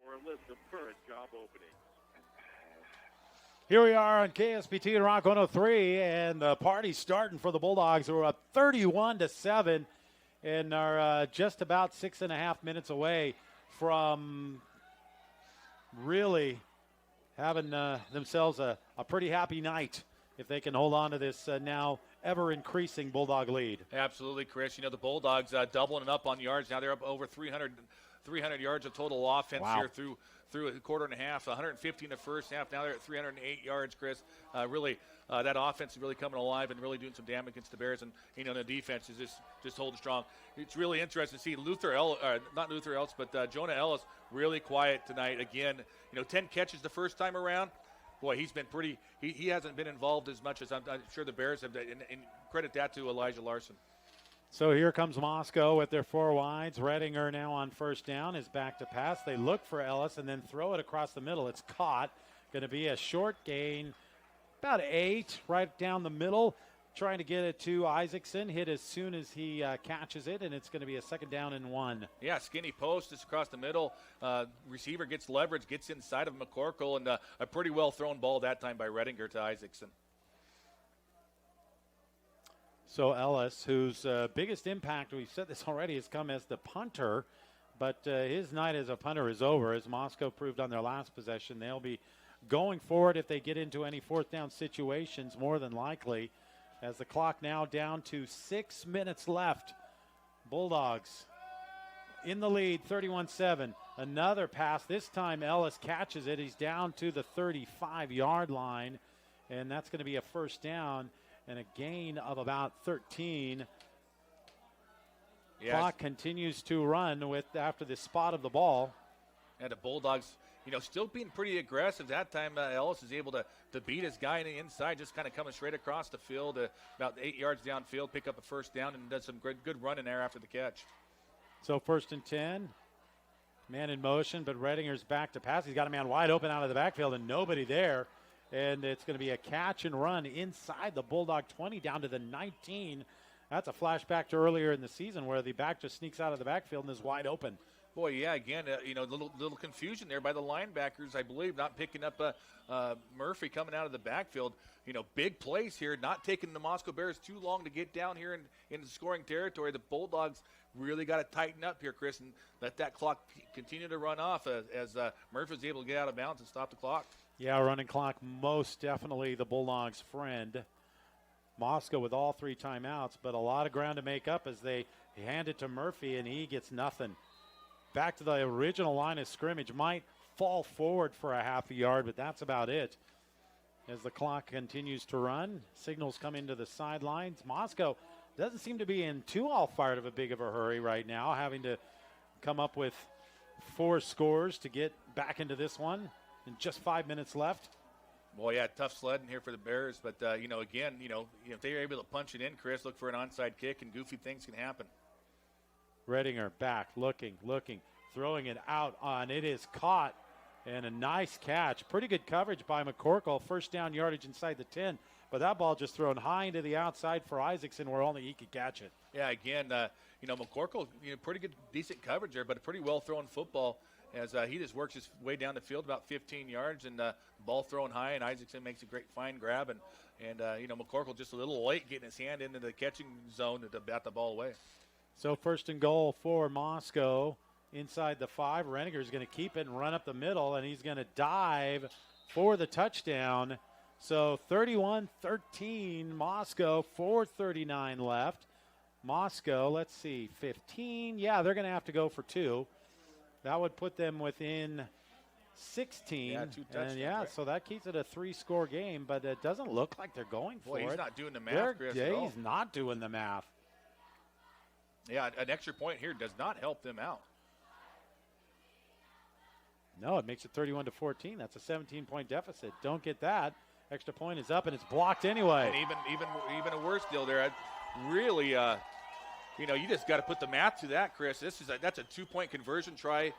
For a list of current job openings. Here we are on KSPT and Rock 103, and the party's starting for the Bulldogs, who are up 31-7 and are just about 6.5 minutes away from really having themselves a pretty happy night if they can hold on to this now ever-increasing Bulldog lead. Absolutely, Chris. You know, the Bulldogs doubling it up on yards. Now they're up over 300 yards of total offense here through a quarter and a half, 150 in the first half. Now they're at 308 yards, Chris. Really, that offense is really coming alive and really doing some damage against the Bears. And, you know, the defense is just holding strong. It's really interesting to see Jonah Ellis really quiet tonight. Again, you know, 10 catches the first time around. Boy, he's been pretty – he hasn't been involved as much as I'm sure the Bears have. And credit that to Elijah Larson. So here comes Moscow with their four wides. Redinger now on first down is back to pass. They look for Ellis and then throw it across the middle. It's caught. Going to be a short gain, about 8 right down the middle. Trying to get it to Isaacson. Hit as soon as he catches it, and it's going to be a 2nd down and 1. Yeah, skinny post is across the middle. Receiver gets leverage, gets inside of McCorkle, and a pretty well thrown ball that time by Redinger to Isaacson. So Ellis, whose biggest impact, we've said this already, has come as the punter, but his night as a punter is over, as Moscow proved on their last possession. They'll be going forward if they get into any fourth down situations, more than likely, as the clock now down to 6 minutes left. Bulldogs in the lead, 31-7. Another pass. This time Ellis catches it. He's down to the 35-yard line, and that's going to be a first down and a gain of about 13. Yes. Clock continues to run with after the spot of the ball. And the Bulldogs, you know, still being pretty aggressive. That time Ellis is able to beat his guy on the inside, just kind of coming straight across the field, about 8 yards downfield, pick up a first down, and does some good running there after the catch. So 1st and 10. Man in motion, but Redinger's back to pass. He's got a man wide open out of the backfield and nobody there. And it's going to be a catch and run inside the Bulldog 20 down to the 19. That's a flashback to earlier in the season where the back just sneaks out of the backfield and is wide open. Boy, yeah, again, little confusion there by the linebackers, I believe, not picking up Murphy coming out of the backfield. Big plays here, not taking the Moscow Bears too long to get down here in the scoring territory. The Bulldogs really got to tighten up here, Chris, and let that clock continue to run off as Murphy was able to get out of bounds and stop the clock. Yeah, running clock most definitely the Bulldogs' friend. Moscow with all 3 timeouts, but a lot of ground to make up as they hand it to Murphy, and he gets nothing. Back to the original line of scrimmage. Might fall forward for a half a yard, but that's about it. As the clock continues to run, signals come into the sidelines. Moscow doesn't seem to be in too all fired of a big of a hurry right now, having to come up with 4 scores to get back into this one. And just 5 minutes left. Boy, yeah, tough sledding here for the Bears. But, again, if they're able to punch it in, Chris, look for an onside kick, and goofy things can happen. Redinger back, looking, throwing it out on. It is caught, and a nice catch. Pretty good coverage by McCorkle. First down yardage inside the 10. But that ball just thrown high into the outside for Isaacson where only he could catch it. Yeah, again, McCorkle, pretty good, decent coverage there, but a pretty well-thrown football as he just works his way down the field about 15 yards and ball thrown high, and Isaacson makes a great fine grab. And McCorkle just a little late getting his hand into the catching zone to bat the ball away. So first and goal for Moscow inside the 5. Reniger's going to keep it and run up the middle, and he's going to dive for the touchdown. So 31-13 Moscow, 4:39 left. Moscow, let's see, 15. Yeah, they're going to have to go for 2. That would put them within 16. Yeah, 2 touchdowns. And yeah, right? So that keeps it a 3-score game, but it doesn't look like they're going for it. Boy, he's not doing the math, Chris, at all. He's not doing the math. Yeah, an extra point here does not help them out. No, it makes it 31-14. That's a 17-point deficit. Don't get that. Extra point is up, and it's blocked anyway. And even a worse deal there. Really, you just got to put the math to that, Chris. That's a 2-point conversion try,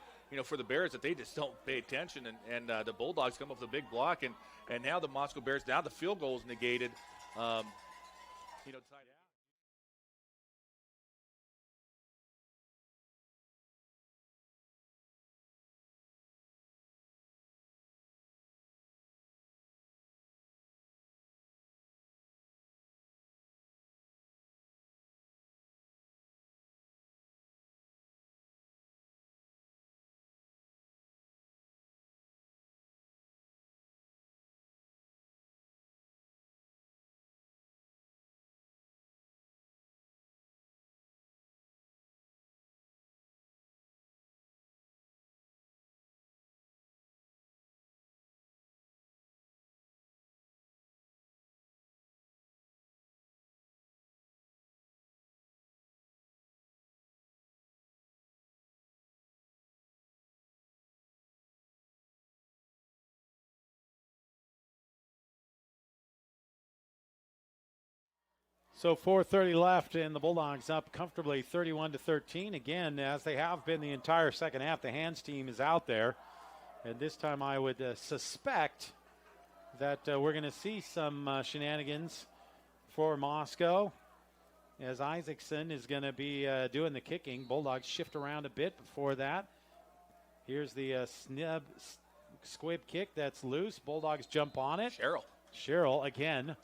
for the Bears that they just don't pay attention. And the Bulldogs come up with a big block, and now the Moscow Bears, now the field goal is negated. Tied out. So 4:30 left, and the Bulldogs up comfortably 31-13. Again, as they have been the entire second half, the hands team is out there. And this time I would suspect that we're going to see some shenanigans for Moscow, as Isaacson is going to be doing the kicking. Bulldogs shift around a bit before that. Here's the squib kick that's loose. Bulldogs jump on it. Sherrill again,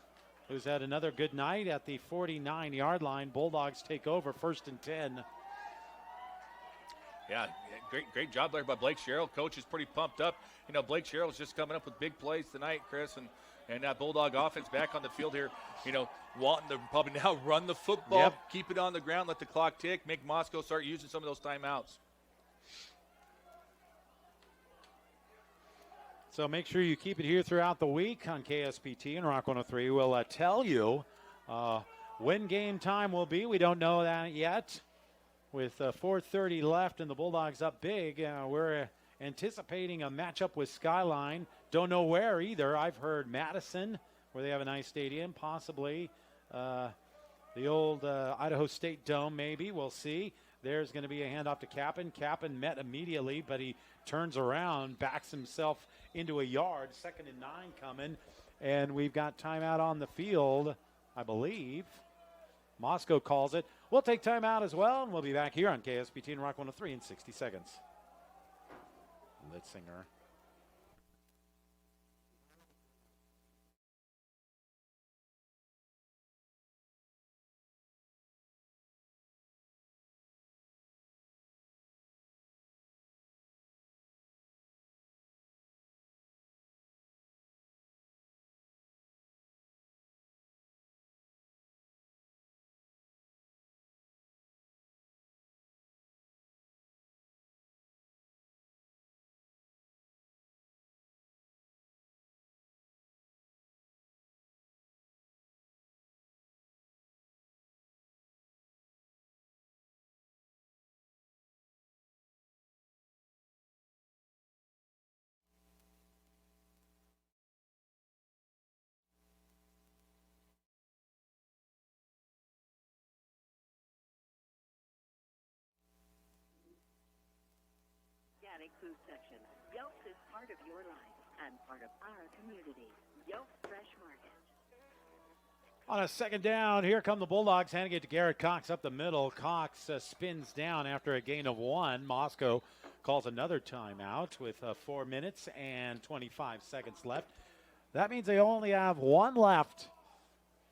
who's had another good night at the 49-yard line. Bulldogs take over, 1st and 10. Yeah, great job there by Blake Sherrill. Coach is pretty pumped up. Blake Sherrill's just coming up with big plays tonight, Chris, and that Bulldog offense back on the field here, wanting to probably now run the football, keep it on the ground, let the clock tick, make Moscow start using some of those timeouts. So make sure you keep it here throughout the week on KSPT and Rock 103. We'll tell you when game time will be. We don't know that yet. With 4:30 left and the Bulldogs up big, we're anticipating a matchup with Skyline. Don't know where either. I've heard Madison, where they have a nice stadium, possibly the old Idaho State Dome, maybe. We'll see. There's going to be a handoff to Kappen. Kappen met immediately, but he turns around, backs himself into a yard. 2nd and 9 coming, and we've got timeout on the field, I believe. Moscow calls it. We'll take time out as well, and we'll be back here on KSPT and Rock 103 in 60 seconds. Litzinger. Organic food section. Yelps is part of your life and part of our community. Yelps Fresh Market. On a second down, here come the Bulldogs, handing it to Garrett Cox up the middle. Cox spins down after a gain of 1. Moscow calls another timeout with 4 minutes and 25 seconds left. That means they only have 1 left.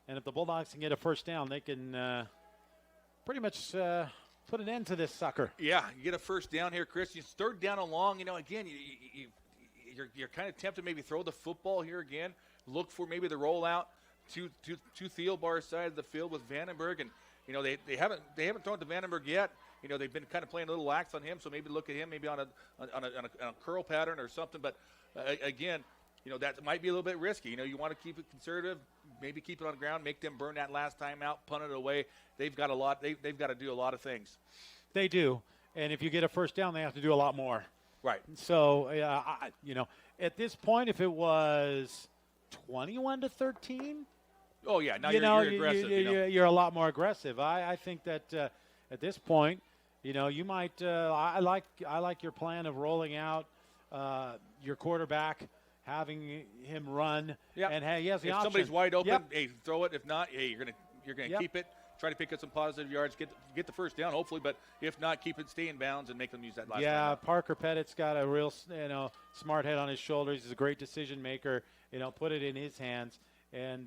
And if the Bulldogs can get a first down, they can pretty much put an end to this sucker. Yeah, you get a first down here, Chris. It's third down and long. Again, you're kind of tempted to maybe throw the football here again. Look for maybe the rollout to Thielbar's side of the field with Vandenberg, and they haven't thrown to Vandenberg yet. They've been kind of playing a little lax on him, so maybe look at him maybe on a curl pattern or something. But again, that might be a little bit risky. You want to keep it conservative, maybe keep it on the ground, make them burn that last time out, punt it away. They've got a lot. They've got to do a lot of things. They do, and if you get a first down, they have to do a lot more. Right. So at this point, if it was 21-13. Oh yeah, now you're aggressive. You're a lot more aggressive. I think that at this point, you might. I like your plan of rolling out your quarterback, having him run, and hey, he has the if option. Somebody's wide open, Yep. hey, throw it. If not, hey, you're gonna keep it. Try to pick up some positive yards, get the first down, hopefully. But if not, keep it, stay in bounds, and make them use that last. Yeah, Parker Pettit's got a real smart head on his shoulders. He's a great decision maker. Put it in his hands. And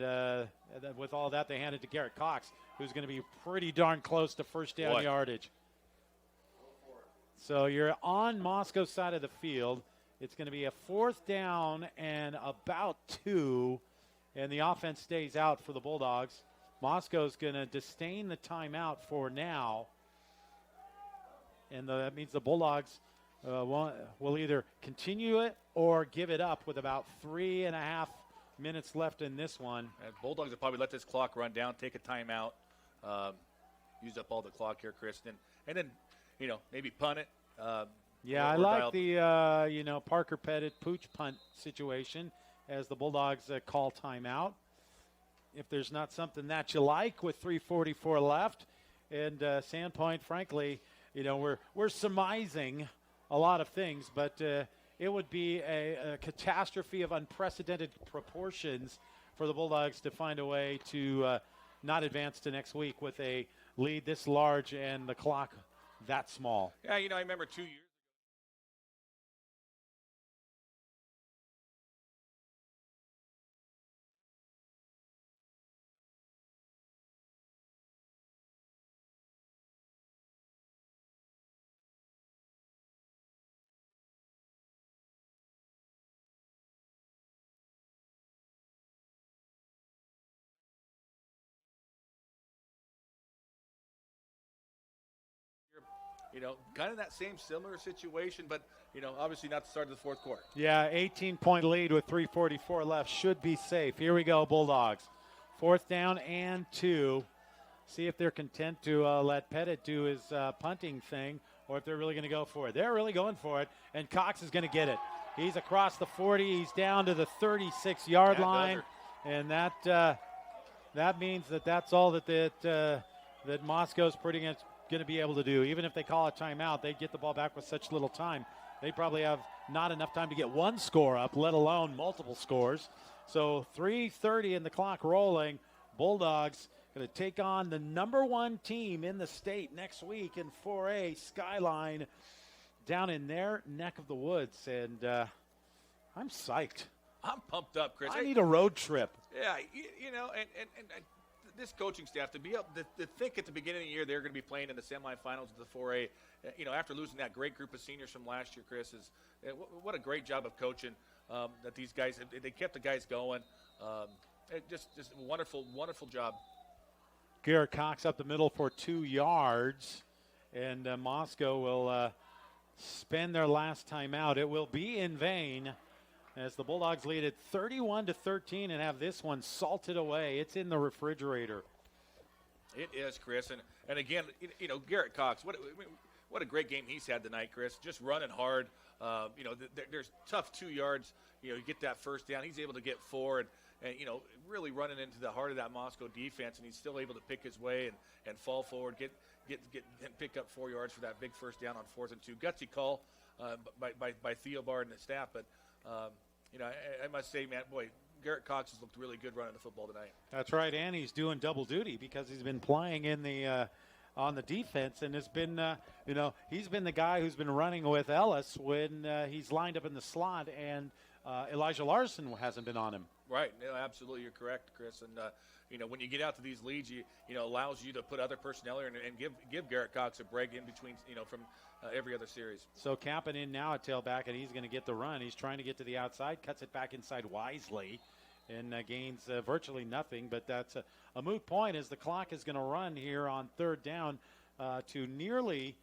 with all that, they hand it to Garrett Cox, who's going to be pretty darn close to first down yardage. So you're on Moscow's side of the field. It's going to be a 4th down and about 2, and the offense stays out for the Bulldogs. Moscow's going to disdain the timeout for now, and that means the Bulldogs will either continue it or give it up with about 3.5 minutes left in this one. And Bulldogs will probably let this clock run down, take a timeout, use up all the clock here, Chris, and then maybe punt it. I like the Parker Pettit pooch punt situation as the Bulldogs call timeout. If there's not something that you like with 3:44 left, and Sandpoint, frankly, we're surmising a lot of things, but it would be a catastrophe of unprecedented proportions for the Bulldogs to find a way to not advance to next week with a lead this large and the clock that small. Yeah, I remember 2 years. Kind of that same similar situation, but, obviously not the start of the fourth quarter. Yeah, 18-point lead with 3:44 left. Should be safe. Here we go, Bulldogs. 4th down and 2. See if they're content to let Pettit do his punting thing, or if they're really going to go for it. They're really going for it, and Cox is going to get it. He's across the 40. He's down to the 36-yard line, and that means that's all that Moscow's pretty much going to be able to do. Even if they call a timeout, they get the ball back with such little time. They probably have not enough time to get one score up, let alone multiple scores. So 3:30 and the clock rolling. Bulldogs going to take on the number 1 team in the state next week in 4A, Skyline, down in their neck of the woods. And I'm psyched. I'm pumped up, Chris. I need a road trip. Yeah, you know, and this coaching staff, to be able to think at the beginning of the year they're going to be playing in the semifinals of the 4A, you know, after losing that great group of seniors from last year, Chris, is what a great job of coaching that these guys, they kept the guys going. Just a wonderful job. Garrett Cox up the middle for 2 yards, and Moscow will spend their last time out. It will be in vain as the Bulldogs lead it 31-13 and have this one salted away. It's in the refrigerator. It is, Chris, and again, you know, Garrett Cox, what a great game he's had tonight, Chris. Just running hard. You know, there's tough 2 yards. You know, you get that first down. He's able to get 4 and you know, really running into the heart of that Moscow defense, and he's still able to pick his way and fall forward, get and pick up 4 yards for that big first down on 4th and 2. Gutsy call by Theo Bard and the staff, but you know, I must say, man, boy, Garrett Cox has looked really good running the football tonight. That's right, and he's doing double duty because he's been playing in the on the defense, and has been you know, he's been the guy who's been running with Ellis when he's lined up in the slot, and Elijah Larson hasn't been on him. Right, no, absolutely, you're correct, Chris. And you know, when you get out to these leads, you know, allows you to put other personnel in and give Garrett Cox a break in between, you know, from every other series. So Kappen in now at tailback, and he's going to get the run. He's trying to get to the outside, cuts it back inside wisely, and gains virtually nothing. But that's a moot point as the clock is going to run here on 3rd down to nearly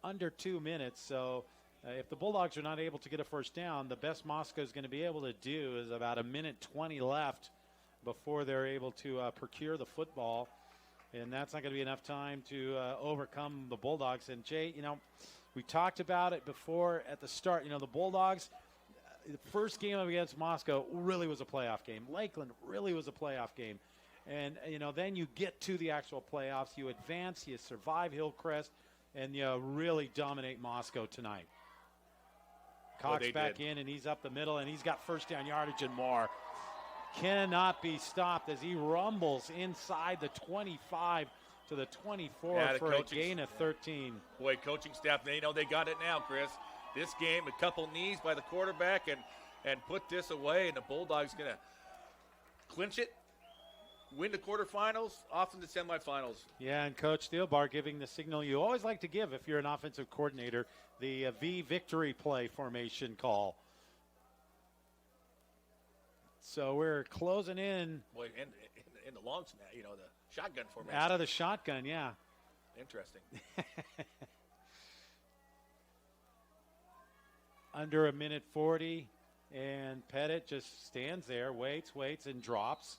under 2 minutes. So if the Bulldogs are not able to get a first down, the best Moscow is going to be able to do is about 1:20 left before they're able to procure the football. And that's not going to be enough time to overcome the Bulldogs. And, Jay, you know, we talked about it before at the start. You know, the Bulldogs, the first game against Moscow really was a playoff game. Lakeland really was a playoff game. And, you know, then you get to the actual playoffs. You advance, you survive Hillcrest, and you really dominate Moscow tonight. Cox back in, and he's up the middle, and he's got first down yardage and more. Cannot be stopped as he rumbles inside the 25 to the 24 for a gain of 13. Boy, coaching staff, they know they got it now, Chris. This game, a couple knees by the quarterback and put this away, and the Bulldogs going to clinch it, win the quarterfinals, off in the semifinals. Yeah, and Coach Steelbar giving the signal you always like to give if you're an offensive coordinator, the V victory play formation call. So we're closing in. Boy, in the long snap, you know, the shotgun formation. Out of the shotgun, yeah. Interesting. Under 1:40, and Pettit just stands there, waits, and drops.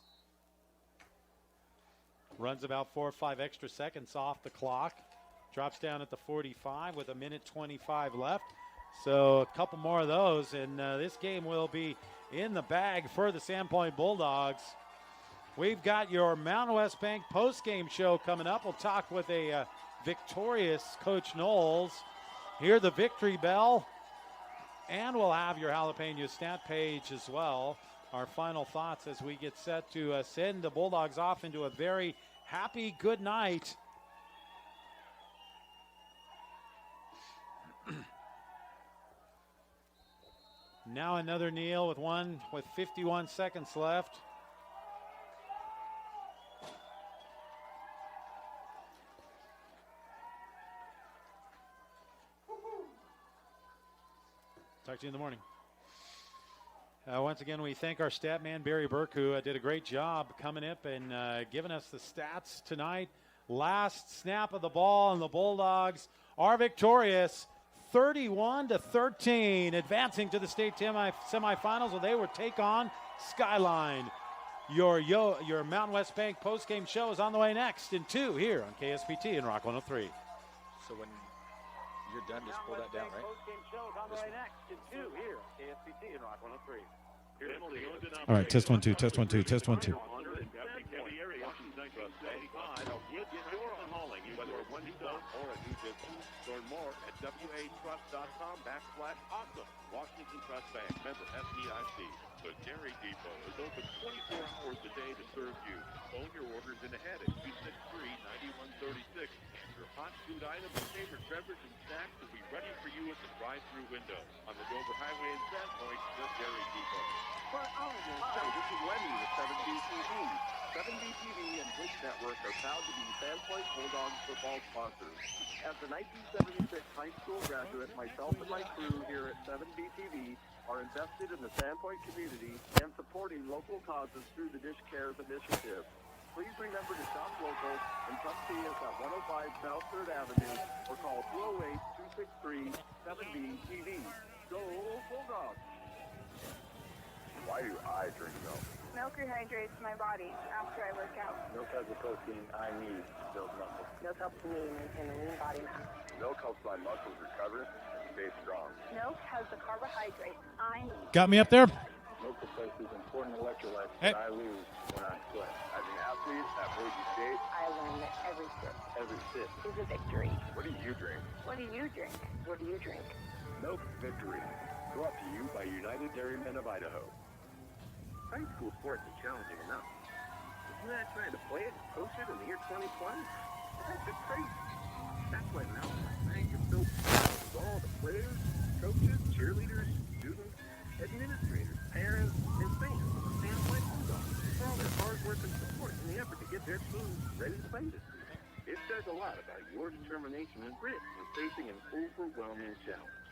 Runs about 4 or 5 extra seconds off the clock. Drops down at the 45 with 1:25 left. So a couple more of those, and this game will be in the bag for the Sandpoint Bulldogs. We've got your Mountain West Bank post-game show coming up. We'll talk with a victorious Coach Knowles. Hear the victory bell, and we'll have your Jalapeno stat page as well. Our final thoughts as we get set to send the Bulldogs off into a very happy good night. Now another kneel with 51 seconds left. Talk to you in the morning. Once again, we thank our stat man, Barry Burke, who did a great job coming up and giving us the stats tonight. Last snap of the ball, and the Bulldogs are victorious, 31-13, advancing to the state semifinals, where they will take on Skyline. Your Mountain West Bank postgame show is on the way next in 2 here on KSPT in Rock 103. So when you're done, just pull that down, right? Postgame show is on the way next in 2 here on KSPT in Rock 103. All right, test 1 2, test 1 2, test 1 2. Learn more at watrust.com/awesome. Washington Trust Bank, member FDIC. The Dairy Depot is open 24 hours a day to serve you. Phone your orders food items and favorite beverage and snacks will be ready for you at the drive-through window. On the Dover Highway in Sandpoint, the Dairy Depot. For all your Hi, this is Lenny with 7B TV. 7B TV and Blitz Network are proud to be Sandpoint Bulldogs football sponsors. As a 1976 high school graduate, myself and my crew here at 7B TV are invested in the Sandpoint community and supporting local causes through the Dish Cares initiative. Please remember to shop local and come see us at 105 South 3rd Avenue or call 208-263-7B-TV. Go Bulldogs! Why do I drink milk? Milk rehydrates my body after I work out. Milk has the protein I need to build muscle. Milk helps me maintain a lean body mass. Milk helps my muscles recover and stay strong. Milk has the carbohydrates I need. Got me up there? Milk replaces important electrolytes Hey. that I lose when I sweat. As an athlete at Boise State, I learned that every sip is a victory. what do you drink? What do you drink? What do you drink? Milk Victory. Brought to you by United Dairymen of Idaho. High school sports are challenging enough. Isn't that trying to play it and coach it in the year 2020? That's just crazy. That's why now Frank is so proud of all the players, coaches, cheerleaders, students, administrators, parents, and fans of the Sandpoint Bulldogs for all their hard work and support in the effort to get their teams ready to play this season. It says a lot about your determination and grit in facing an overwhelming challenge.